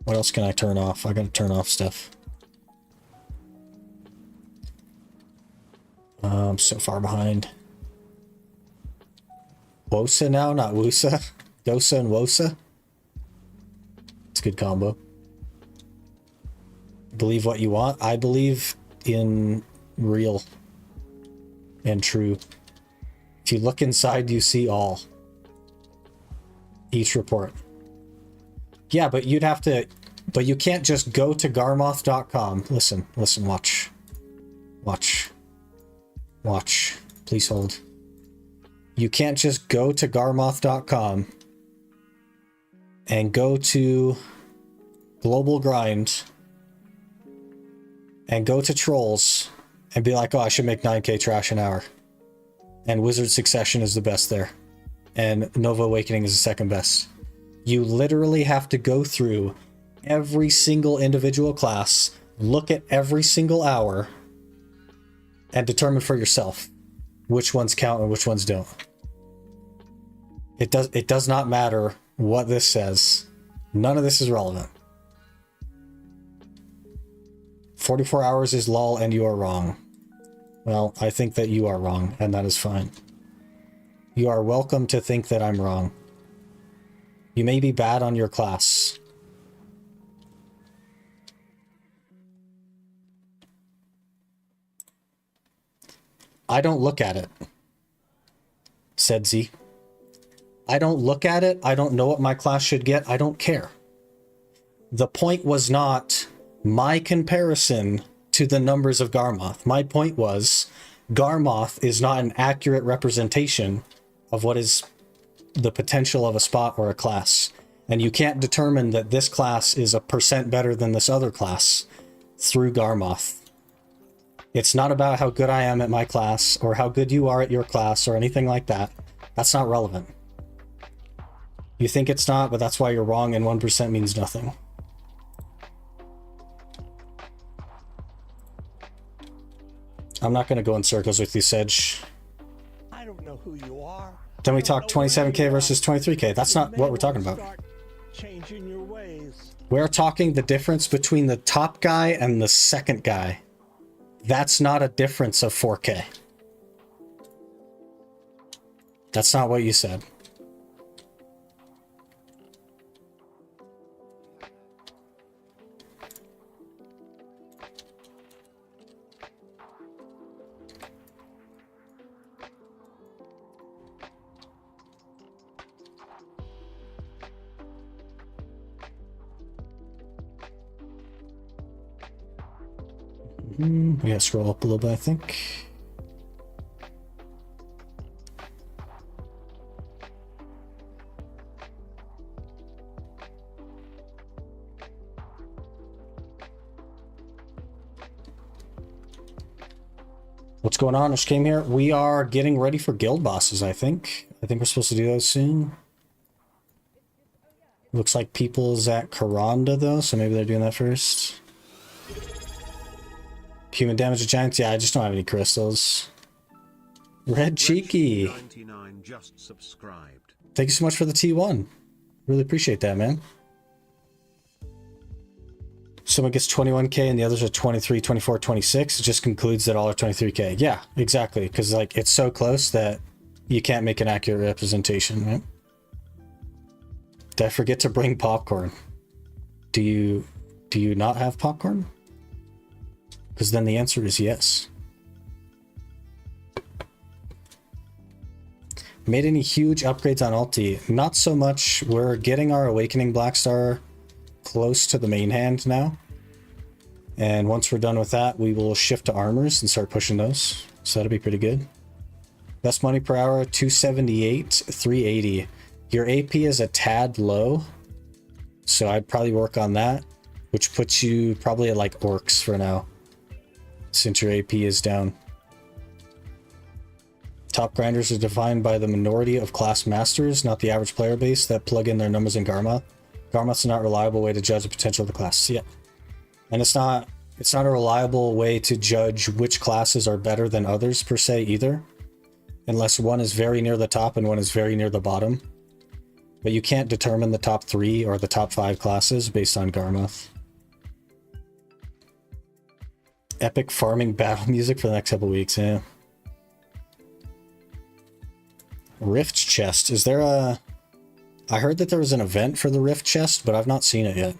Speaker 1: What else can I turn off? I gotta turn off stuff. I'm so far behind. Wosa now, not Wusa. Dosa and Wosa. It's a good combo. Believe what you want. I believe in real and true. If you look inside, you see all. Each report. Yeah, but you'd have to... But you can't just go to garmoth.com. Listen, watch. Watch. Please hold. You can't just go to garmoth.com and go to Global Grind and go to Trolls and be like, oh, I should make 9k trash an hour. And Wizard Succession is the best there. And Nova Awakening is the second best. You literally have to go through every single individual class, look at every single hour, and determine for yourself which ones count and which ones don't. It does not matter what this says. None of this is relevant. 44 hours is lol and you are wrong. Well, I think that you are wrong, and that is fine. You are welcome to think that I'm wrong. You may be bad on your class. I don't look at it, said Z. I don't look at it. I don't know what my class should get. I don't care. The point was not my comparison to the numbers of Garmoth. My point was Garmoth is not an accurate representation of what is the potential of a spot or a class. And you can't determine that this class is a % better than this other class through Garmoth. It's not about how good I am at my class or how good you are at your class or anything like that. That's not relevant. You think it's not, but that's why you're wrong, and 1% means nothing. I'm not going to go in circles with you, Sedge.
Speaker 5: I don't know who you are.
Speaker 1: Then we talk 27k versus 23k. That's not what we're talking about.
Speaker 5: Changing your ways.
Speaker 1: We're talking the difference between the top guy and the second guy. That's not a difference of 4k. That's not what you said. We gotta scroll up a little bit, I think. What's going on? Just came here. We are getting ready for guild bosses, I think. I think we're supposed to do those soon. Looks like people's at Karanda, though, so maybe they're doing that first. Human damage to giants? Yeah, I just don't have any crystals. Red Cheeky.
Speaker 2: 99 just subscribed.
Speaker 1: Thank you so much for the T1. Really appreciate that, man. someone gets 21k and the others are 23, 24, 26, it just concludes that all are 23k. Yeah, exactly. Because like it's so close that you can't make an accurate representation, right? Did I forget to bring popcorn? Do you not have popcorn? Because then the answer is yes. Made any huge upgrades on ulti? Not so much. We're getting our Awakening Blackstar close to the main hand now. And once we're done with that, we will shift to armors and start pushing those. So that'll be pretty good. Best money per hour, 278, 380. Your AP is a tad low. So I'd probably work on that, which puts you probably at like orcs for now, since your AP is down. Top grinders are defined by the minority of class masters, not the average player base that plug in their numbers in Garmoth. Garmoth's not a reliable way to judge the potential of the class. Yeah. And it's not a reliable way to judge which classes are better than others per se either. Unless one is very near the top and one is very near the bottom. But you can't determine the top 3 or the top 5 classes based on Garmoth. Epic farming battle music for the next couple weeks, yeah. Rift chest. Is there a... I heard that there was an event for the Rift chest, but I've not seen it yet.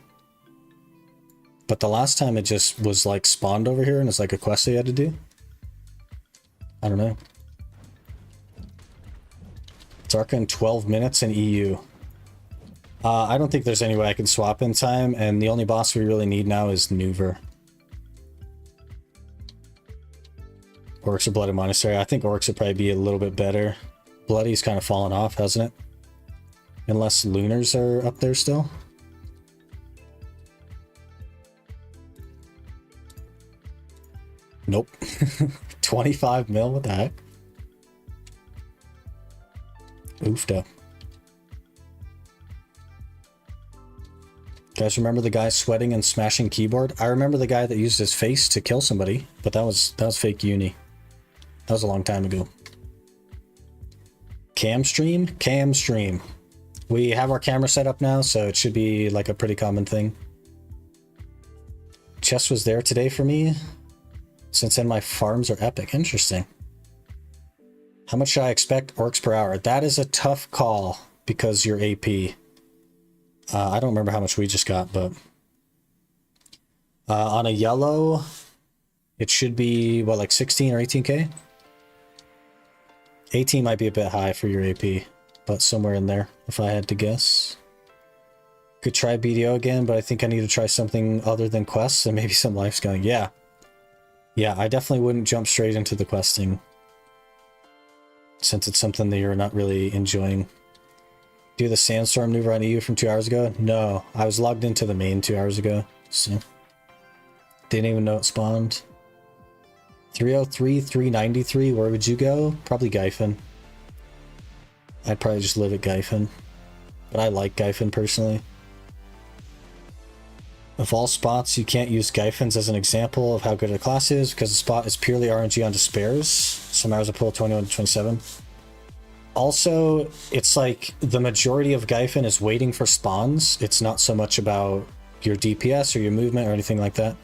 Speaker 1: But the last time it just was like spawned over here and it's like a quest they had to do. I don't know. Zerker in 12 minutes in EU. I don't think there's any way I can swap in time, and the only boss we really need now is Nuver. Orcs or Bloody Monastery. I think Orcs would probably be a little bit better. Bloody's kind of fallen off, hasn't it? Unless Lunars are up there still. Nope. 25 mil, what the heck? Oofda. Guys, remember the guy sweating and smashing keyboard? I remember the guy that used his face to kill somebody, but that was fake uni. That was a long time ago. Cam stream? Cam stream. We have our camera set up now, so it should be like a pretty common thing. Chest was there today for me. Since then my farms are epic. Interesting. How much should I expect orcs per hour? That is a tough call because you're AP. I don't remember how much we just got, but on a yellow, it should be, what, like 16 or 18k? 18 might be a bit high for your AP, but somewhere in there, if I had to guess. Could try BDO again, but I think I need to try something other than quests and maybe some life scaling. Yeah. Yeah, I definitely wouldn't jump straight into the questing, since it's something that you're not really enjoying. Do the sandstorm maneuver on EU from 2 hours ago? No, I was logged into the main 2 hours ago, so didn't even know it spawned. 303, 393, where would you go? Probably Gyfin. I'd probably just live at Gyfin, but I like Gyfin personally. Of all spots, you can't use Gyfins as an example of how good a class is because the spot is purely RNG on despairs. Some hours of pull 21 to 27. Also, it's like the majority of Gyfin is waiting for spawns. It's not so much about your DPS or your movement or anything like that.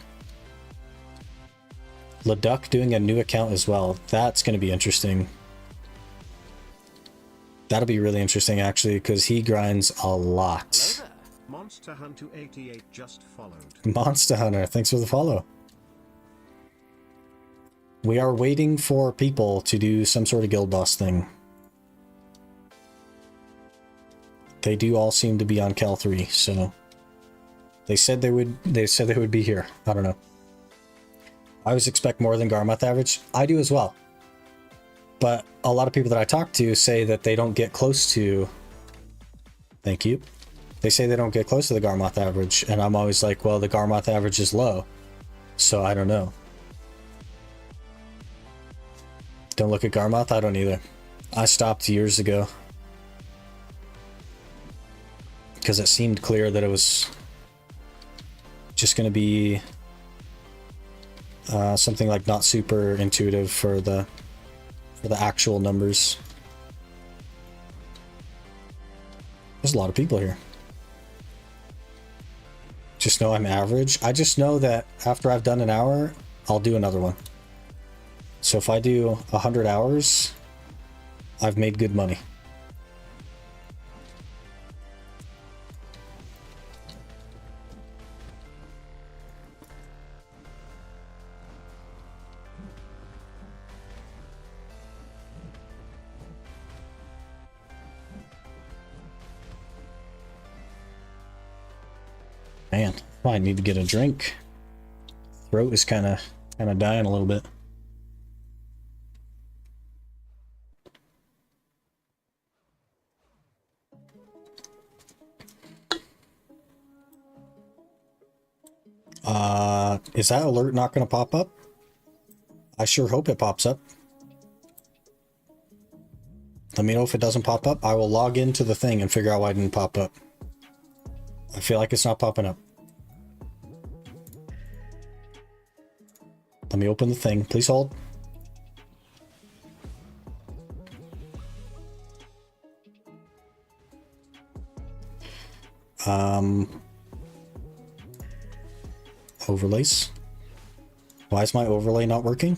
Speaker 1: Leduc doing a new account as well. That's going to be interesting. That'll be really interesting actually because he grinds a lot.
Speaker 2: Monster Hunter 88 just followed.
Speaker 1: Monster Hunter, thanks for the follow. We are waiting for people to do some sort of guild boss thing. They do all seem to be on Cal 3, so they said they would be here. I don't know. I always expect more than Garmoth average. I do as well. But a lot of people that I talk to say that they don't get close to... Thank you. They say they don't get close to the Garmoth average, and I'm always like, well, the Garmoth average is low. So I don't know. Don't look at Garmoth? I don't either. I stopped years ago. Because it seemed clear that it was just going to be something like not super intuitive for the actual numbers. There's a lot of people here. just know I'm average. I just know that after I've done an hour, I'll do another one. So if I do 100 hours, I've made good money. Man, I need to get a drink. Throat is kind of dying a little bit. Is that alert not going to pop up? I sure hope it pops up. Let me know if it doesn't pop up. I will log into the thing and figure out why it didn't pop up. I feel like it's not popping up. Let me open the thing. Please hold. Overlays. Why is my overlay not working?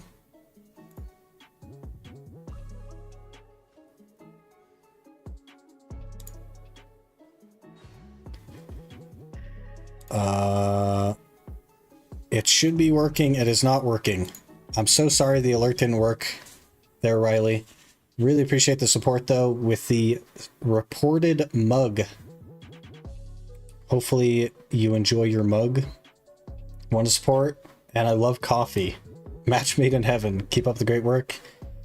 Speaker 1: It should be working. It is not working. I'm so sorry the alert didn't work there, Riley. Really appreciate the support, though, with the reported mug. Hopefully you enjoy your mug. Want to support? And I love coffee. Match made in heaven. Keep up the great work.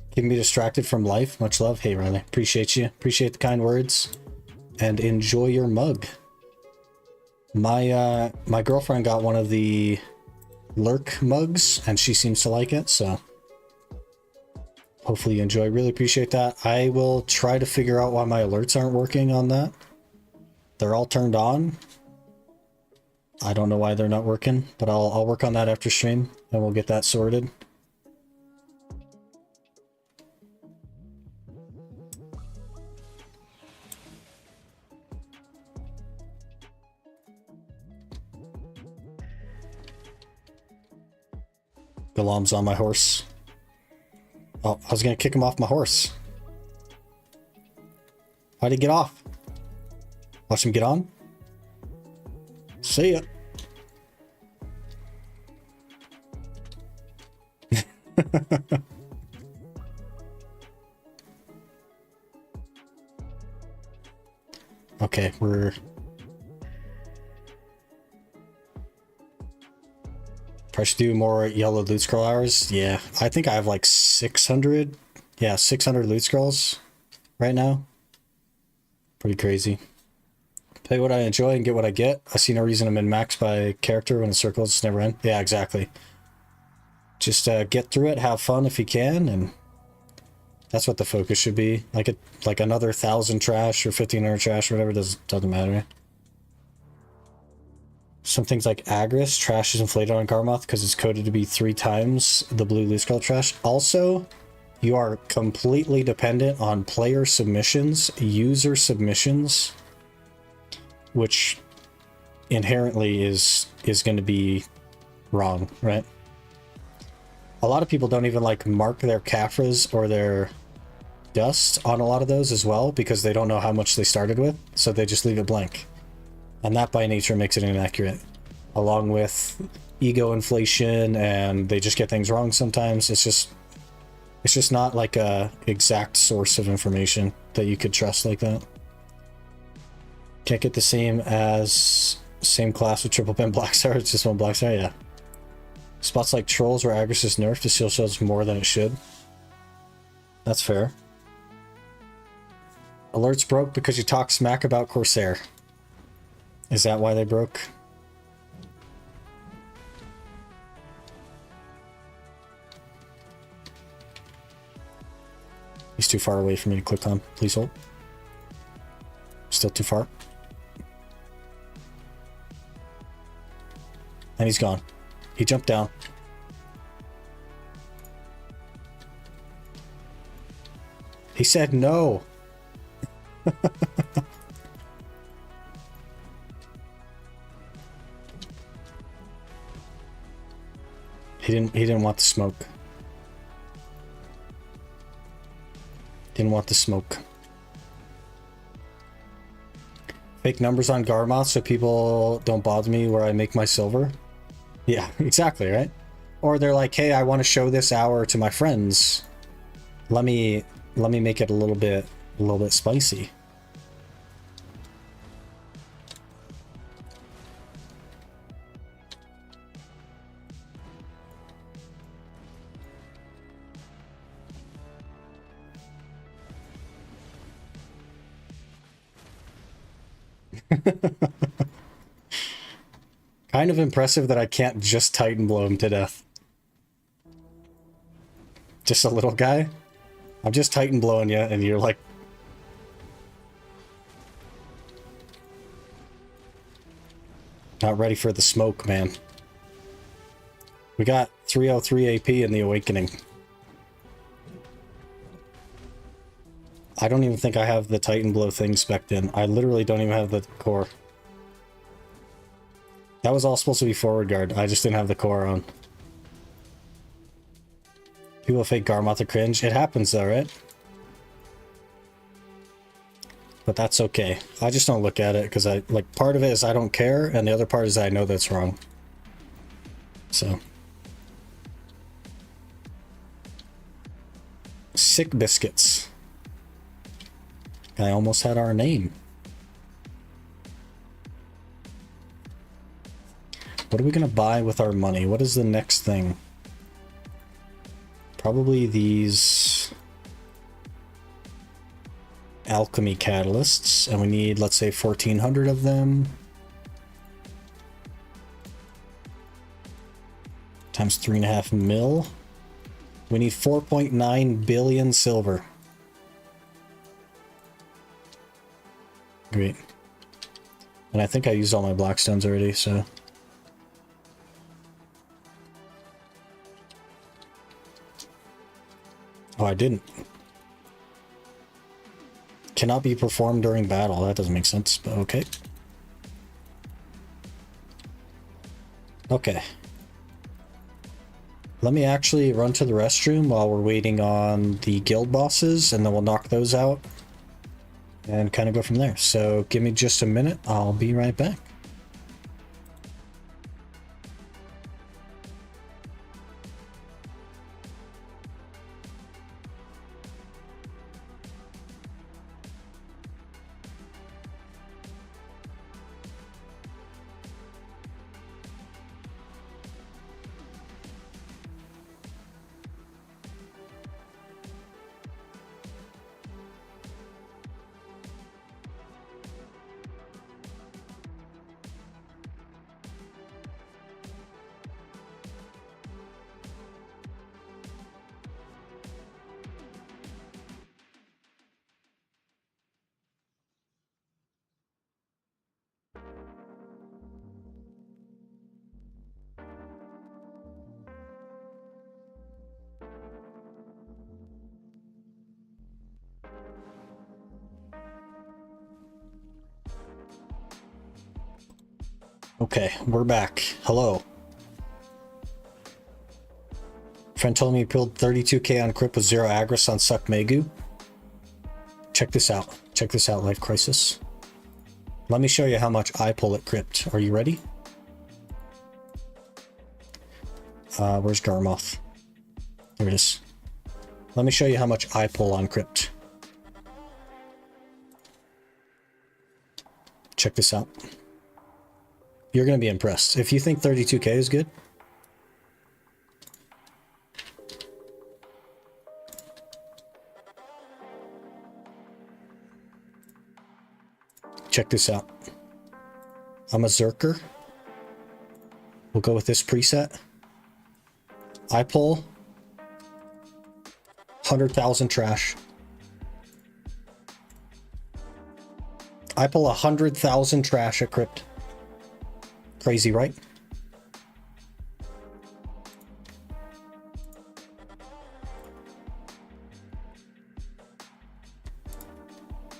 Speaker 1: Keeping me distracted from life. Much love. Hey, Riley. Appreciate you. Appreciate the kind words. And enjoy your mug. My girlfriend got one of the Lurk mugs, and she seems to like it, so hopefully you enjoy. Really appreciate that. I will try to figure out why my alerts aren't working on that. They're all turned on. I don't know why they're not working, but I'll work on that after stream, and we'll get that sorted. Galam's on my horse. Oh, I was gonna kick him off my horse. Why'd he get off? Watch him get on. See ya. Okay, we're... I should do more yellow loot scroll hours. Yeah, I think I have like 600. Yeah, 600 loot scrolls right now. Pretty crazy. Play what I enjoy and get what I get. I see no reason to min-max by character when the circles never end. Yeah, exactly. Just get through it, have fun if you can, and that's what the focus should be. Like another 1,000 trash or 1,500 trash or whatever, doesn't matter. Some things like Agris, trash is inflated on Garmoth because it's coded to be 3 times the blue loot scroll trash. Also, you are completely dependent on player submissions, user submissions, which inherently is going to be wrong, right? A lot of people don't even like mark their Caphras or their dust on a lot of those as well because they don't know how much they started with, so they just leave it blank. And that by nature makes it inaccurate, along with ego inflation, and they just get things wrong sometimes. It's just not like a exact source of information that you could trust like that. Can't get the same class with triple pin black star, it's just one black star, yeah. Spots like trolls where Agris is nerfed, it still shows more than it should. That's fair. Alerts broke because you talk smack about Corsair. Is that why they broke? He's too far away for me to click on. Please hold. Still too far. And he's gone. He jumped down. He said no. He didn't want the smoke. Didn't want the smoke. Fake numbers on Garmoth so people don't bother me where I make my silver. Yeah, exactly, right? Or they're like, hey, I want to show this hour to my friends. Let me make it a little bit spicy. Kind of impressive that I can't just Titan blow him to death. Just a little guy? I'm just Titan blowing you, and you're like... not ready for the smoke, man. We got 303 AP in the Awakening. I don't even think I have the Titan blow thing spec'd in. I literally don't even have the core. That was all supposed to be forward guard. I just didn't have the core on. People fake Garmoth are cringe. It happens though, right? But that's okay. I just don't look at it because I like part of it is I don't care, and the other part is I know that's wrong. So. Sick biscuits. I almost had our name. What are we gonna buy with our money? What is the next thing? Probably these alchemy catalysts, and we need, let's say, 1,400 of them. Times 3.5 mil. We need 4.9 billion silver. Great. And I think I used all my blackstones already, so... oh, I didn't. Cannot be performed during battle. That doesn't make sense, but okay. Okay. Let me actually run to the restroom while we're waiting on the guild bosses, and then we'll knock those out and kind of go from there. So give me just a minute. I'll be right back. Okay, we're back. Hello. Friend told me he pulled 32k on Crypt with 0 Agris on Suck Megu. Check this out. Check this out, Life Crisis. Let me show you how much I pull at Crypt. Are you ready? Where's Garmoth? There it is. Let me show you how much I pull on Crypt. Check this out. You're going to be impressed. If you think 32k is good. Check this out. I'm a Zerker. We'll go with this preset. I pull 100,000 trash. I pull 100,000 trash at Crypt. Crazy, right?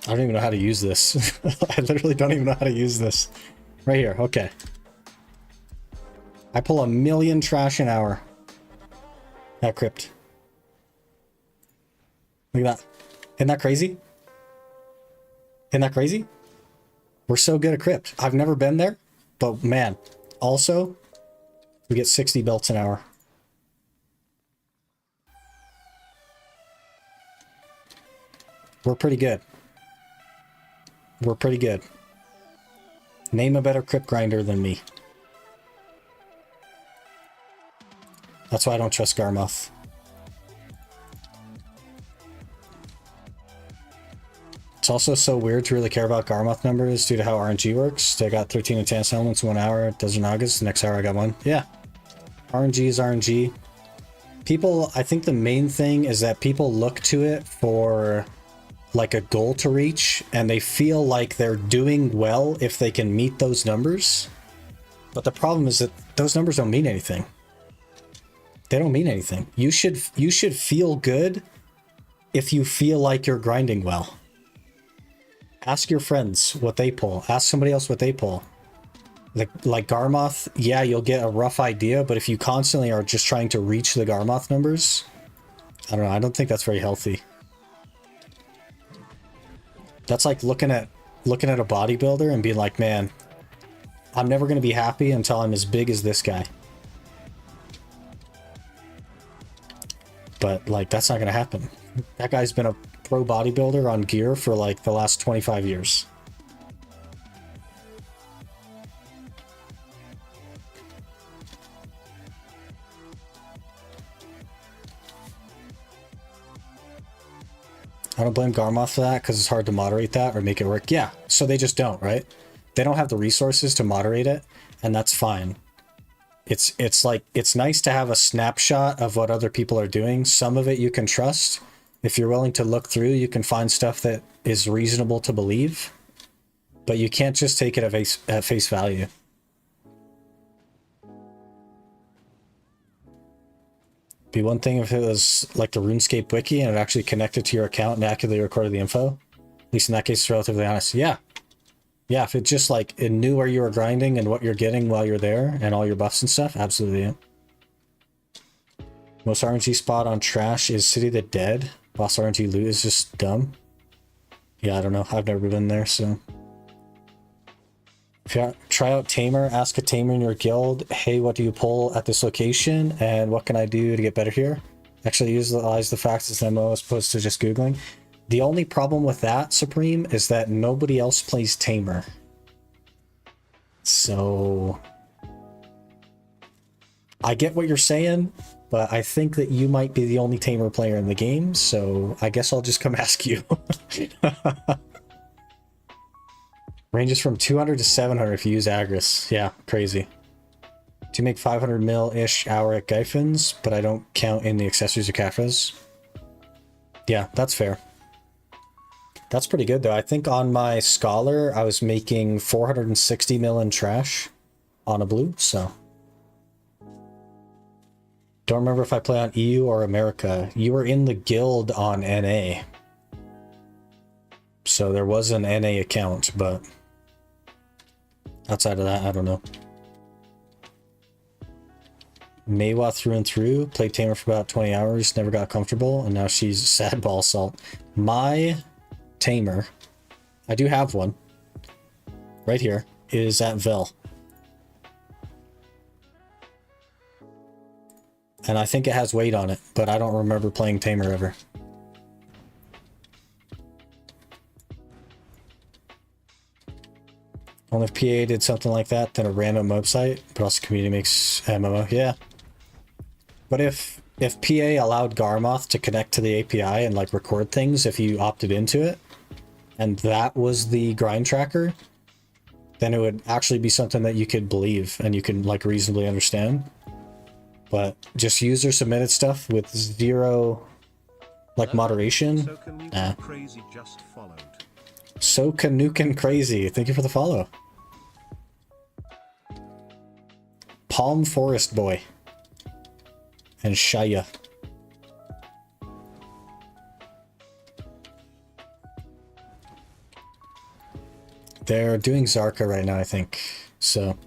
Speaker 1: I don't even know how to use this. I literally don't even know how to use this. Right here, okay. I pull 1 million trash an hour. That crypt. Look at that. Isn't that crazy? Isn't that crazy? We're so good at crypt. I've never been there, but man, also, we get 60 belts an hour. We're pretty good. We're pretty good. Name a better crypt grinder than me. That's why I don't trust Garmoth. It's also so weird to really care about Garmoth numbers due to how RNG works. They got 13 intense elements 1 hour, Desert Nagas, the next hour I got 1. Yeah. RNG is RNG. People, I think the main thing is that people look to it for like a goal to reach, and they feel like they're doing well if they can meet those numbers. But the problem is that those numbers don't mean anything. They don't mean anything. You should feel good if you feel like you're grinding well. Ask your friends what they pull. Ask somebody else what they pull. Like Garmoth, yeah, you'll get a rough idea, but if you constantly are just trying to reach the Garmoth numbers, I don't know, I don't think that's very healthy. That's like looking at a bodybuilder and being like, man, I'm never going to be happy until I'm as big as this guy. But like, that's not going to happen. That guy's been a pro bodybuilder on gear for like the last 25 years. I don't blame Garmoth for that because it's hard to moderate that or make it work. Yeah, so they just don't, right? They don't have the resources to moderate it, and that's fine. It's like, it's nice to have a snapshot of what other people are doing. Some of it you can trust. If you're willing to look through, you can find stuff that is reasonable to believe, but you can't just take it at face value. Be one thing if it was like the RuneScape wiki and it actually connected to your account and accurately recorded the info. At least in that case, it's relatively honest. Yeah. Yeah, if it just like, it knew where you were grinding and what you're getting while you're there and all your buffs and stuff, absolutely. Yeah. Most RNG spot on trash is City of the Dead. Boss RNG loot is just dumb. Yeah, I don't know. I've never been there, so. If you try out Tamer, ask a Tamer in your guild, hey, what do you pull at this location? And what can I do to get better here? Actually utilize the facts as an MO as opposed to just Googling. The only problem with that, Supreme, is that nobody else plays Tamer. So I get what you're saying, but I think that you might be the only Tamer player in the game, so I guess I'll just come ask you. Ranges from 200 to 700 if you use Agris. Yeah, crazy. To make 500 mil-ish hour at Gyphins, but I don't count in the accessories or cafres. Yeah, that's fair. That's pretty good though. I think on my Scholar, I was making 460 mil in trash on a blue, so. Don't remember if I play on EU or America. You were in the guild on NA. So there was an NA account, but outside of that, I don't know. Maywa through and through, played Tamer for about 20 hours, never got comfortable, and now she's sad ball salt. My Tamer, I do have one, right here, is at Vel. And I think it has weight on it, but I don't remember playing Tamer ever. Only if PA did something like that, then a random website, but also community makes MMO. Yeah. But if PA allowed Garmoth to connect to the API and like record things if you opted into it, and that was the grind tracker, then it would actually be something that you could believe and you can like reasonably understand. But just user submitted stuff with zero like moderation.
Speaker 2: So Crazy just followed.
Speaker 1: So Kanukin Crazy, thank you for the follow. Palm Forest Boy and Shaya. They're doing Zerker right now, I think. So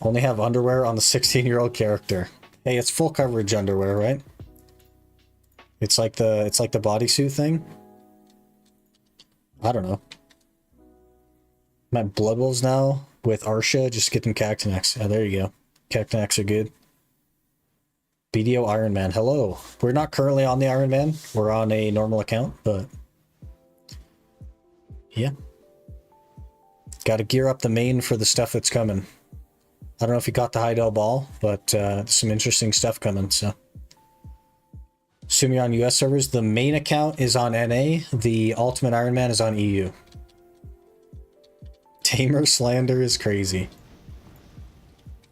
Speaker 1: Only have underwear on the 16-year-old character. Hey, it's full coverage underwear, right? It's like the bodysuit thing. I don't know. I'm at Blood Wolves now with Arsha. Just get them Cactinax. Oh, there you go. Cactinax are good. BDO Iron Man. Hello. We're not currently on the Iron Man. We're on a normal account, but yeah. Got to gear up the main for the stuff that's coming. I don't know if you got the Heidel Ball, but some interesting stuff coming, so. Assuming you're on US servers, the main account is on NA, the Ultimate Iron Man is on EU. Tamer slander is crazy.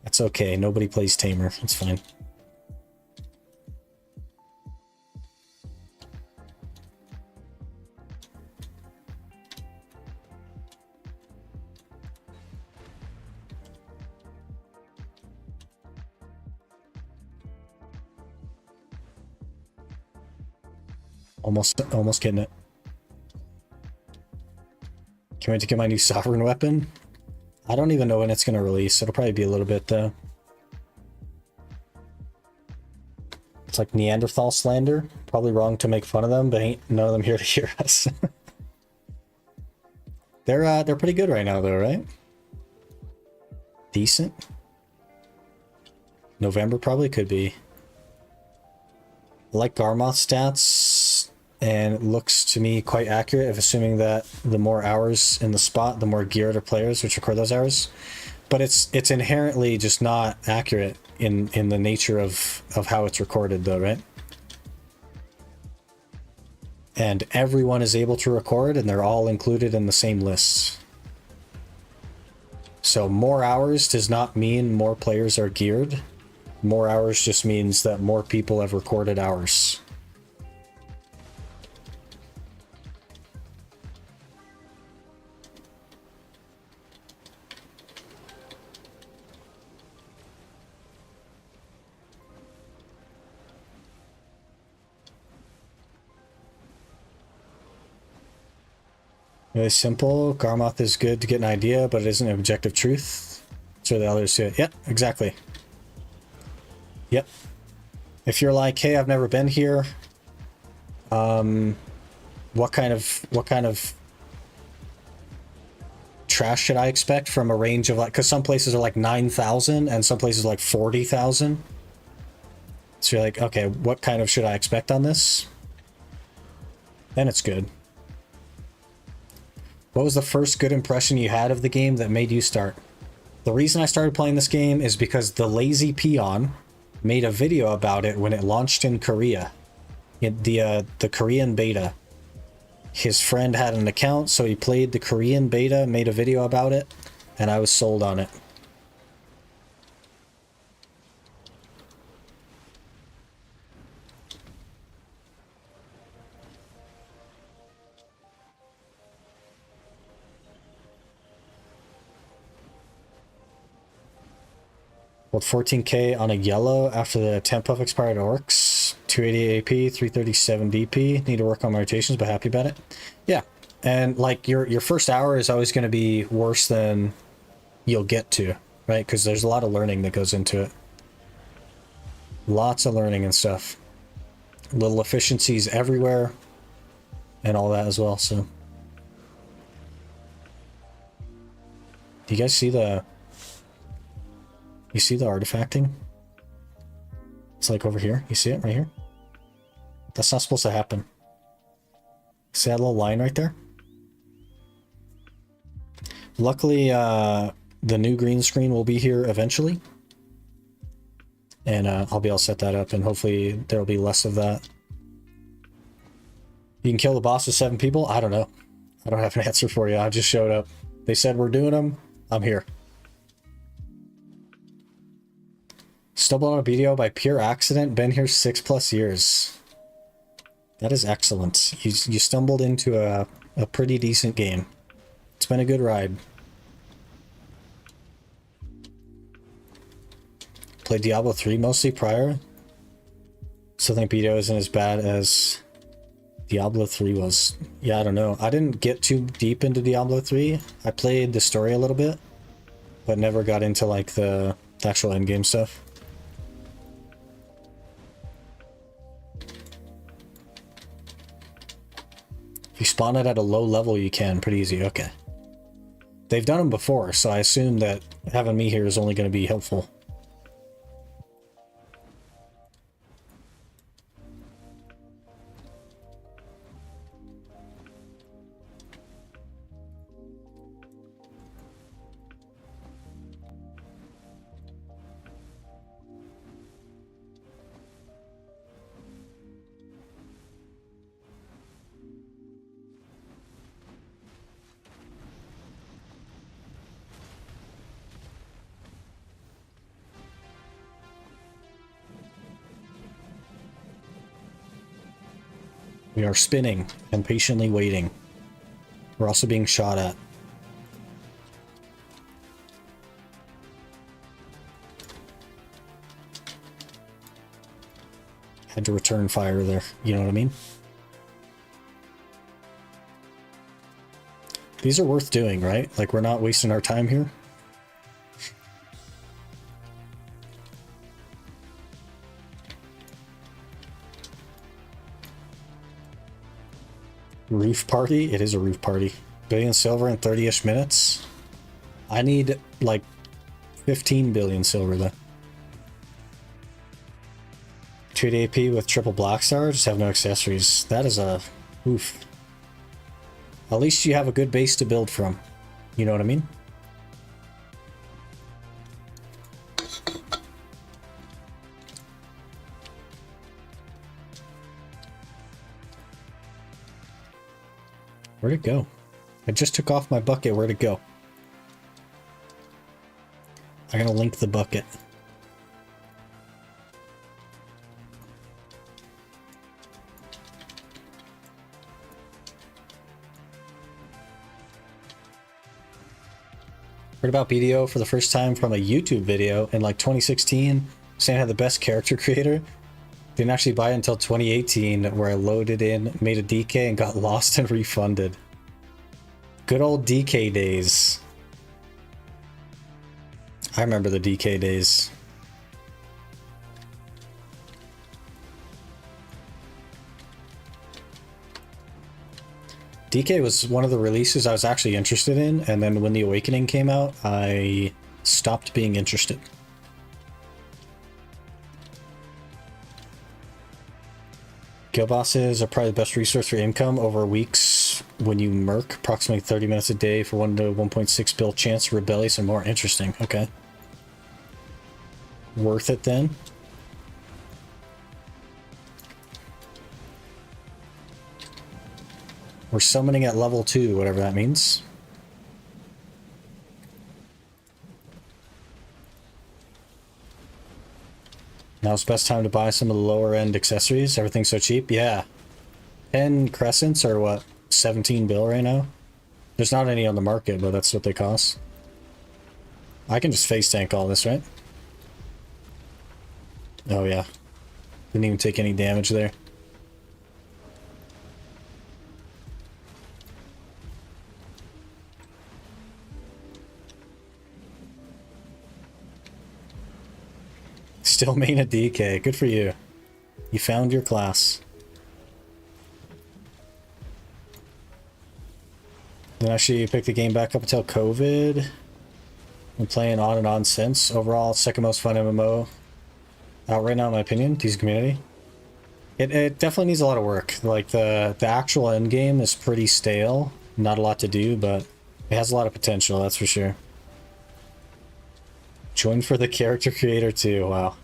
Speaker 1: That's okay, nobody plays Tamer, it's fine. Almost getting it. Can't wait to get my new sovereign weapon. I don't even know when it's gonna release. It'll probably be a little bit though. It's like Neanderthal slander. Probably wrong to make fun of them, but ain't none of them here to hear us. They're pretty good right now though, right? Decent. November probably could be. I like Garmoth stats, and it looks to me quite accurate if assuming that the more hours in the spot, the more geared are players which record those hours. But it's inherently just not accurate in the nature of how it's recorded though, right? And everyone is able to record and they're all included in the same lists. So more hours does not mean more players are geared. More hours just means that more people have recorded hours. Really simple. Garmoth is good to get an idea, but it isn't an objective truth. So the others do it. Yep, exactly. Yep. If you're like, hey, I've never been here, what kind of trash should I expect from a range of like, because some places are like 9,000 and some places like 40,000. So you're like, okay, what kind of should I expect on this? Then it's good. What was the first good impression you had of the game that made you start? The reason I started playing this game is because the Lazy Peon made a video about it when it launched in Korea, in the Korean beta. His friend had an account, so he played the Korean beta, made a video about it, and I was sold on it. With 14k on a yellow after the temp buff expired orcs, 280 AP, 337 DP. Need to work on my rotations, but happy about it. Yeah, and like your first hour is always going to be worse than you'll get to, right? Because there's a lot of learning that goes into it. Lots of learning and stuff. Little efficiencies everywhere, and all that as well. So, do you guys see the? You see the artifacting? It's like over here. You see it right here? That's not supposed to happen. See that little line right there? Luckily, the new green screen will be here eventually. And I'll be able to set that up, and hopefully there will be less of that. You can kill the boss with 7 people? I don't know. I don't have an answer for you. I just showed up. They said we're doing them. I'm here. Stumbled on a video by pure accident. Been here 6+ years. That is excellent. You stumbled into a pretty decent game. It's been a good ride. Played Diablo 3 mostly prior. Still think BDO isn't as bad as Diablo 3 was. Yeah, I don't know. I didn't get too deep into Diablo 3. I played the story a little bit. but never got into like the actual endgame stuff. If you spawn it at a low level, you can pretty easy. Okay. They've done them before, so I assume that having me here is only going to be helpful. We are spinning and patiently waiting. We're also being shot at. Had to return fire there, you know what I mean? These are worth doing, right? Like, we're not wasting our time here. Roof party? It is a roof party. Billion silver in 30-ish minutes? I need, like, 15 billion silver, though. 2 AP with triple black star, just have no accessories. That is a... oof. At least you have a good base to build from. You know what I mean? Where'd it go? I just took off my bucket. Where'd it go? I'm gonna link the bucket. Heard about BDO for the first time from a YouTube video in like 2016, saying I had the best character creator. Didn't actually buy it until 2018, where I loaded in, made a DK, and got lost and refunded. Good old DK days. I remember the DK days. DK was one of the releases I was actually interested in, and then when The Awakening came out, I stopped being interested. Guild bosses are probably the best resource for income over weeks when you merc, approximately 30 minutes a day for 1 to 1.6 bill chance, rebellious and more. Interesting. Okay. Worth it then. We're summoning at level 2, whatever that means. Now's the best time to buy some of the lower end accessories. Everything's so cheap. Yeah. 10 crescents are what? 17 bill right now? There's not any on the market, but that's what they cost. I can just face tank all this, right? Oh yeah. Didn't even take any damage there. Still main a DK. Good for you. You found your class. Then actually pick the game back up until COVID. Been playing on and on since. Overall, second most fun MMO out right now in my opinion. Decent community. It definitely needs a lot of work. Like the actual end game is pretty stale. Not a lot to do, but it has a lot of potential, that's for sure. Join for the character creator too. Wow.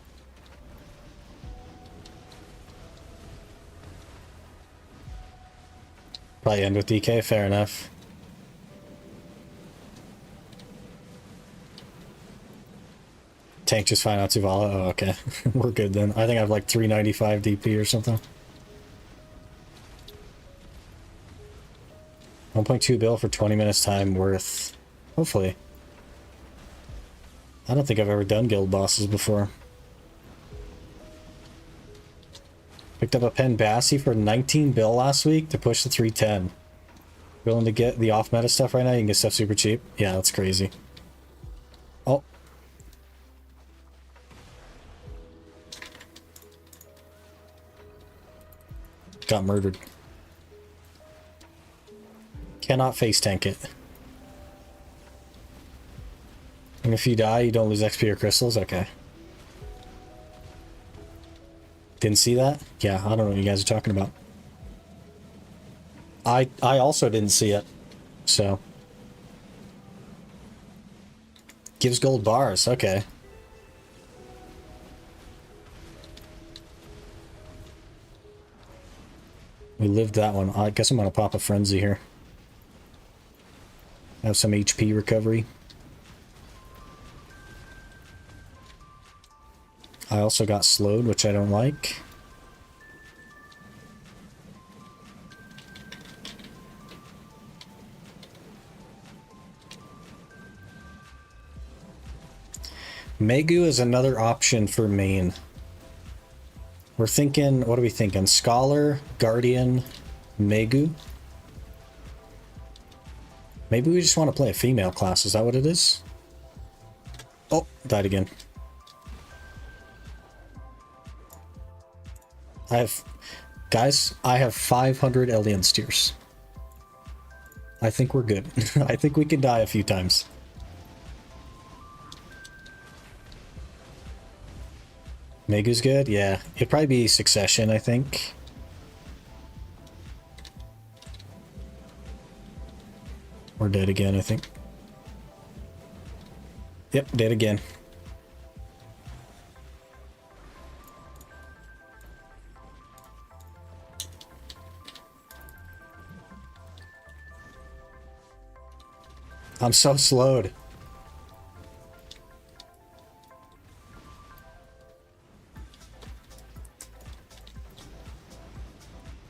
Speaker 1: Probably end with DK, fair enough. Tank just fine out Tuvala. Oh, okay. We're good then. I think I have like 395 DP or something. 1.2 bill for 20 minutes time worth. Hopefully. I don't think I've ever done guild bosses before. Picked up a Pen Bassi for 19 bill last week to push the 310. Willing to get the off-meta stuff right now? You can get stuff super cheap. Yeah, that's crazy. got murdered. Cannot face tank it. And if you die, you don't lose XP or crystals? Okay. Didn't see that? Yeah, I don't know what you guys are talking about. I also didn't see it. So. Gives gold bars. Okay. We lived that one. I guess I'm going to pop a frenzy here. Have some HP recovery. I also got slowed, which I don't like. Megu is another option for main. We're thinking, what are we thinking? Scholar, Guardian, Megu? Maybe we just want to play a female class, is that what it is? Oh, died again. Guys, I have 500 alien steers. I think we're good. I think we can die a few times. Megu's good? Yeah. It'd probably be Succession, I think. We're dead again, I think. Yep, dead again. I'm so slowed.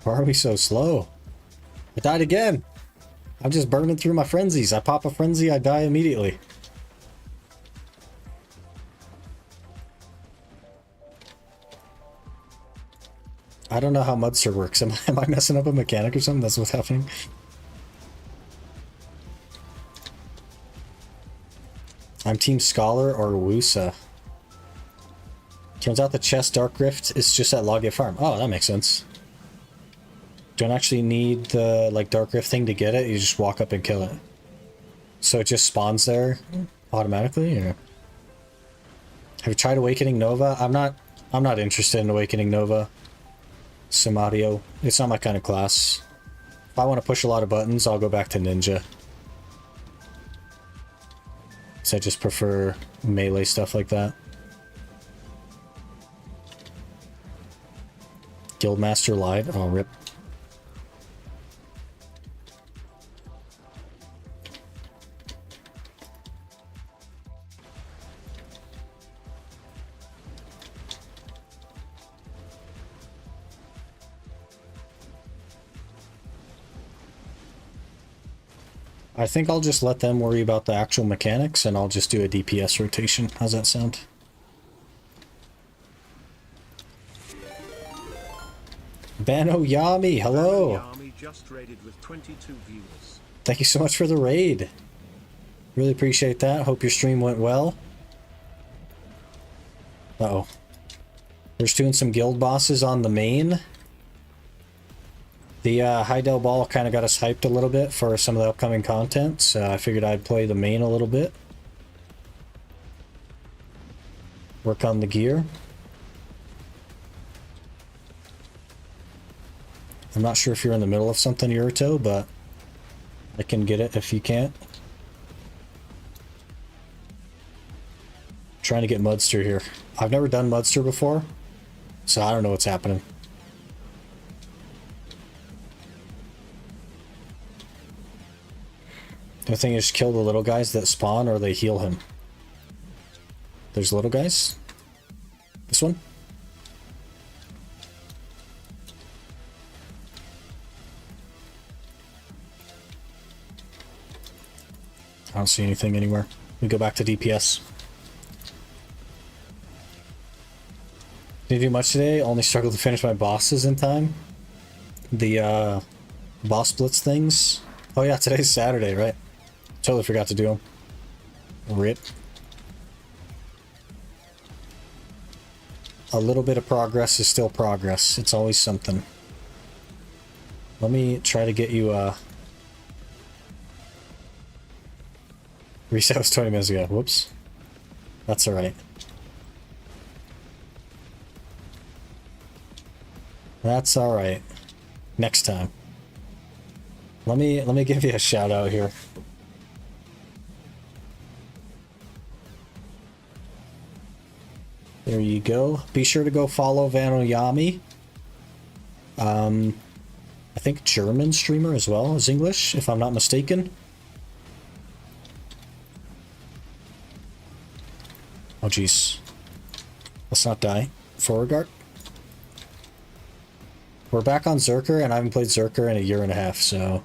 Speaker 1: Why are we so slow? I died again. I'm just burning through my frenzies. I pop a frenzy, I die immediately. I don't know how Mudster works. Am I messing up a mechanic or something? That's what's happening. I'm Team Scholar or Wusa. Turns out the chest Dark Rift is just at Loggia Farm. Oh, that makes sense. Don't actually need the like Dark Rift thing to get it. You just walk up and kill it. So it just spawns there automatically. Or... Have you tried Awakening Nova? I'm not interested in Awakening Nova. Samario. It's not my kind of class. If I want to push a lot of buttons, I'll go back to Ninja. So I just prefer melee stuff like that. Guildmaster lied. Oh, rip. I think I'll just let them worry about the actual mechanics and I'll just do a DPS rotation. How's that sound? Bano Yami, hello!
Speaker 2: Yami just raided with 22 viewers.
Speaker 1: Thank you so much for the raid. Really appreciate that. Hope your stream went well. Uh-oh. We're just doing some guild bosses on the main. The Heidel Ball kind of got us hyped a little bit for some of the upcoming content, so I figured I'd play the main a little bit. Work on the gear. I'm not sure if you're in the middle of something, Yurito, but I can get it if you can't. Trying to get Mudster here. I've never done Mudster before, so I don't know what's happening. The thing is, kill the little guys that spawn or they heal him. There's little guys. This one. I don't see anything anywhere. We go back to DPS. Didn't do much today. Only struggled to finish my bosses in time. The boss blitz things. Oh yeah, today's Saturday, right? Totally forgot to do them. Rip. A little bit of progress is still progress. It's always something. Let me try to get you reset was 20 minutes ago. Whoops. That's alright. That's alright. Next time. Let me give you a shout out here. There you go. Be sure to go follow Vanoyami. I think German streamer as well as English, if I'm not mistaken. Oh jeez. Let's not die. Forward guard. We're back on Zerker, and I haven't played Zerker in a year and a half, so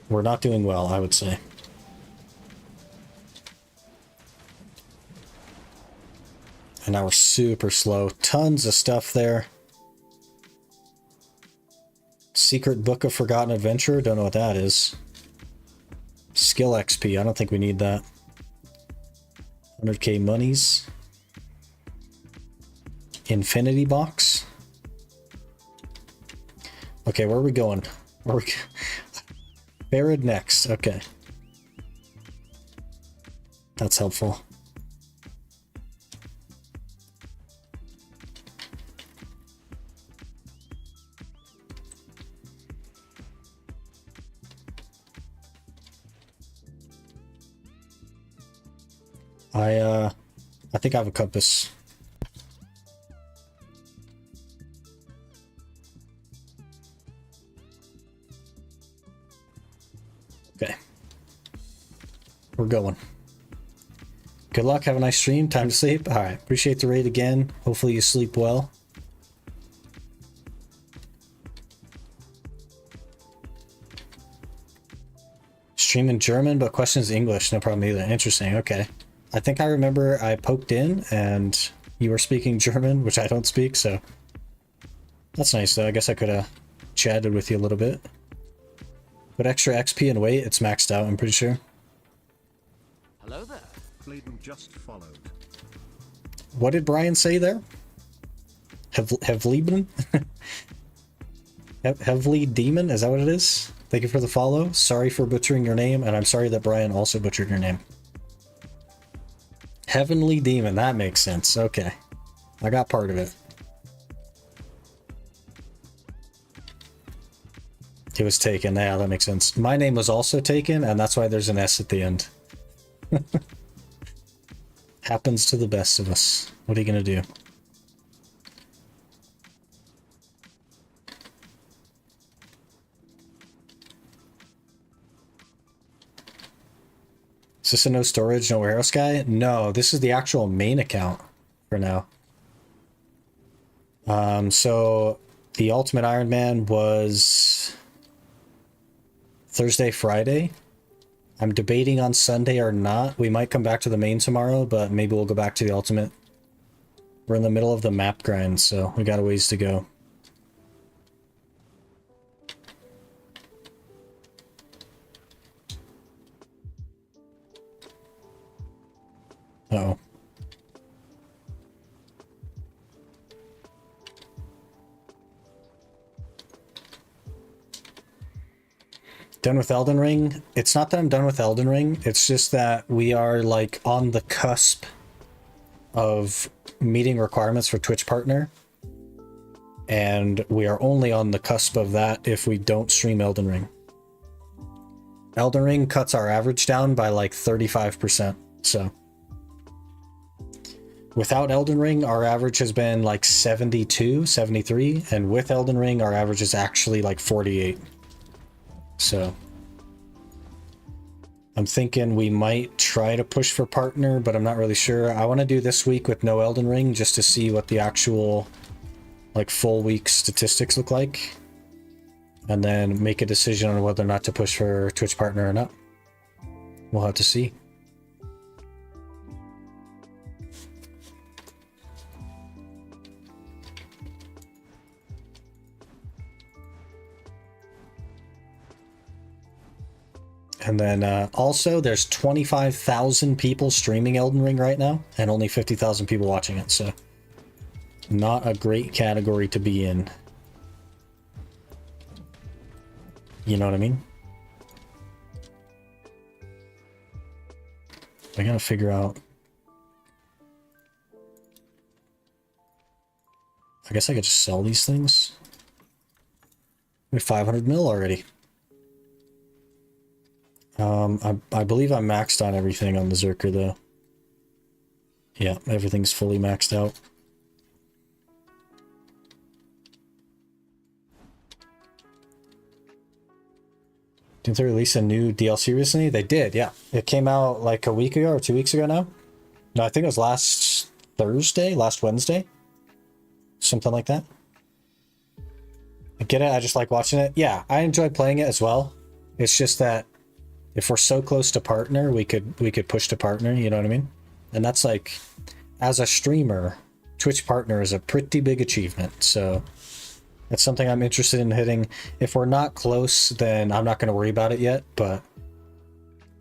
Speaker 1: we're not doing well, I would say. And now we're super slow. Tons of stuff there. Secret Book of Forgotten Adventure. Don't know what that is. Skill XP. I don't think we need that. 100k monies. Infinity box. Okay, where are we going? Where are we? Buried next. Okay. That's helpful. I think I have a compass. Okay. We're going. Good luck. Have a nice stream. Time to sleep. All right. Appreciate the raid again. Hopefully you sleep well. Stream in German, but questions English. No problem either. Interesting. Okay. I think I remember I poked in and you were speaking German, which I don't speak, so that's nice though. I guess I could have chatted with you a little bit. But extra XP and weight, it's maxed out, I'm pretty sure.
Speaker 3: Hello there.
Speaker 2: Bleeding just followed.
Speaker 1: What did Brian say there? Hevlieben? Heavily Demon? Is that what it is? Thank you for the follow. Sorry for butchering your name, and I'm sorry that Brian also butchered your name. Heavenly Demon, that makes sense. Okay. I got part of it. It was taken. Yeah, that makes sense. My name was also taken, and that's why there's an S at the end. Happens to the best of us. What are you gonna do? Is this a no storage, no warehouse guy? No, this is the actual main account for now. So the Ultimate Iron Man was Thursday, Friday. I'm debating on Sunday or not. We might come back to the main tomorrow, but maybe we'll go back to the Ultimate. We're in the middle of the map grind, so we got a ways to go. Uh-oh. Done with Elden Ring? It's not that I'm done with Elden Ring, it's just that we are like on the cusp of meeting requirements for Twitch partner. And we are only on the cusp of that if we don't stream Elden Ring. Elden Ring cuts our average down by like 35%, so. Without Elden Ring, our average has been like 72, 73, and with Elden Ring, our average is actually like 48. So I'm thinking we might try to push for partner, but I'm not really sure. I want to do this week with no Elden Ring just to see what the actual like full week statistics look like, and then make a decision on whether or not to push for Twitch partner or not. We'll have to see. And then also there's 25,000 people streaming Elden Ring right now and only 50,000 people watching it. So not a great category to be in. You know what I mean? I gotta figure out... I guess I could just sell these things. We have 500 mil already. I believe I'm maxed on everything on the Zerker though. Yeah, everything's fully maxed out. Didn't they release a new DLC recently? They did, yeah. It came out like a week ago or 2 weeks ago now. No, I think it was last Wednesday. Something like that. I get it, I just like watching it. Yeah, I enjoy playing it as well. It's just that if we're so close to partner, we could push to partner, you know what I mean? And that's like, as a streamer, Twitch partner is a pretty big achievement, so that's something I'm interested in hitting. If we're not close, then I'm not going to worry about it yet, but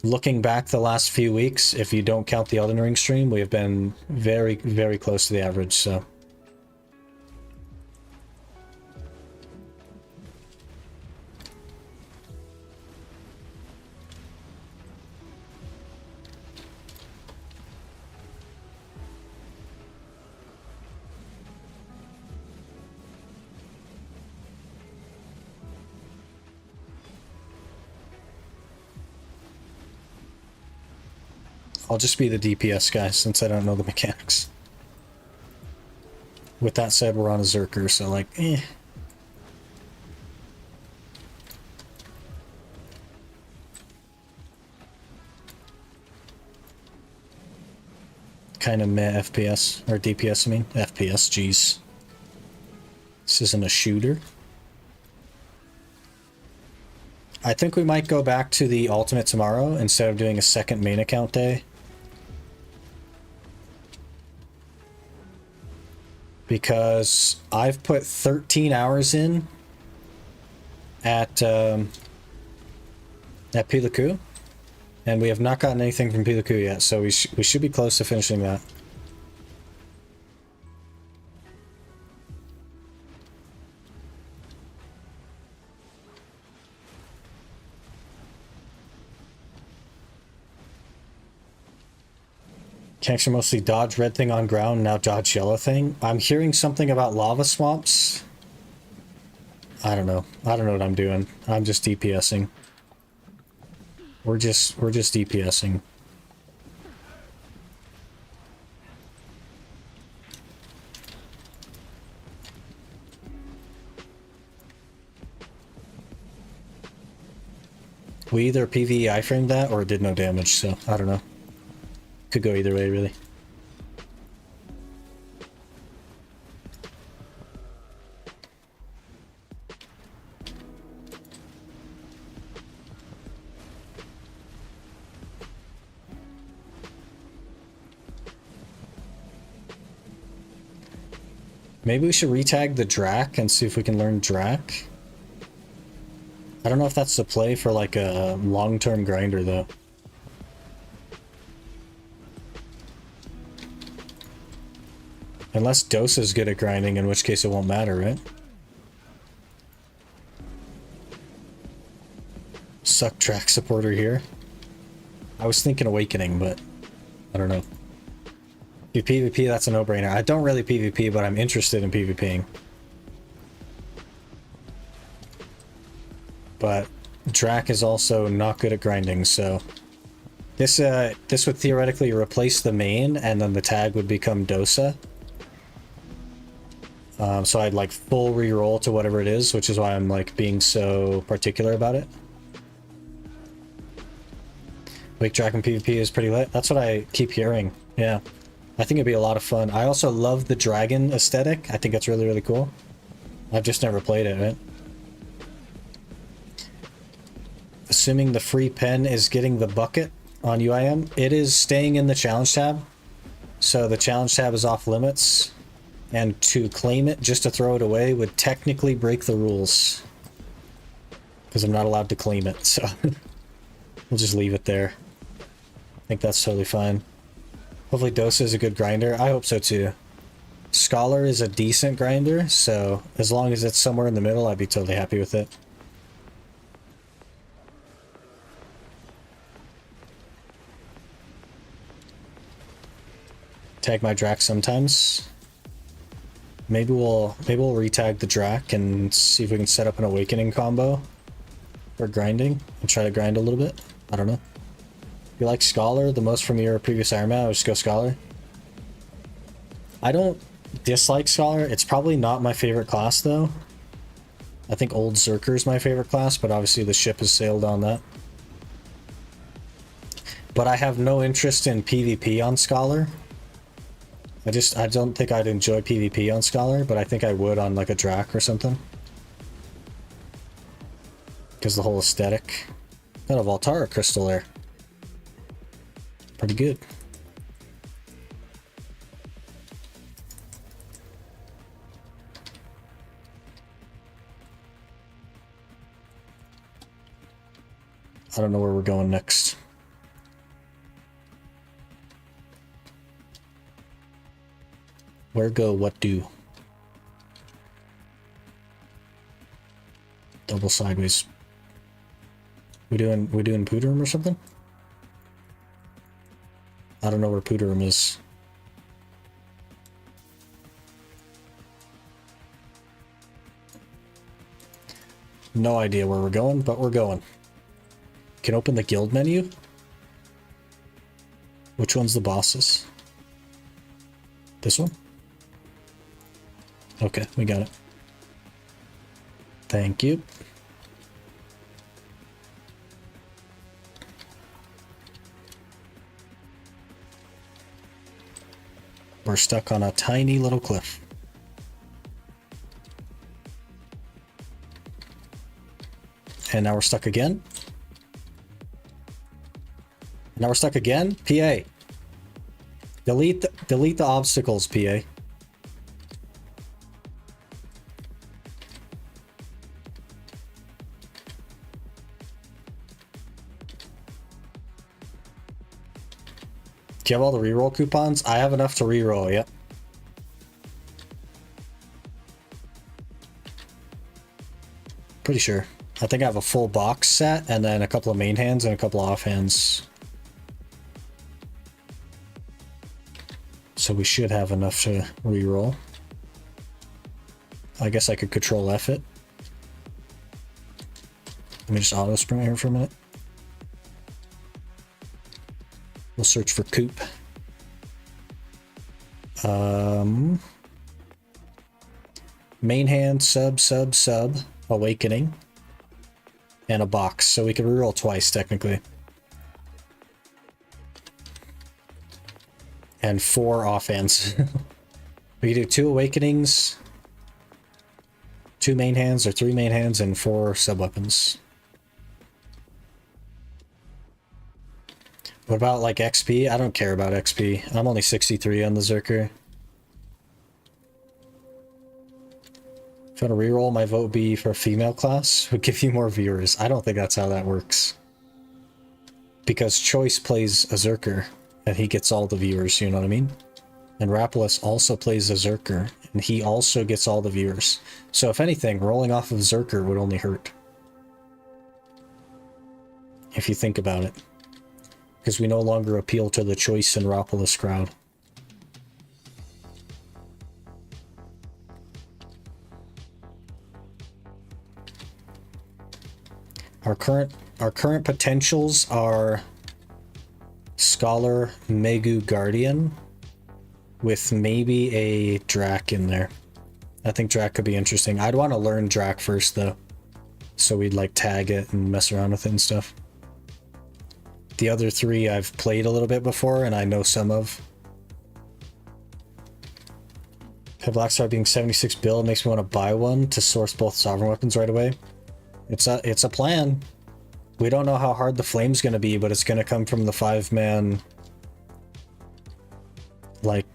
Speaker 1: looking back the last few weeks, if you don't count the Elden Ring stream, we have been very, very close to the average, so... I'll just be the DPS guy since I don't know the mechanics. With that said, we're on a Zerker, so like, eh. Kind of meh FPS, or DPS I mean. FPS, jeez. This isn't a shooter. I think we might go back to the Ultimate tomorrow instead of doing a second main account day. Because I've put 13 hours in at Pilaku, and we have not gotten anything from Pilaku yet, so we should be close to finishing that. Can't you mostly dodge red thing on ground, now dodge yellow thing? I'm hearing something about lava swamps. I don't know. I don't know what I'm doing. I'm just DPSing. We're just DPSing. We either PvE iframed that or it did no damage, so I don't know. Could go either way, really. Maybe we should retag the Drac and see if we can learn Drac. I don't know if that's the play for like a long-term grinder though. Unless Dosa's good at grinding, in which case it won't matter, right? Suck track supporter here. I was thinking Awakening, but I don't know. If you PvP, that's a no-brainer. I don't really PvP, but I'm interested in PvPing. But Drac is also not good at grinding, so... This would theoretically replace the main, and then the tag would become Dosa. So I'd like full reroll to whatever it is, which is why I'm like being so particular about it. Wake Dragon PvP is pretty lit. That's what I keep hearing. Yeah. I think it'd be a lot of fun. I also love the dragon aesthetic. I think that's really, really cool. I've just never played it, right? Assuming the free pen is getting the bucket on UIM, it is staying in the challenge tab. So the challenge tab is off limits. And to claim it just to throw it away would technically break the rules. Because I'm not allowed to claim it, so we'll just leave it there. I think that's totally fine. Hopefully Dosa is a good grinder. I hope so too. Scholar is a decent grinder, so as long as it's somewhere in the middle, I'd be totally happy with it. tag my Drac sometimes. Maybe we'll retag the Drac and see if we can set up an Awakening combo for grinding and try to grind a little bit. I don't know. If you like Scholar the most from your previous Iron Man, I would just go Scholar. I don't dislike Scholar. It's probably not my favorite class though. I think old Zerker is my favorite class, but obviously the ship has sailed on that. But I have no interest in PvP on Scholar. I don't think I'd enjoy PvP on Scholar, but I think I would on like a Drac or something. Because the whole aesthetic. Got a Voltara crystal there. Pretty good. I don't know where we're going next. Where go, what do? Double sideways. We doing Pooterum or something? I don't know where Pooterum is. No idea where we're going, but we're going. Can open the guild menu. Which one's the bosses? This one? Okay, we got it. Thank you. We're stuck on a tiny little cliff. And now we're stuck again. Now we're stuck again? PA. Delete the obstacles, PA. Do you have all the reroll coupons? I have enough to reroll, yep. Pretty sure. I think I have a full box set and then a couple of main hands and a couple of offhands. So we should have enough to reroll. I guess I could control F it. Let me just auto sprint here for a minute. We'll search for Coop. Main hand, sub, Awakening, and a box. So we can reroll twice, technically. And 4 offhands. We can do 2 Awakenings, 2 main hands, or 3 main hands, and 4 sub-weapons. What about, like, XP? I don't care about XP. I'm only 63 on the Zerker. If you want to reroll, my vote be for a female class. Would give you more viewers. I don't think that's how that works. Because Choice plays a Zerker, and he gets all the viewers, you know what I mean? And Rapolis also plays a Zerker, and he also gets all the viewers. So if anything, rolling off of Zerker would only hurt. If you think about it. Because we no longer appeal to the Choice and Rapolis crowd. Our current potentials are Scholar, Megu, Guardian, with maybe a Drac in there. I think Drac could be interesting. I'd want to learn Drac first though, so we'd like tag it and mess around with it and stuff. The other 3 I've played a little bit before and I know some of. Blackstar being 76 build makes me want to buy one to source both sovereign weapons right away. It's a plan. We don't know how hard the flame's gonna be, but it's gonna come from the 5-man like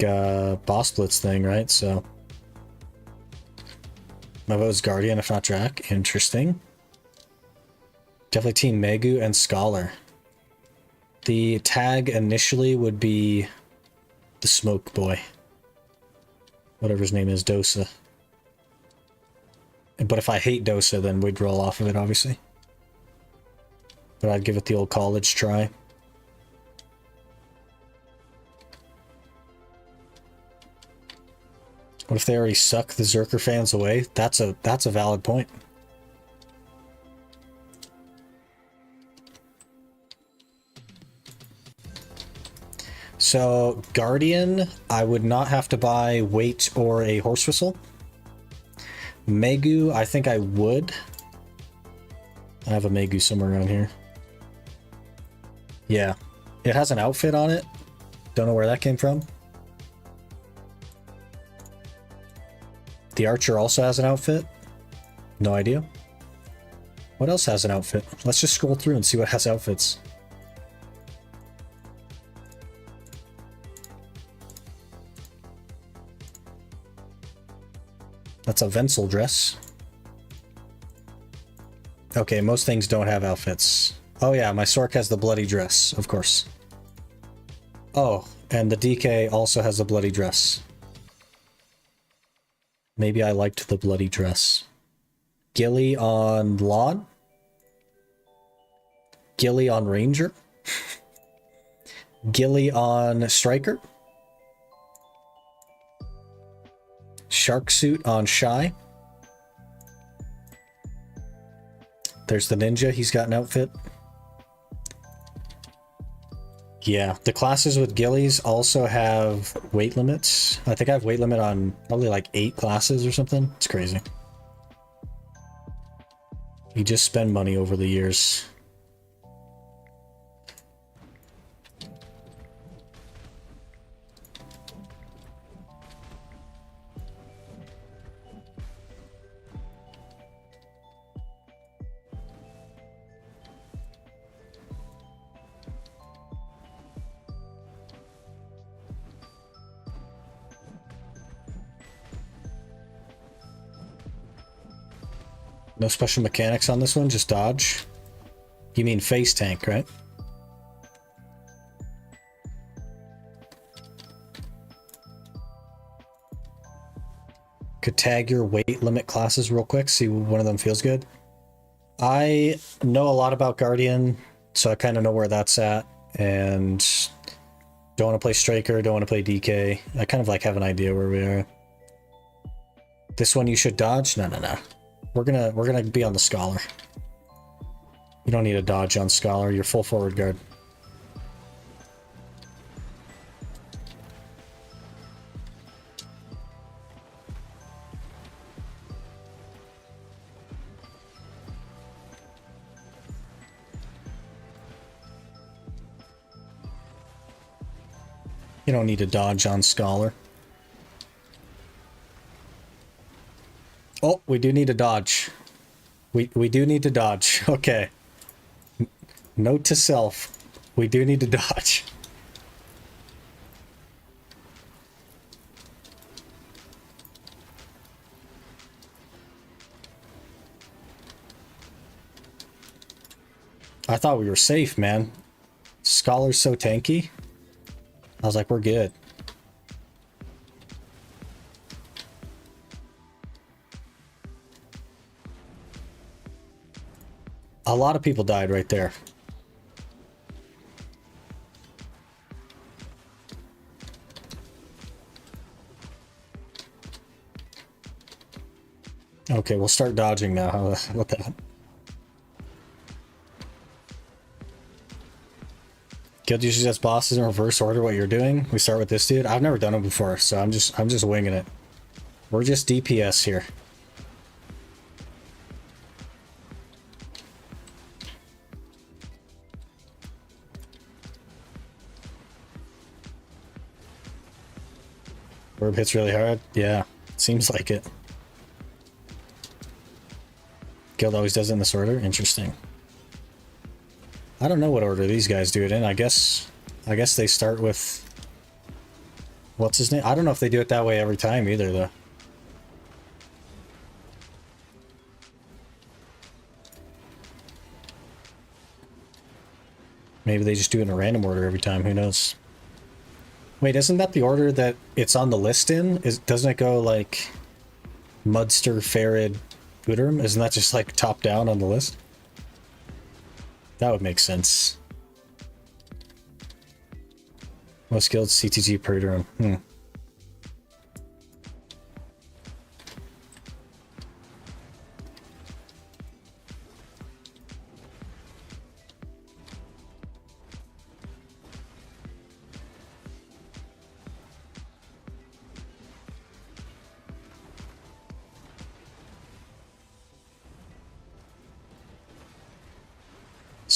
Speaker 1: boss blitz thing, right? So my vote's Guardian if not Drac. Interesting. Definitely team Megu and Scholar. The tag initially would be the Smoke Boy. Whatever his name is, Dosa. But if I hate Dosa, then we'd roll off of it, obviously. But I'd give it the old college try. What if they already suck the Zerker fans away? That's a valid point. So, Guardian, I would not have to buy weight or a horse whistle. Megu, I think I would. I have a Megu somewhere around here. Yeah. It has an outfit on it. Don't know where that came from. The Archer also has an outfit. No idea. What else has an outfit? Let's just scroll through and see what has outfits. That's a Venzel dress. Okay, most things don't have outfits. Oh yeah, my Sork has the bloody dress, of course. Oh, and the DK also has a bloody dress. Maybe I liked the bloody dress. Gilly on Lawn? Gilly on Ranger? Gilly on Striker? Shark Suit on Shy? There's the Ninja, he's got an outfit. Yeah, the classes with Gillies also have weight limits. I think I have weight limit on probably like 8 classes or something. It's crazy. You just spend money over the years. No special mechanics on this one, just dodge. You mean face tank, right? Could tag your weight limit classes real quick, see one of them feels good. I know a lot about Guardian, so I kind of know where that's at, and don't want to play Striker, don't want to play DK. I kind of like have an idea where we are. This one you should dodge? No. We're gonna be on the Scholar. You don't need a dodge on Scholar, you're full forward guard. You don't need a dodge on Scholar. Oh, we do need a dodge. We do need to dodge. Okay. Note to self. We do need to dodge. I thought we were safe, man. Scholar's so tanky. I was like, we're good. A lot of people died right there. Okay, we'll start dodging now. What the? Guild usually has bosses in reverse order what you're doing. We start with this dude. I've never done it before, so I'm just winging it. We're just DPS here. Orb hits really hard? Yeah, seems like it. Guild always does it in this order? Interesting. I don't know what order these guys do it in. I guess they start with... What's his name? I don't know if they do it that way every time either, though. Maybe they just do it in a random order every time. Who knows? Wait, isn't that the order that it's on the list in? Doesn't it go like Mudster, Farid, Gooderm? Isn't that just like top down on the list? That would make sense. Most skilled CTG per room.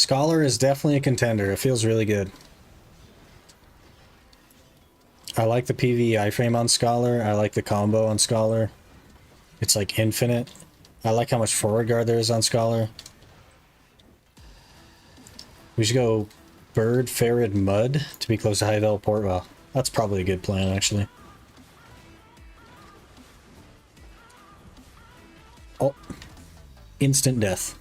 Speaker 1: Scholar is definitely a contender. It feels really good. I like the PvE iframe on Scholar. I like the combo on Scholar. It's like infinite. I like how much forward guard there is on Scholar. We should go Bird, Ferret, Mud to be close to high teleport. Well, that's probably a good plan, actually. Oh. Instant death.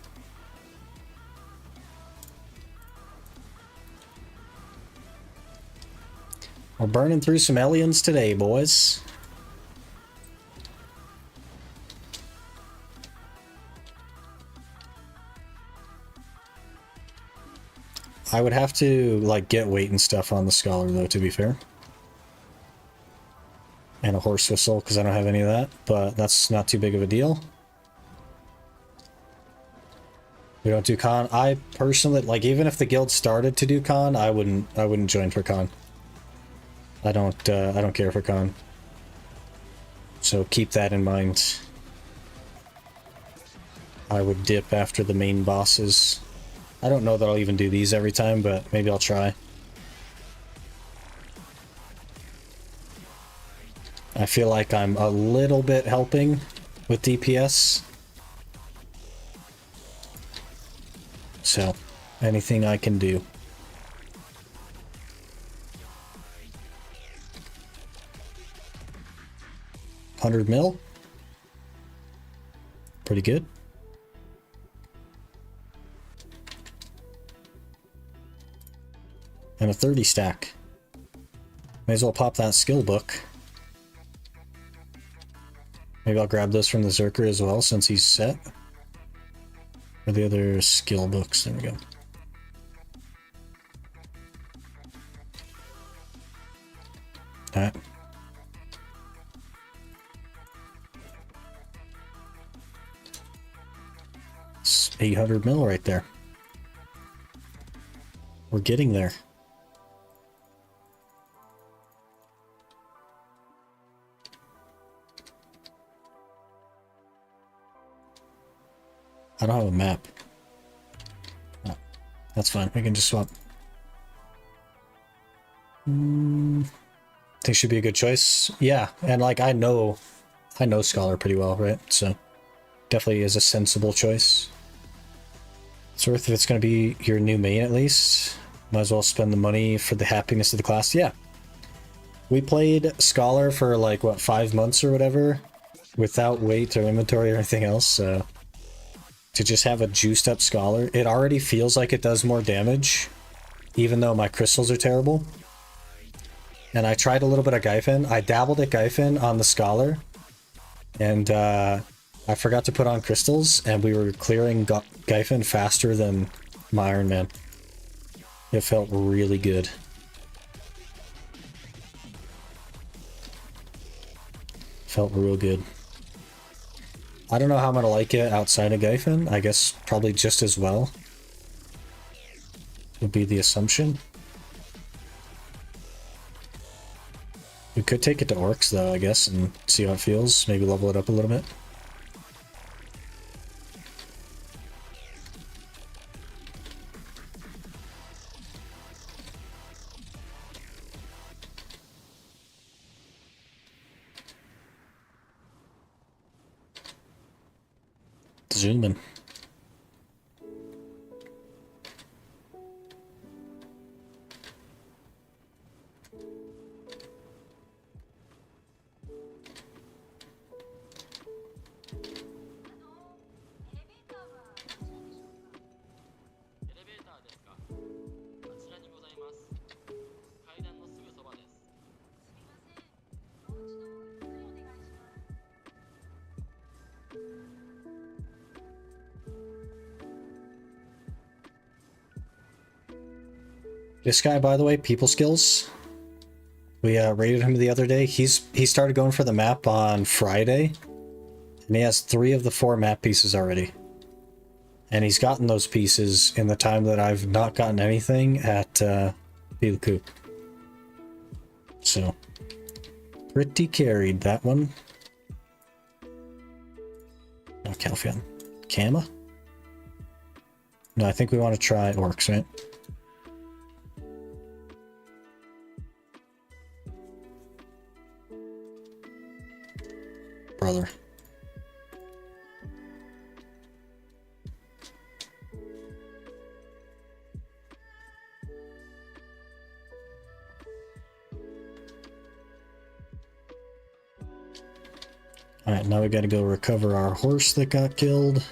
Speaker 1: We're burning through some aliens today, boys. I would have to, like, get weight and stuff on the Scholar, though, to be fair. And a horse whistle, because I don't have any of that, but that's not too big of a deal. We don't do con. I personally, like, even if the guild started to do con, I wouldn't join for con. I don't care for con. So keep that in mind. I would dip after the main bosses. I don't know that I'll even do these every time, but maybe I'll try. I feel like I'm a little bit helping with DPS. So, anything I can do. $100 mil? Pretty good. And a 30 stack. May as well pop that skill book. Maybe I'll grab this from the Zerker as well since he's set. Or the other skill books. There we go. That. It's 800 mil right there. We're getting there. I don't have a map. Oh, that's fine. We can just swap. Think should be a good choice. Yeah, and like I know Scholar pretty well, right? So definitely is a sensible choice. It's worth if it's going to be your new main at least. Might as well spend the money for the happiness of the class. Yeah. We played Scholar for like, what, 5 months or whatever without weight or inventory or anything else, so to just have a juiced up Scholar, it already feels like it does more damage, even though my crystals are terrible. And I tried a little bit of Gyfin. I dabbled at Gyfin on the Scholar, and I forgot to put on crystals, and we were clearing Gyfin faster than my Iron Man. It felt really good. Felt real good. I don't know how I'm gonna like it outside of Gyfin. I guess probably just as well. Would be the assumption. We could take it to Orcs though, I guess, and see how it feels. Maybe level it up a little bit. Zoom in. This guy, by the way, people skills. We rated him the other day. He started going for the map on Friday, and he has 3 of the 4 map pieces already. And he's gotten those pieces in the time that I've not gotten anything at Bilku. So, pretty carried that one. Not Calphion. Kama? No, I think we want to try orcs, right? Brother. Alright, now we gotta go recover our horse that got killed.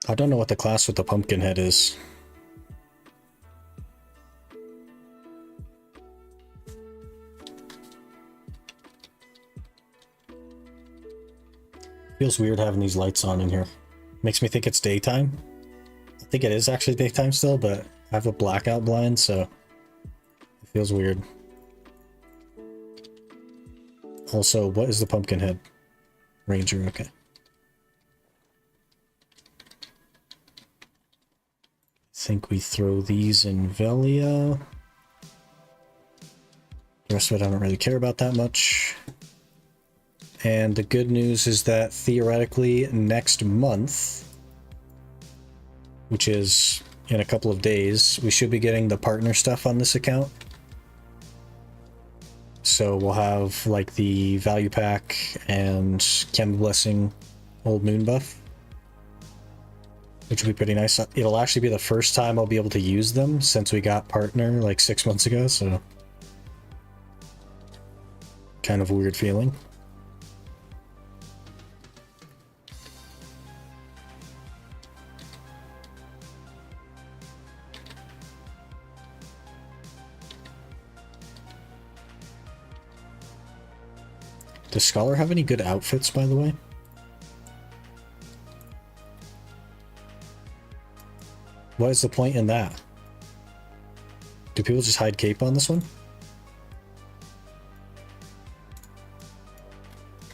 Speaker 1: I don't know what the class with the pumpkin head is. Feels weird having these lights on in here. Makes me think it's daytime. I think it is actually daytime still, but I have a blackout blind, so it feels weird. Also, what is the pumpkin head? Ranger, okay. I think we throw these in Velia. The rest of it I don't really care about that much. And the good news is that theoretically next month, which is in a couple of days, we should be getting the partner stuff on this account. So we'll have like the value pack and Chem Blessing Old Moon buff, which will be pretty nice. It'll actually be the first time I'll be able to use them since we got partner like 6 months ago, so kind of a weird feeling. Does Scholar have any good outfits, by the way? What is the point in that? Do people just hide cape on this one?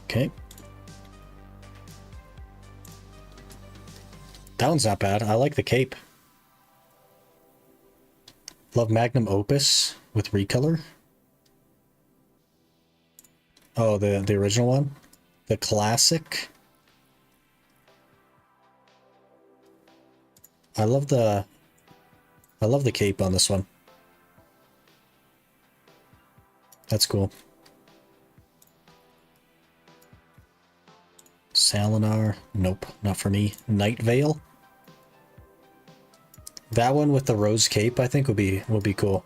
Speaker 1: Okay. That one's not bad. I like the cape. Love Magnum Opus with recolor. Oh, the original one? The classic? I love the cape on this one. That's cool. Salinar? Nope, not for me. Night Veil? That one with the rose cape I think would be cool.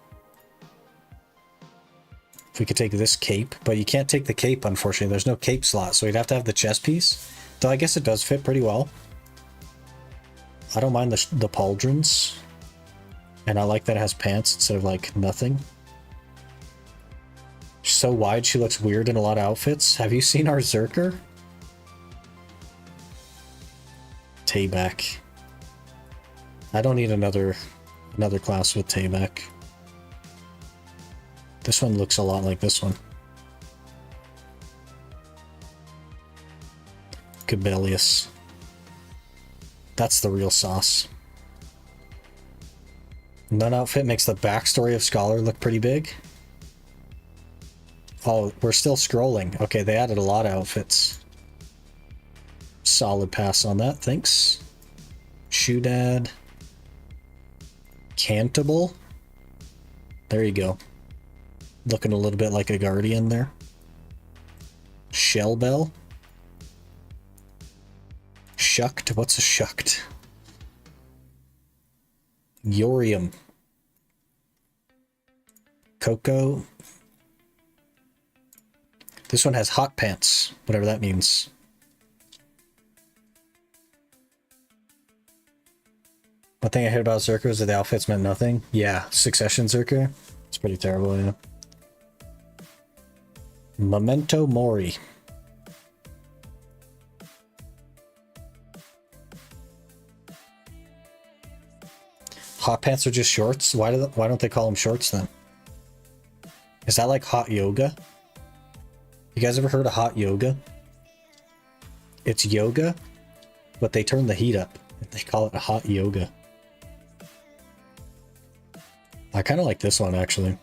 Speaker 1: If we could take this cape, but you can't take the cape, unfortunately. There's no cape slot, so we'd have to have the chest piece. Though I guess it does fit pretty well. I don't mind the pauldrons. And I like that it has pants instead of, like, nothing. She's so wide, she looks weird in a lot of outfits. Have you seen our Zerker? Tayback. I don't need another class with Tayback. This one looks a lot like this one. Cabelius. That's the real sauce. Nun outfit makes the backstory of Scholar look pretty big. Oh, we're still scrolling. Okay, they added a lot of outfits. Solid pass on that, thanks. Shoedad. Cantable. There you go. Looking a little bit like a Guardian there. Shellbell. Shucked? What's a shucked? Yorium. Coco. This one has hot pants, whatever that means. One thing I heard about Zerker was that the outfits meant nothing. Yeah, Succession Zerker. It's pretty terrible, yeah. Memento Mori. Hot pants are just shorts? Why don't they call them shorts then? Is that like hot yoga? You guys ever heard of hot yoga? It's yoga, but they turn the heat up. They call it hot yoga. I kind of like this one, actually.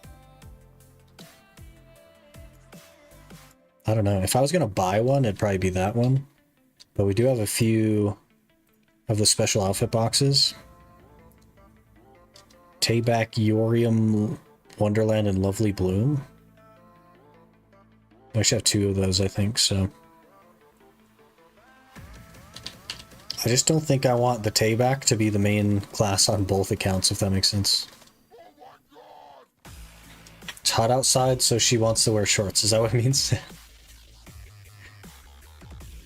Speaker 1: I don't know. If I was going to buy one, it'd probably be that one. But we do have a few of the special outfit boxes. Tayback, Yorium, Wonderland, and Lovely Bloom. I should have two of those, I think, so. I just don't think I want the Tayback to be the main class on both accounts, if that makes sense. It's hot outside, so she wants to wear shorts. Is that what it means?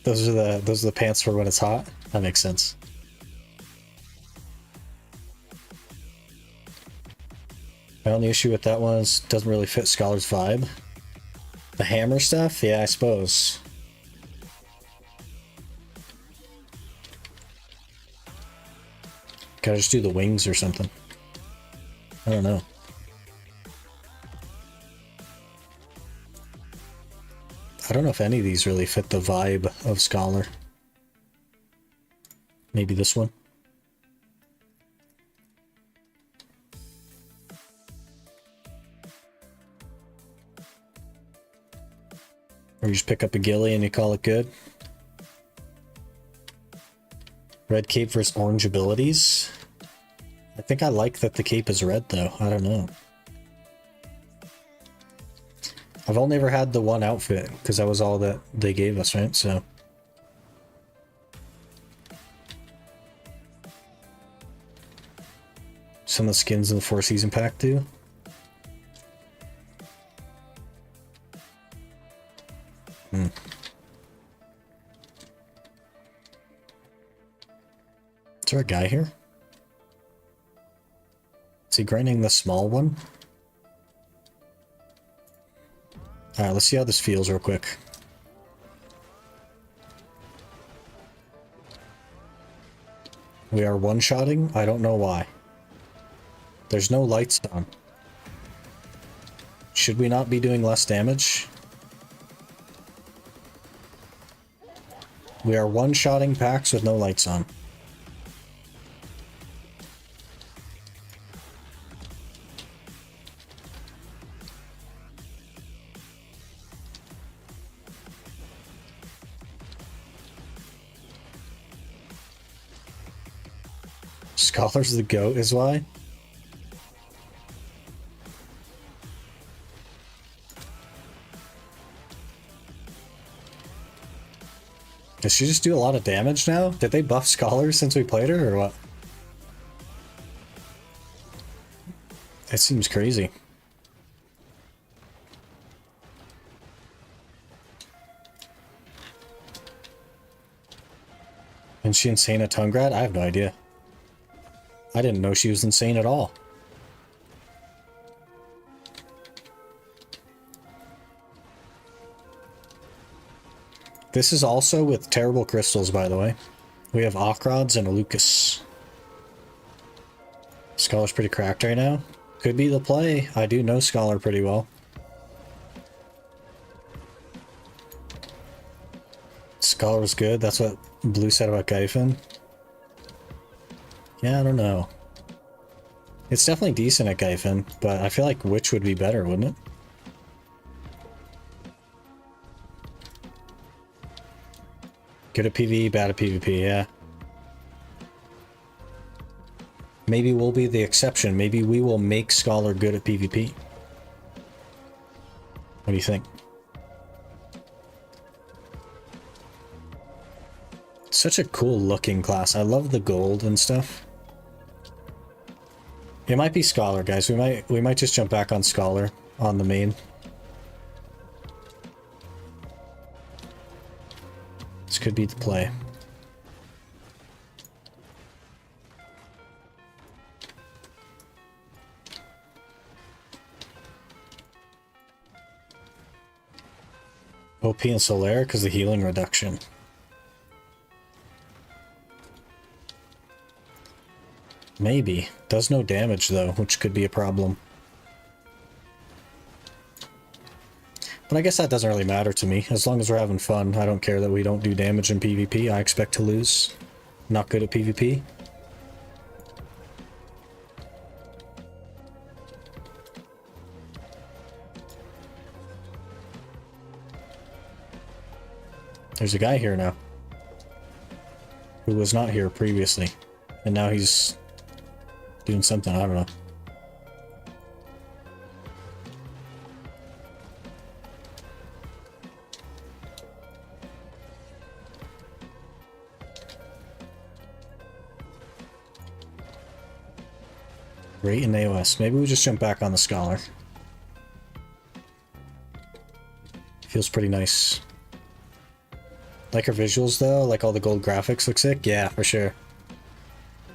Speaker 1: Those are the pants for when it's hot? That makes sense. My only issue with that one is it doesn't really fit Scholar's vibe. The hammer stuff? Yeah, I suppose. Gotta just do the wings or something. I don't know. I don't know if any of these really fit the vibe of Scholar. Maybe this one. Or you just pick up a ghillie and you call it good. Red cape versus orange abilities. I think I like that the cape is red though. I don't know. I've only ever had the one outfit because that was all that they gave us, right? So. Some of the skins in the 4-season pack too. Is there a guy here? Is he grinding the small one? Alright, let's see how this feels real quick. We are one-shotting? I don't know why. There's no lights on. Should we not be doing less damage? We are one-shotting packs with no lights on. Scholar's the GOAT is why? Does she just do a lot of damage now? Did they buff Scholar since we played her, or what? It seems crazy. Is she insane at Tungrad? I have no idea. I didn't know she was insane at all. This is also with terrible crystals, by the way. We have Okrods and a Lucas. Scholar's pretty cracked right now. Could be the play. I do know Scholar pretty well. Scholar was good. That's what Blue said about Gyfin. Yeah, I don't know. It's definitely decent at Gyfin, but I feel like Witch would be better, wouldn't it? Good at PvE, bad at PvP, yeah. Maybe we'll be the exception. Maybe we will make Scholar good at PvP. What do you think? Such a cool looking class. I love the gold and stuff. It might be Scholar, guys. We might just jump back on Scholar on the main. This could be the play. OP and Solaire because the healing reduction. Maybe. Does no damage though, which could be a problem. But I guess that doesn't really matter to me. As long as we're having fun, I don't care that we don't do damage in PvP. I expect to lose. Not good at PvP. There's a guy here now. Who was not here previously. And now he's doing something, I don't know. Rate in AOS. Maybe we just jump back on the Scholar. Feels pretty nice. Like her visuals though, like all the gold graphics look sick. Yeah, for sure.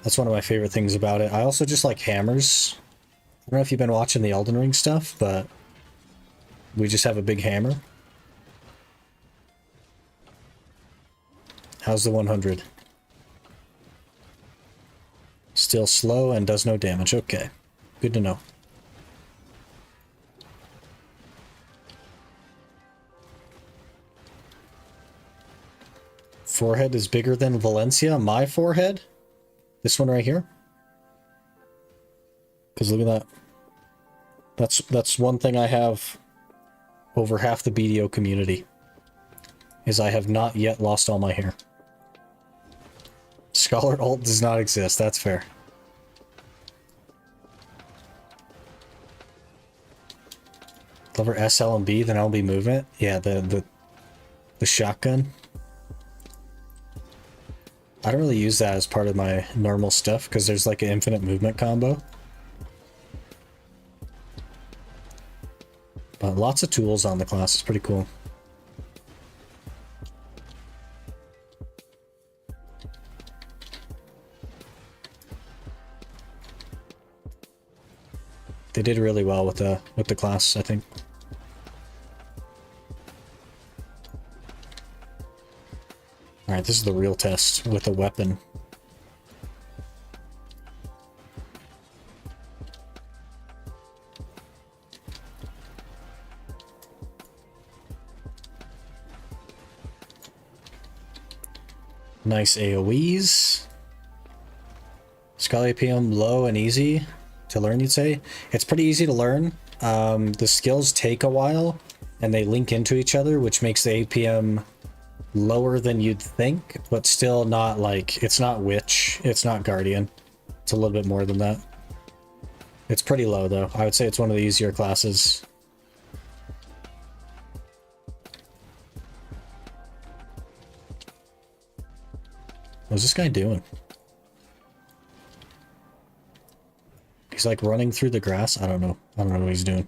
Speaker 1: That's one of my favorite things about it. I also just like hammers. I don't know if you've been watching the Elden Ring stuff, but we just have a big hammer. How's the 100? Still slow and does no damage. Okay. Good to know. Forehead is bigger than Valencia. My forehead? This one right here? Because look at that. That's one thing I have over half the BDO community. Is I have not yet lost all my hair. Scholar ult does not exist, that's fair. Clever SL and B, then LB movement. Yeah, the shotgun. I don't really use that as part of my normal stuff because there's like an infinite movement combo. But lots of tools on the class, it's pretty cool. They did really well with the class, I think. Alright, this is the real test with a weapon. Nice AoEs. Scholar APM low and easy to learn, you'd say? It's pretty easy to learn. The skills take a while, and they link into each other, which makes the APM lower than you'd think, but still not like, it's not Witch, it's not Guardian. It's a little bit more than that. It's pretty low though. I would say it's one of the easier classes. What's this guy doing? He's like running through the grass. I don't know. I don't know what he's doing.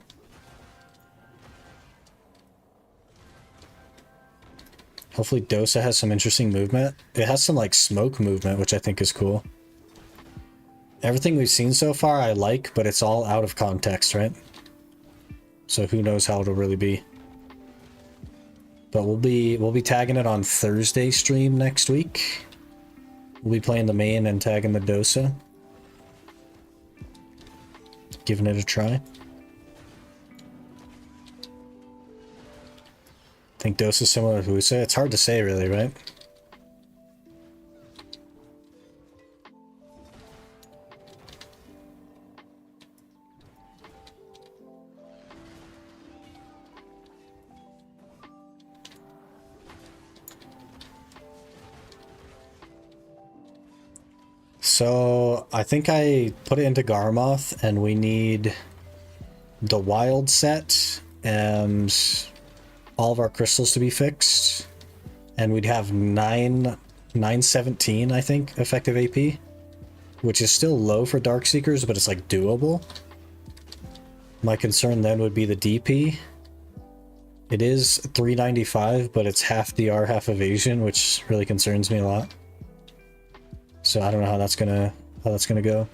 Speaker 1: Hopefully Dosa has some interesting movement. It has some like smoke movement, which I think is cool. Everything we've seen so far I like, but it's all out of context, right? So who knows how it'll really be. But we'll be tagging it on Thursday stream next week. We'll be playing the main and tagging the Dosa. Giving it a try. I think Dosa is similar to Husa. It's hard to say really, right? So I think I put it into Garmoth and we need the wild set and all of our crystals to be fixed, and we'd have 917 I think effective AP, which is still low for Darkseekers, but it's like doable. My concern then would be the DP. It is 395, but it's half DR, half evasion, which really concerns me a lot. So I don't know how that's gonna go.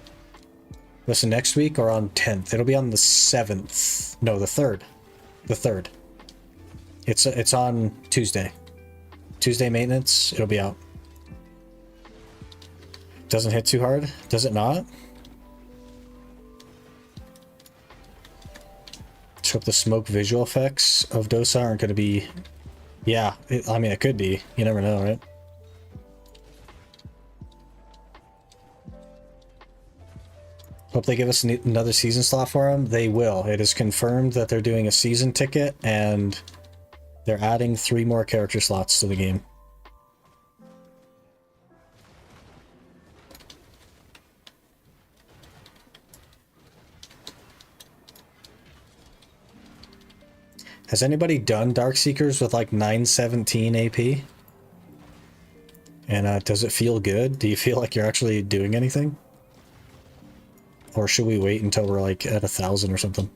Speaker 1: Listen, next week or on 10th? It'll be on the 7th. No, the 3rd. The 3rd. It's on Tuesday. Tuesday maintenance, it'll be out. Doesn't hit too hard? Does it not? hope the smoke visual effects of Dosa aren't going to be... Yeah, I mean, it could be. You never know, right? Hope they give us another season slot for them. They will. It is confirmed that they're doing a season ticket, and they're adding 3 more character slots to the game. Has anybody done Darkseekers with like 917 AP? And does it feel good? Do you feel like you're actually doing anything? Or should we wait until we're like at 1,000 or something?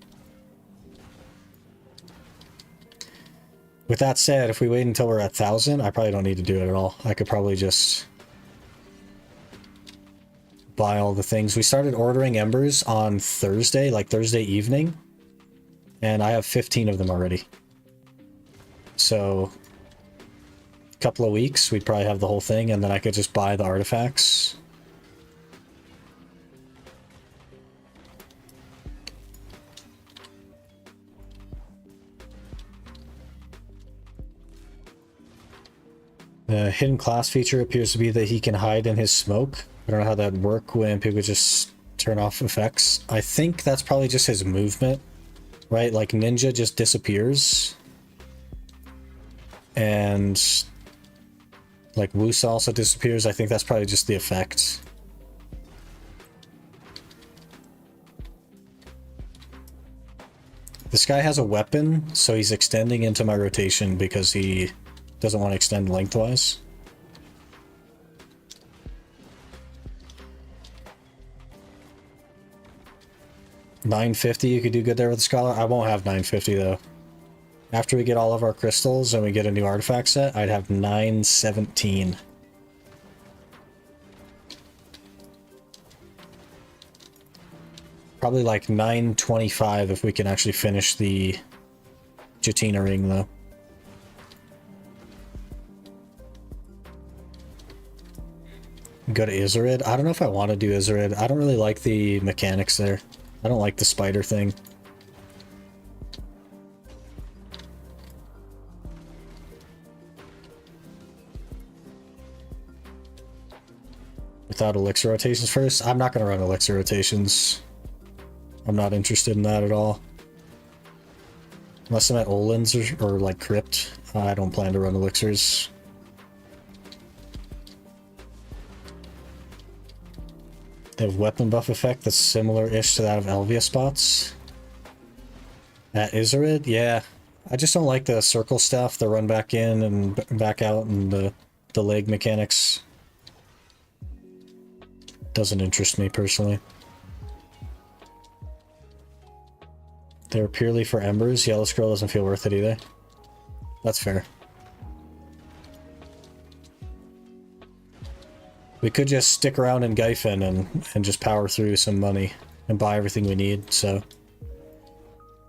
Speaker 1: With that said, if we wait until we're at 1,000, I probably don't need to do it at all. I could probably just buy all the things. We started ordering embers on Thursday, like Thursday evening. And I have 15 of them already. So, a couple of weeks, we'd probably have the whole thing, and then I could just buy the artifacts. The hidden class feature appears to be that he can hide in his smoke. I don't know how that would work when people just turn off effects. I think that's probably just his movement. Right, like Ninja just disappears. And like Wusa also disappears. I think that's probably just the effect. This guy has a weapon, so he's extending into my rotation because he doesn't want to extend lengthwise. $950, you could do good there with the Scholar. I won't have $950 though. After we get all of our crystals and we get a new artifact set, I'd have $917. Probably like $925 if we can actually finish the Jetina ring though. Go to Izarid. I don't know if I want to do Izarid. I don't really like the mechanics there. I don't like the spider thing. Without elixir rotations first? I'm not going to run elixir rotations. I'm not interested in that at all. Unless I'm at Olin's or like Crypt, I don't plan to run elixirs. They have weapon buff effect that's similar-ish to that of Elvia spots. At Izarid, yeah. I just don't like the circle stuff, the run back in and back out, and the leg mechanics. Doesn't interest me personally. They're purely for embers. Yellow Scroll doesn't feel worth it either. That's fair. We could just stick around in Gyfin and just power through some money and buy everything we need, so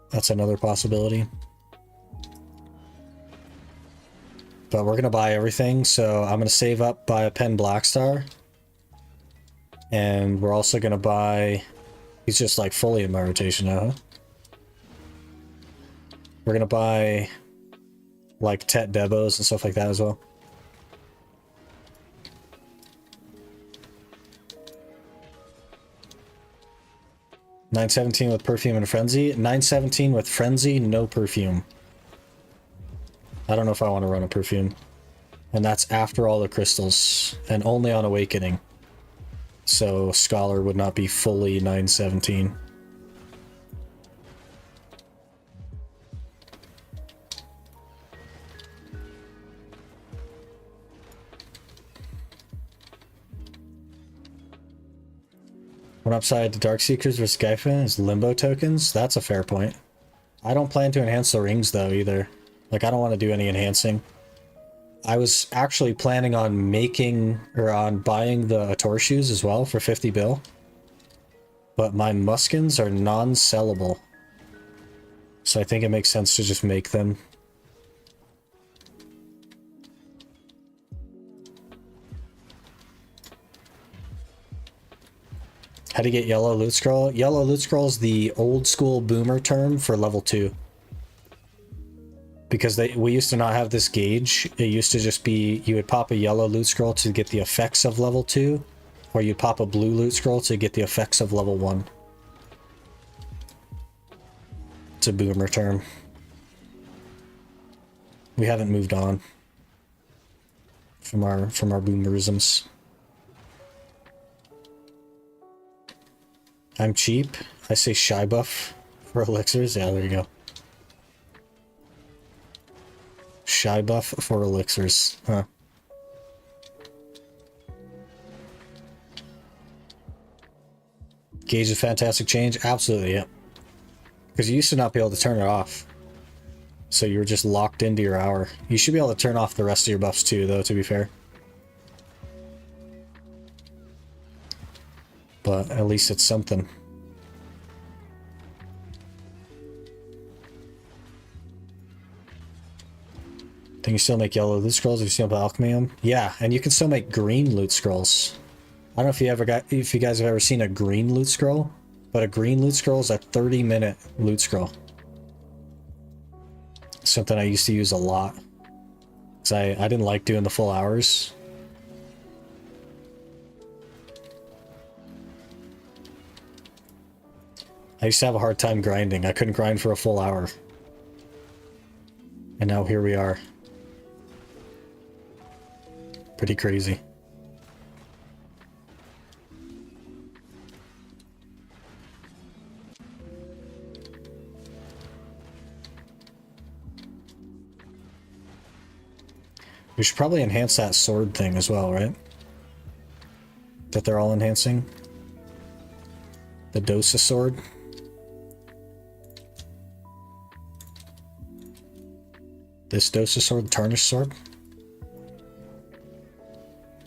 Speaker 1: that's another possibility. But we're gonna buy everything, so I'm gonna save up, buy a Pen Blackstar. And we're also gonna buy... He's just like fully in my rotation now, huh? We're gonna buy like Tet Debos and stuff like that as well. $917 with Perfume and Frenzy. $917 with Frenzy, no Perfume. I don't know if I want to run a Perfume. And that's after all the crystals. And only on Awakening. So Scholar would not be fully 917. One upside to Darkseekers versus Gyfin is Limbo tokens. That's a fair point. I don't plan to enhance the rings though either. Like, I don't want to do any enhancing. I was actually planning on making, or on buying the Ator shoes as well for 50 bill. But my Muskins are non-sellable. So I think it makes sense to just make them. How to get yellow loot scroll? Yellow loot scroll is the old school boomer term for level 2. Because we used to not have this gauge. It used to just be, you would pop a yellow loot scroll to get the effects of level 2, or you'd pop a blue loot scroll to get the effects of level 1. It's a boomer term. We haven't moved on from our boomerisms. I'm cheap. I say shy buff for elixirs. Yeah, there you go. Shy buff for elixirs. Huh. Gauge a fantastic change? Absolutely, yeah. Because you used to not be able to turn it off. So you were just locked into your hour. You should be able to turn off the rest of your buffs too, though, to be fair. But at least it's something. Can you still make yellow loot scrolls if you still have alchemium? Yeah, and you can still make green loot scrolls. I don't know if you guys have ever seen a green loot scroll, but a green loot scroll is a 30-minute loot scroll. Something I used to use a lot. Cause I didn't like doing the full hours. I used to have a hard time grinding. I couldn't grind for a full hour. And now here we are. Pretty crazy. We should probably enhance that sword thing as well, right? That they're all enhancing. The Dosa sword. This Dosa sword, Tarnished sword.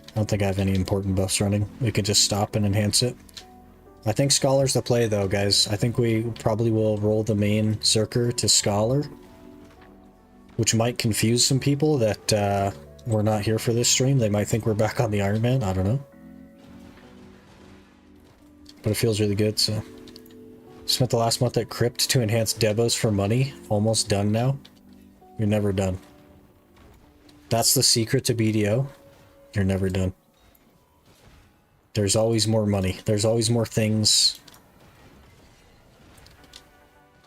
Speaker 1: I don't think I have any important buffs running. We could just stop and enhance it. I think Scholar's the play though, guys. I think we probably will roll the main Zerker to Scholar. Which might confuse some people that we're not here for this stream. They might think we're back on the Iron Man. I don't know. But it feels really good, so. Spent the last month at Crypt to enhance Devos for money. Almost done now. You're never done. That's the secret to BDO. You're never done. There's always more money. There's always more things.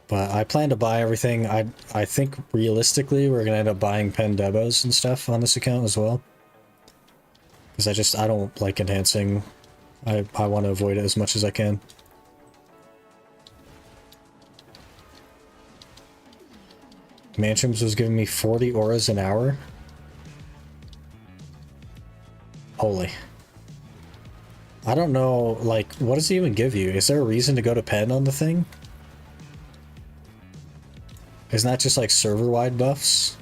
Speaker 1: But I plan to buy everything. I think realistically we're gonna end up buying pen Devos and stuff on this account as well. Because I don't like enhancing. I want to avoid it as much as I can. Mantrams was giving me 40 auras an hour. Holy. I don't know, like, what does it even give you? Is there a reason to go to pen on the thing? Isn't that just like server-wide buffs?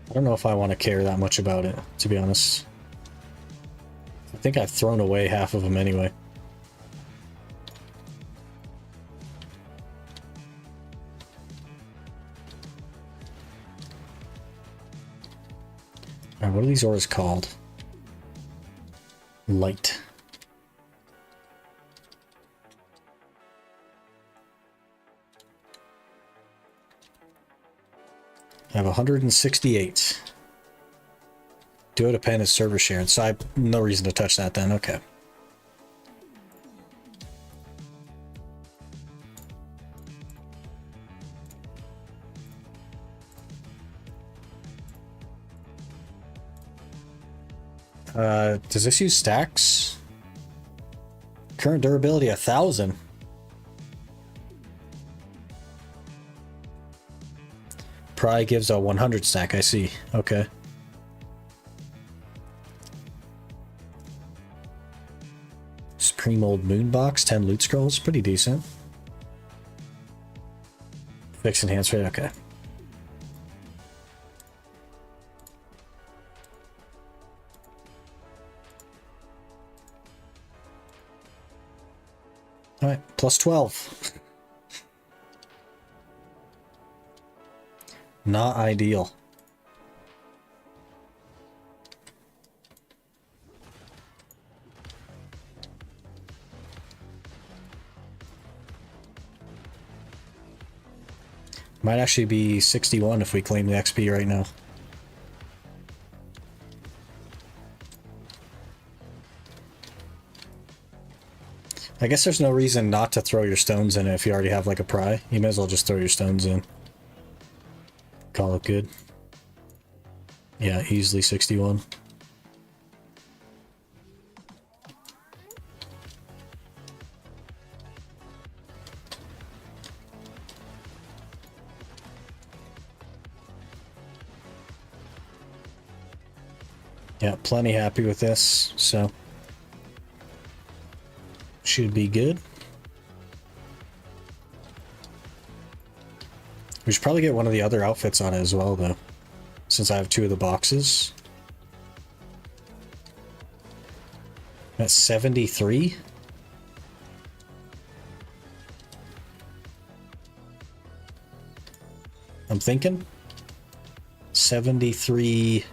Speaker 1: I don't know if I want to care that much about it, to be honest. I think I've thrown away half of them anyway. Alright, what are these auras called? Light. I have 168. Duo to pen is server shared, so I have no reason to touch that then. Okay. Does this use stacks? Current durability 1,000. Pry gives a 100 stack, I see. Okay. Supreme Old Moon Box, 10 loot scrolls, pretty decent. Fix enhance rate, okay. Alright, plus 12. Not ideal. Might actually be 61 if we claim the XP right now. I guess there's no reason not to throw your stones in it if you already have like a pry. You may as well just throw your stones in. Call it good. Yeah, easily 61. Yeah, plenty happy with this, so should be good. We should probably get one of the other outfits on it as well, though, since I have 2 of the boxes. That's 73? I'm thinking 73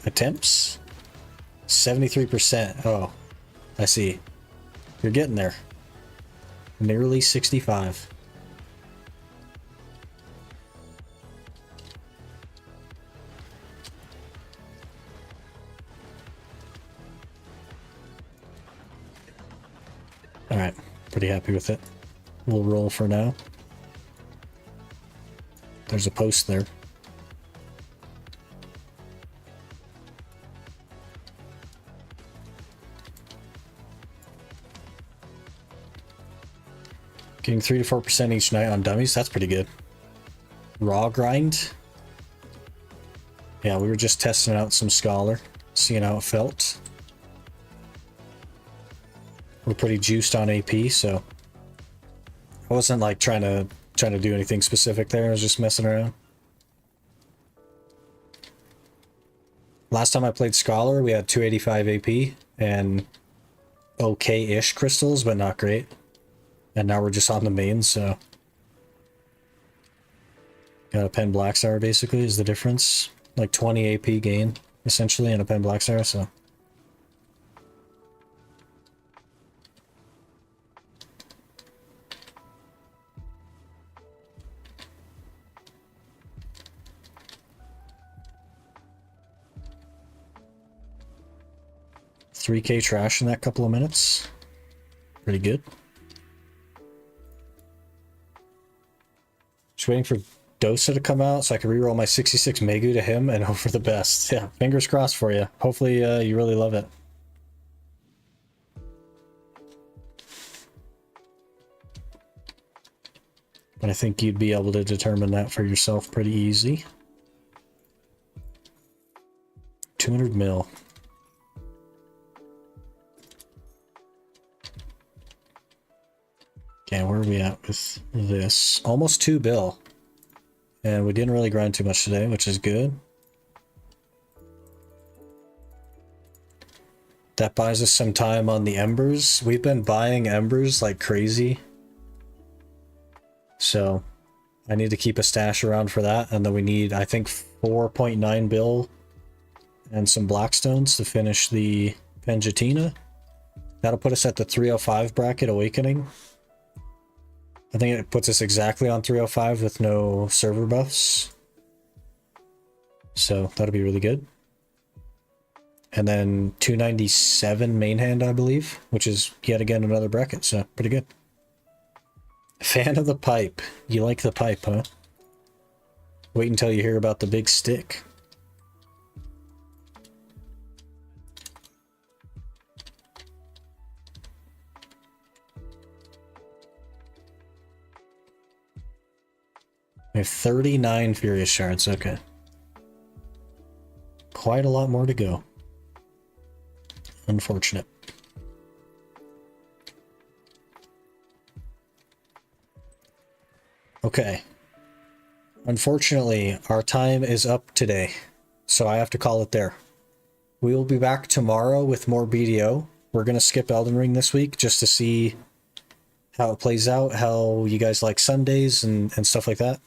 Speaker 1: attempts? 73%. Oh, I see. You're getting there. Nearly 65. Alright, pretty happy with it. We'll roll for now. There's a post there. Getting 3 to 4% each night on dummies, that's pretty good. Raw grind. Yeah, we were just testing out some Scholar, seeing how it felt. We're pretty juiced on AP, so I wasn't like trying to do anything specific there. I was just messing around. Last time I played Scholar, we had 285 AP and okay-ish crystals, but not great. And now we're just on the main, so got a pen black star basically is the difference. Like 20 AP gain essentially in a pen black star, so. $3K trash in that couple of minutes. Pretty good. Just waiting for Dosa to come out so I can reroll my 66 Megu to him and hope for the best. Yeah, fingers crossed for you. Hopefully you really love it. But I think you'd be able to determine that for yourself pretty easy. 200 mil. Okay, where are we at with this? Almost 2 bill. And we didn't really grind too much today, which is good. That buys us some time on the embers. We've been buying embers like crazy. So I need to keep a stash around for that. And then we need, I think, 4.9 bill and some blackstones to finish the Jetina. That'll put us at the 305 bracket awakening. I think it puts us exactly on 305 with no server buffs. So that'll be really good. And then 297 main hand, I believe, which is yet again another bracket, so pretty good. Fan of the pipe. You like the pipe, huh? Wait until you hear about the big stick. We have 39 Furious Shards, okay. Quite a lot more to go. Unfortunate. Okay. Unfortunately, our time is up today, so I have to call it there. We will be back tomorrow with more BDO. We're going to skip Elden Ring this week just to see how it plays out, how you guys like Sundays and stuff like that.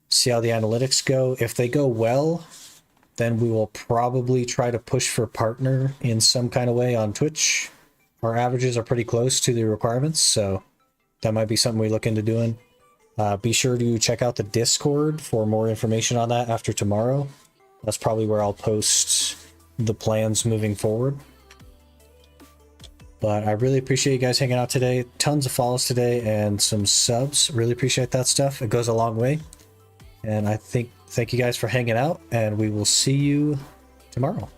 Speaker 1: See how the analytics go. If they go well, then we will probably try to push for partner in some kind of way on Twitch. Our averages are pretty close to the requirements, so that might be something we look into doing. Be sure to check out the Discord for more information on that after tomorrow. That's probably where I'll post the plans moving forward. But I really appreciate you guys hanging out today. Tons of follows today and some subs. Really appreciate that stuff. It goes a long way. And thank you guys for hanging out, and we will see you tomorrow.